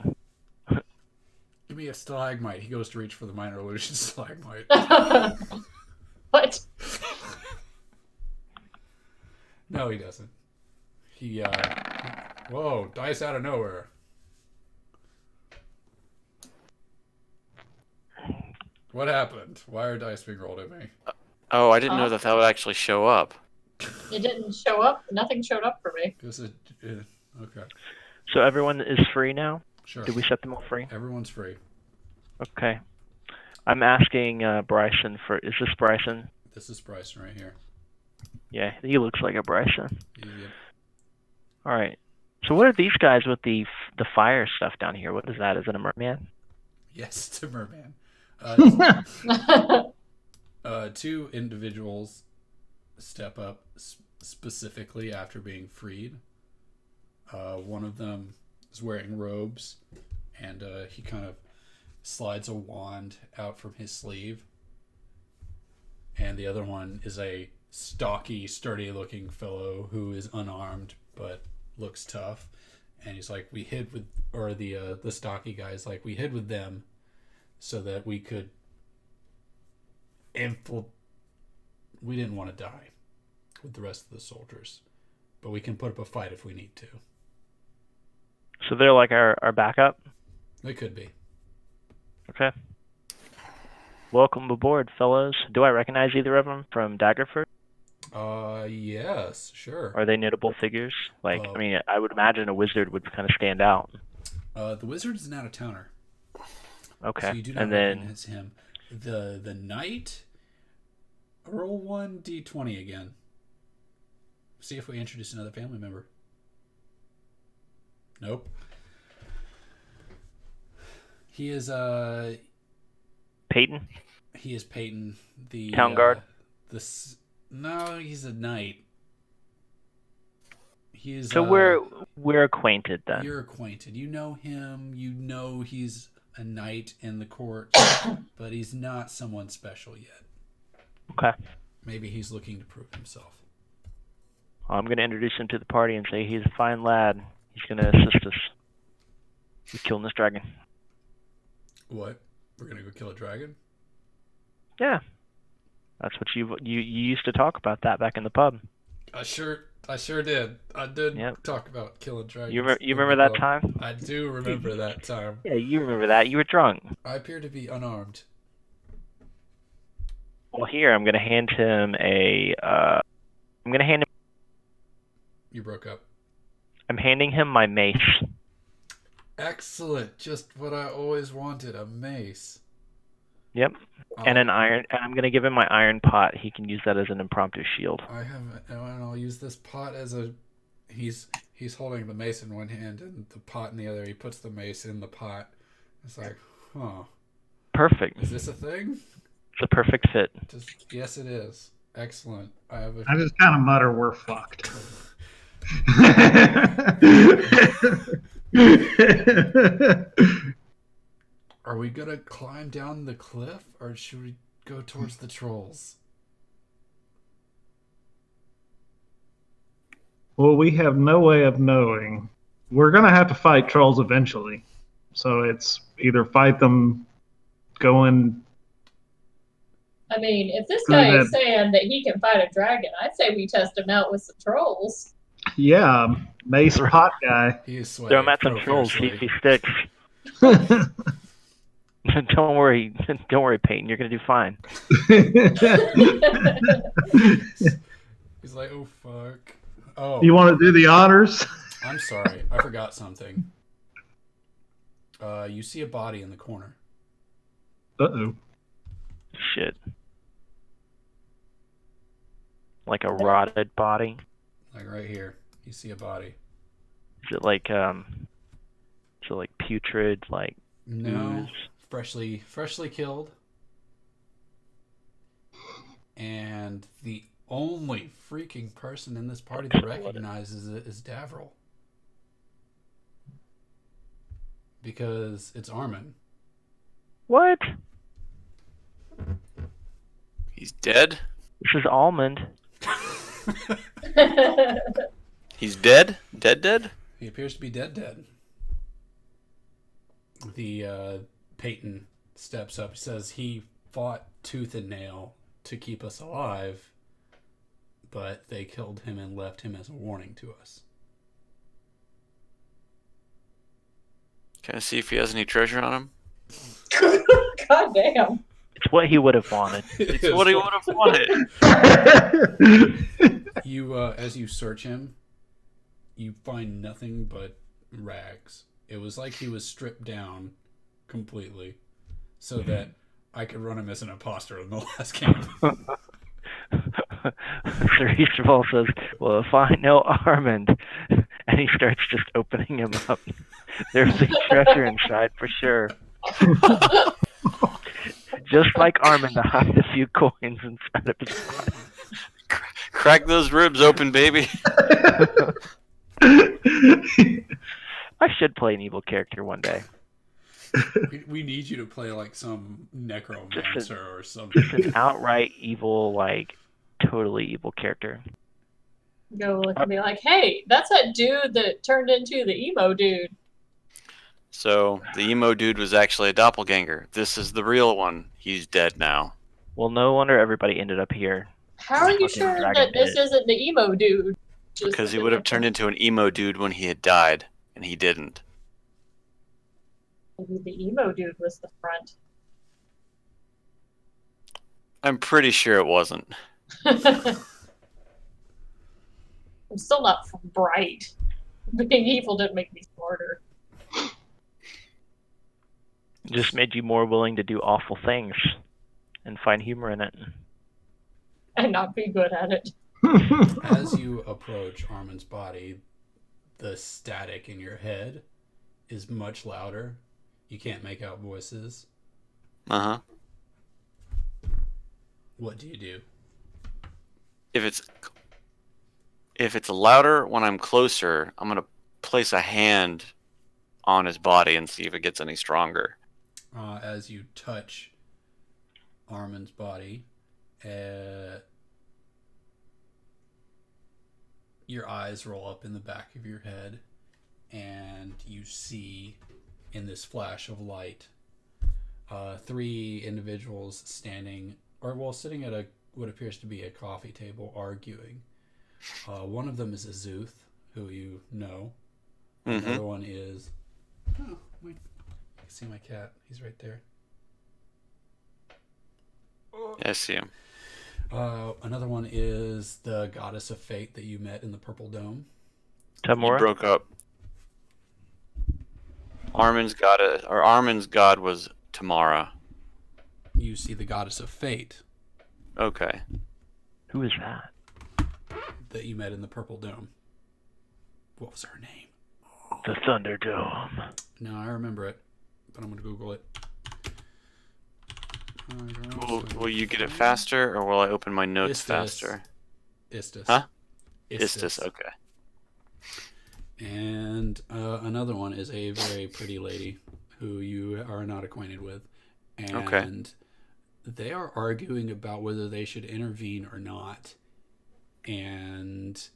Give me a stalagmite. He goes to reach for the minor illusion stalagmite. What? No, he doesn't. Whoa, dice out of nowhere. What happened? Why are dice being rolled at me? Oh, I didn't know that would actually show up. It didn't show up. Nothing showed up for me. Okay. So everyone is free now? Sure. Did we set them all free? Everyone's free. Okay. I'm asking Bryson for... Is this Bryson? This is Bryson right here. Yeah, he looks like a Bryson. Yep. All right. So what are these guys with the fire stuff down here? What is that? Is it a merman? Yes, it's a merman. Two individuals step up specifically after being freed. One of them is wearing robes, and he kind of slides a wand out from his sleeve. And the other one is a stocky, sturdy-looking fellow who is unarmed but looks tough. And he's like, we hid with, or the stocky guy's like, we hid with them so that we could we didn't want to die with the rest of the soldiers, but we can put up a fight if we need to. So they're like our backup? They could be. Okay. Welcome aboard, fellows. Do I recognize either of them from Daggerford? Yes, sure. Are they notable figures? Like, I mean, I would imagine a wizard would kind of stand out. The wizard is an out-of-towner. Okay. So you do not recognize him. The knight, roll 1d20 again. See if we introduce another family member. Nope. He is Peyton? He is Peyton, the Town guard? No, he's a knight. He is. So we're acquainted then. You're acquainted. You know him. You know he's a knight in the court, but he's not someone special yet. Okay. Maybe he's looking to prove himself. I'm going to introduce him to the party and say he's a fine lad. He's going to assist us with killing this dragon. What? We're going to go kill a dragon? Yeah. That's what you used to talk about that back in the pub. I sure did. I did Yep. talk about killing dragons. You remember that time? I do remember that time. Yeah, you remember that. You were drunk. I appear to be unarmed. Well, here I'm going to hand him You broke up. I'm handing him my mace. Excellent. Just what I always wanted, a mace. Yep. And an iron, and I'm going to give him my iron pot. He can use that as an impromptu shield. And I'll use this pot as a... He's holding the mace in one hand and the pot in the other. He puts the mace in the pot. It's like, huh. Perfect. Is this a thing? It's a perfect fit. Yes, it is. Excellent. I just kind of mutter, we're fucked. Are we gonna climb down the cliff, or should we go towards the trolls? Well, we have no way of knowing. We're gonna have to fight trolls eventually, so it's either fight them, going. I mean, if this Through guy is that- saying that he can fight a dragon, I'd say we test him out with some trolls. Yeah, Mace Pot guy. He is sweating. Throw him at some trolls, see if profusely. he sticks. Don't worry, Peyton. You're gonna do fine. He's like, oh fuck. Oh, You want to do the honors? I'm sorry. I forgot something. You see a body in the corner. Uh-oh. Shit. Like a rotted body. Like right here. You see a body. Is it like putrid, like No. ooze? Freshly killed. And the only freaking person in this party that recognizes it is Davril. Because it's Armin. What? He's dead? This is Almond. He's dead? Dead? He appears to be dead. The Peyton steps up. He says he fought tooth and nail to keep us alive, but they killed him and left him as a warning to us. Can I see if he has any treasure on him? God damn. It's what he would have wanted. It's what he would have wanted. You, as you search him, you find nothing but rags. It was like he was stripped down completely, so that I could run him as an imposter in the last game. Cerebral says, well, if I know Armand, and he starts just opening him up, there's a treasure inside for sure. Just like Armand to hide a few coins inside of his body. Crack those ribs open, baby. I should play an evil character one day. We need you to play like some necromancer or Just something. an outright evil, like, totally evil character. Go look and be like, hey, that's that dude that turned into the emo dude. So, the emo dude was actually a doppelganger. This is the real one. He's dead now. Well, no wonder everybody ended up here. How are you Fucking sure dragon that this did. isn't the emo dude? Just Because he would have turned into an emo dude when he had died, and he didn't. Maybe the emo dude was the front. I'm pretty sure it wasn't. I'm still not bright. Being evil didn't make me smarter. Just made you more willing to do awful things and find humor in it. And not be good at it. As you approach Armin's body, the static in your head is much louder. You can't make out voices. Uh-huh. What do you do? If it's louder when I'm closer, I'm going to place a hand on his body and see if it gets any stronger. As you touch Armin's body, your eyes roll up in the back of your head, and you see in this flash of light 3 individuals sitting at what appears to be a coffee table arguing. One of them is Azuth, who you know. Mm-hmm. Another one is... Oh, wait. I can see my cat. He's right there. I see him. Another one is the goddess of fate that you met in the Purple Dome. You Tamora? broke up. Armin's god was Tamara. You see the goddess of fate Okay. Who is that? that you met in the Purple Dome. What was her name? The Thunderdome. No, I remember it, but I'm going to Google it. Will you get it faster, or will I open my notes Istis. faster? Istis. Huh? Istis. Okay. And another one is a very pretty lady who you are not acquainted with, and Okay. they are arguing about whether they should intervene or not. And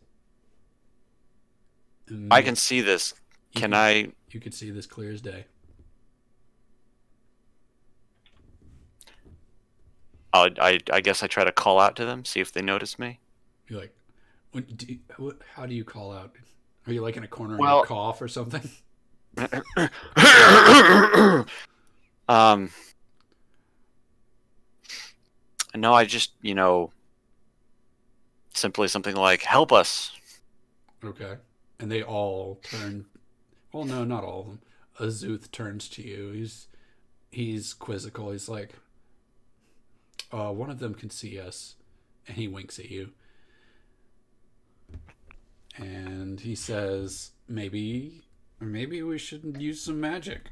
I can see this. Can I? You can see this clear as day. I guess I try to call out to them, see if they notice me. You're like, how do you call out? Are you like in a corner and Well- you cough or something? um. No, I just simply something like "help us." Okay. And they all turn. Well, no, not all of them. Azuth turns to you. He's quizzical. He's like, one of them can see us, and he winks at you. And he says, maybe we should use some magic.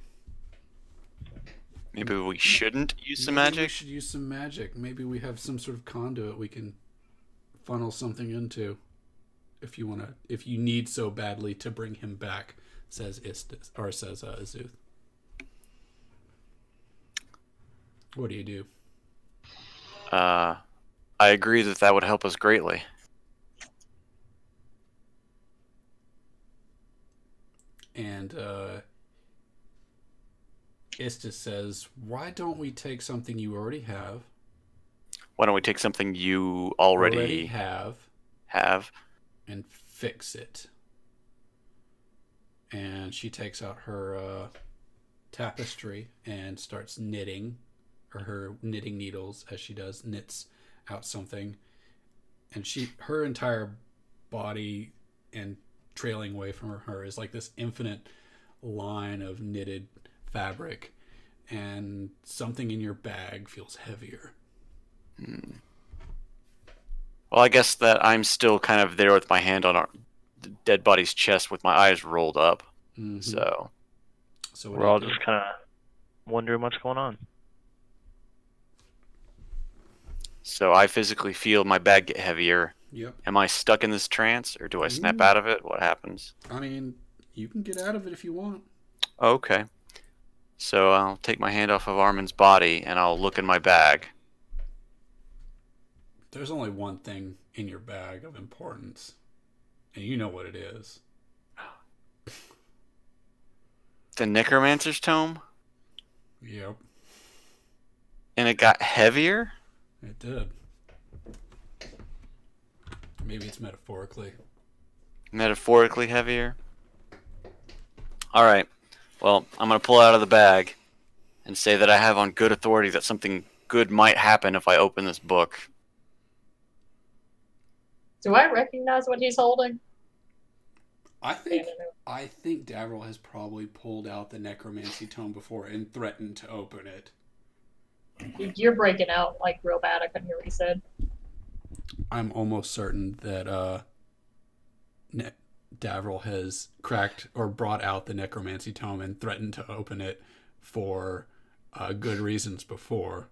Maybe we shouldn't use some Maybe we magic. should use some magic. Maybe we have some sort of conduit we can funnel something into. If you need so badly to bring him back, says Azuth. What do you do? I agree that would help us greatly. And Istis says, "Why don't we take something you already have? Why don't we take something you already have and fix it?" And she takes out her tapestry and starts knitting, or her knitting needles, as she does, knits out something. And her entire body and trailing away from her is like this infinite line of knitted fabric, and something in your bag feels heavier. Well, I guess that I'm still kind of there with my hand on our dead body's chest with my eyes rolled up. Mm-hmm. So what We're do all you do? just kind of wondering what's going on. So I physically feel my bag get heavier. Yep. Am I stuck in this trance, or do I snap Mm. out of it? What happens? I mean, you can get out of it if you want. Okay. So I'll take my hand off of Armin's body, and I'll look in my bag. There's only one thing in your bag of importance, and you know what it is. The Necromancer's Tome? Yep, And it got heavier? it did. Maybe it's metaphorically. Metaphorically heavier? Alright. Well, I'm going to pull it out of the bag and say that I have on good authority that something good might happen if I open this book. Do I recognize what he's holding? I think Davril has probably pulled out the necromancy tome before and threatened to open it. You're breaking out like real bad. I couldn't hear what he said. I'm almost certain that Davril has cracked or brought out the necromancy tome and threatened to open it for good reasons before,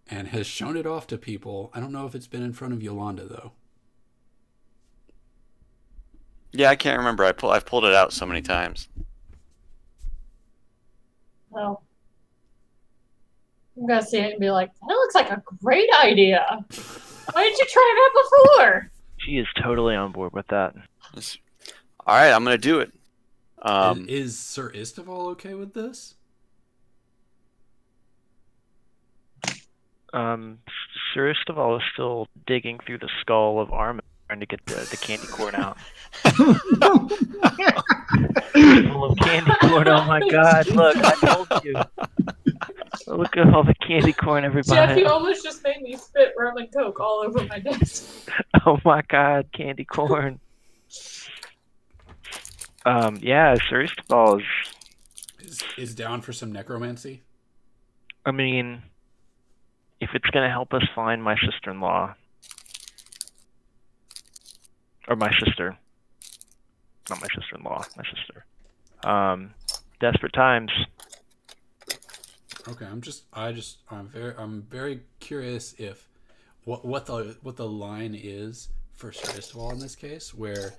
and has shown it off to people. I don't know if it's been in front of Yolanda, though. Yeah, I can't remember. I've pulled it out so many times. Well, I'm gonna see it and be like, that looks like a great idea. Why didn't you try that before? She is totally on board with that. Alright, I'm going to do it. Is Sir Istival okay with this? Sir Istival is still digging through the skull of Armin, trying to get the candy corn out. Full of candy corn, oh my god, look, I told you. Look at all the candy corn, everybody. Jeff, you almost just made me spit rum and coke all over my desk. Oh my god, candy corn. Yeah, Sir Istival is down for some necromancy. I mean, if it's gonna help us find my sister-in-law. Or my sister. Not my sister-in-law, my sister. Desperate times. Okay, I'm very curious if what the line is for Sir Istival in this case, where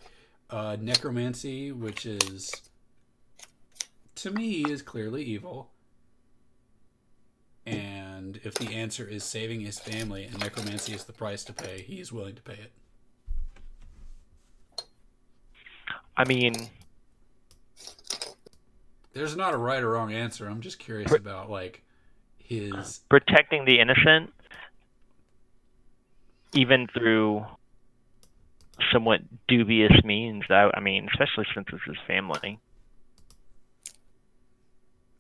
necromancy, which is To me, he is clearly evil. And if the answer is saving his family and necromancy is the price to pay, he's willing to pay it. I mean, There's not a right or wrong answer. I'm just curious about, like, his... protecting the innocent, even through somewhat dubious means, I mean, especially since it's his family.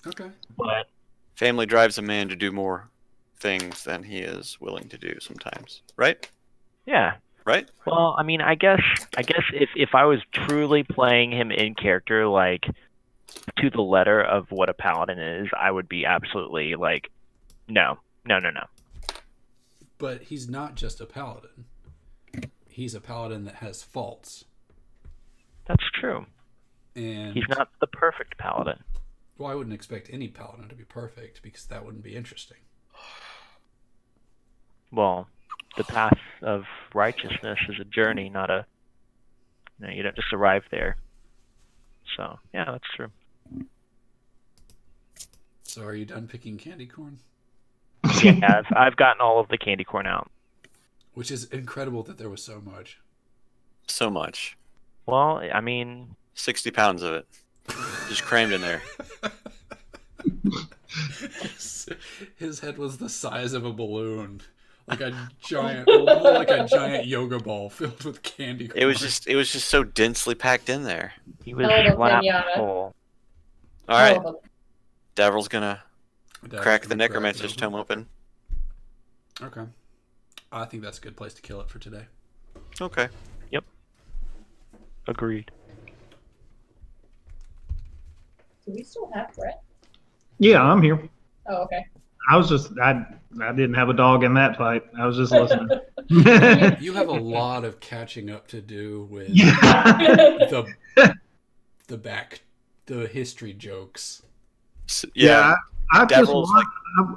Okay. But Family drives a man to do more things than he is willing to do sometimes. Right? yeah. Right? Well, I mean, I guess if I was truly playing him in character, like, to the letter of what a paladin is, I would be absolutely like, no. But he's not just a paladin. He's a paladin that has faults. That's true. And He's not the perfect paladin. well, I wouldn't expect any paladin to be perfect because that wouldn't be interesting. Well, the path of righteousness is a journey, not a... you don't just arrive there. So, yeah, that's true. So are you done picking candy corn? Yeah, I've gotten all of the candy corn out. Which is incredible that there was so much. So much. Well, I mean, 60 pounds of it. Just crammed in there. His head was the size of a balloon. Like a giant, more like a giant yoga ball filled with candy corn. It was just so densely packed in there. he was Oh, the slap pinata. full. All right. Oh, Devil's gonna crack the Crack necromancer's it tome open. Okay. I think that's a good place to kill it for today. Okay. Agreed. do we still have Brett? Yeah, I'm here. Oh, okay. I didn't have a dog in that fight. I was just listening. You have a lot of catching up to do with Yeah. the history jokes. Yeah. I've Devil's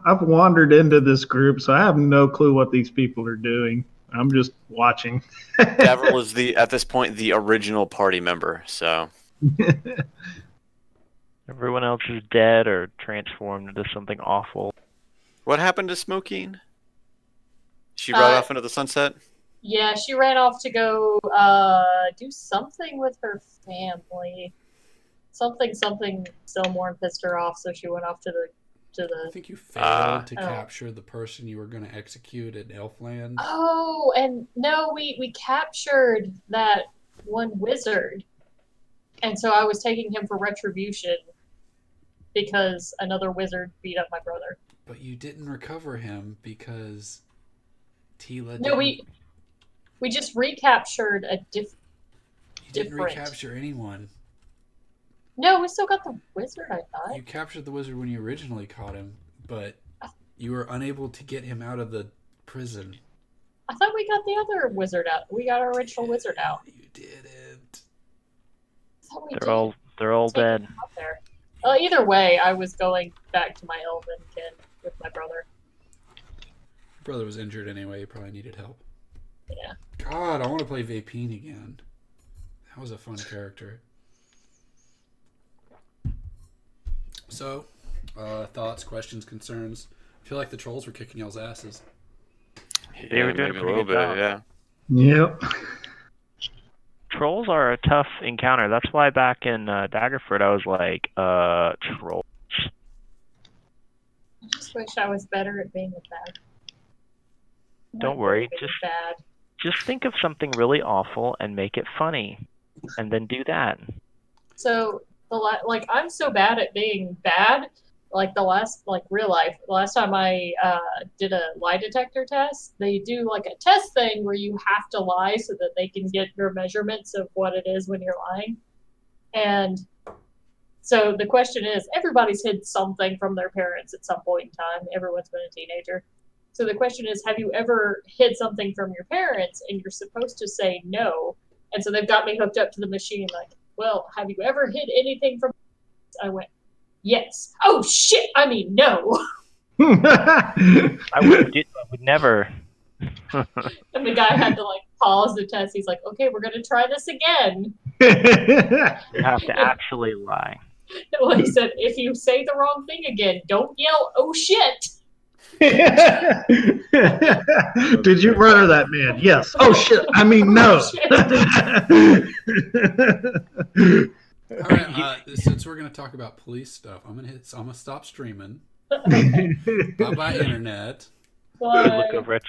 I've wandered into this group, so I have no clue what these people are doing. I'm just watching. Devil is at this point the original party member. So Everyone else is dead or transformed into something awful. what happened to Smokine? She rode off into the sunset. Yeah, she ran off to go do something with her family. Something Stillmorn pissed her off, so she went off to I the think you failed to Oh. capture the person you were going to execute in Elfland. Oh, and no, we captured that one wizard. And so I was taking him for retribution because another wizard beat up my brother. But you didn't recover him because Tila No, we just recaptured a you didn't different- recapture anyone. No, we still got the wizard, I thought. You captured the wizard when you originally caught him, but you were unable to get him out of the prison. I thought we got the other wizard out. We got our original wizard out. You didn't. I thought we did. They're all Take dead. him out there. Either way, I was going back to my elven kin with my brother. Your brother was injured anyway. He probably needed help. Yeah. God, I want to play Vapine again. That was a fun character. So, thoughts, questions, concerns? I feel like the trolls were kicking y'all's asses. They were doing maybe a a pretty little good bit. job. Yeah. Yep. Trolls are a tough encounter. That's why back in Daggerford I was like, trolls. I just wish I was better at being a bad. Don't worry, Being just- bad. Just think of something really awful and make it funny, and then do that. So I'm so bad at being bad. Like real life. The last time I did a lie detector test, they do like a test thing where you have to lie so that they can get your measurements of what it is when you're lying. And so the question is, everybody's hid something from their parents at some point in time. Everyone's been a teenager. So the question is, have you ever hid something from your parents? And you're supposed to say no. And so they've got me hooked up to the machine like, well, have you ever hid anything from... I went, yes. Oh, shit! I mean, no. I would never. And the guy had to, like, pause the test. He's like, okay, we're going to try this again. You have to actually lie. Well, he said, if you say the wrong thing again, don't yell, oh shit! Did you murder that man? Yes. Oh shit. I mean, no. All right, since we're gonna talk about police stuff, I'm gonna stop streaming. Okay. Bye bye internet. Bye. Look over at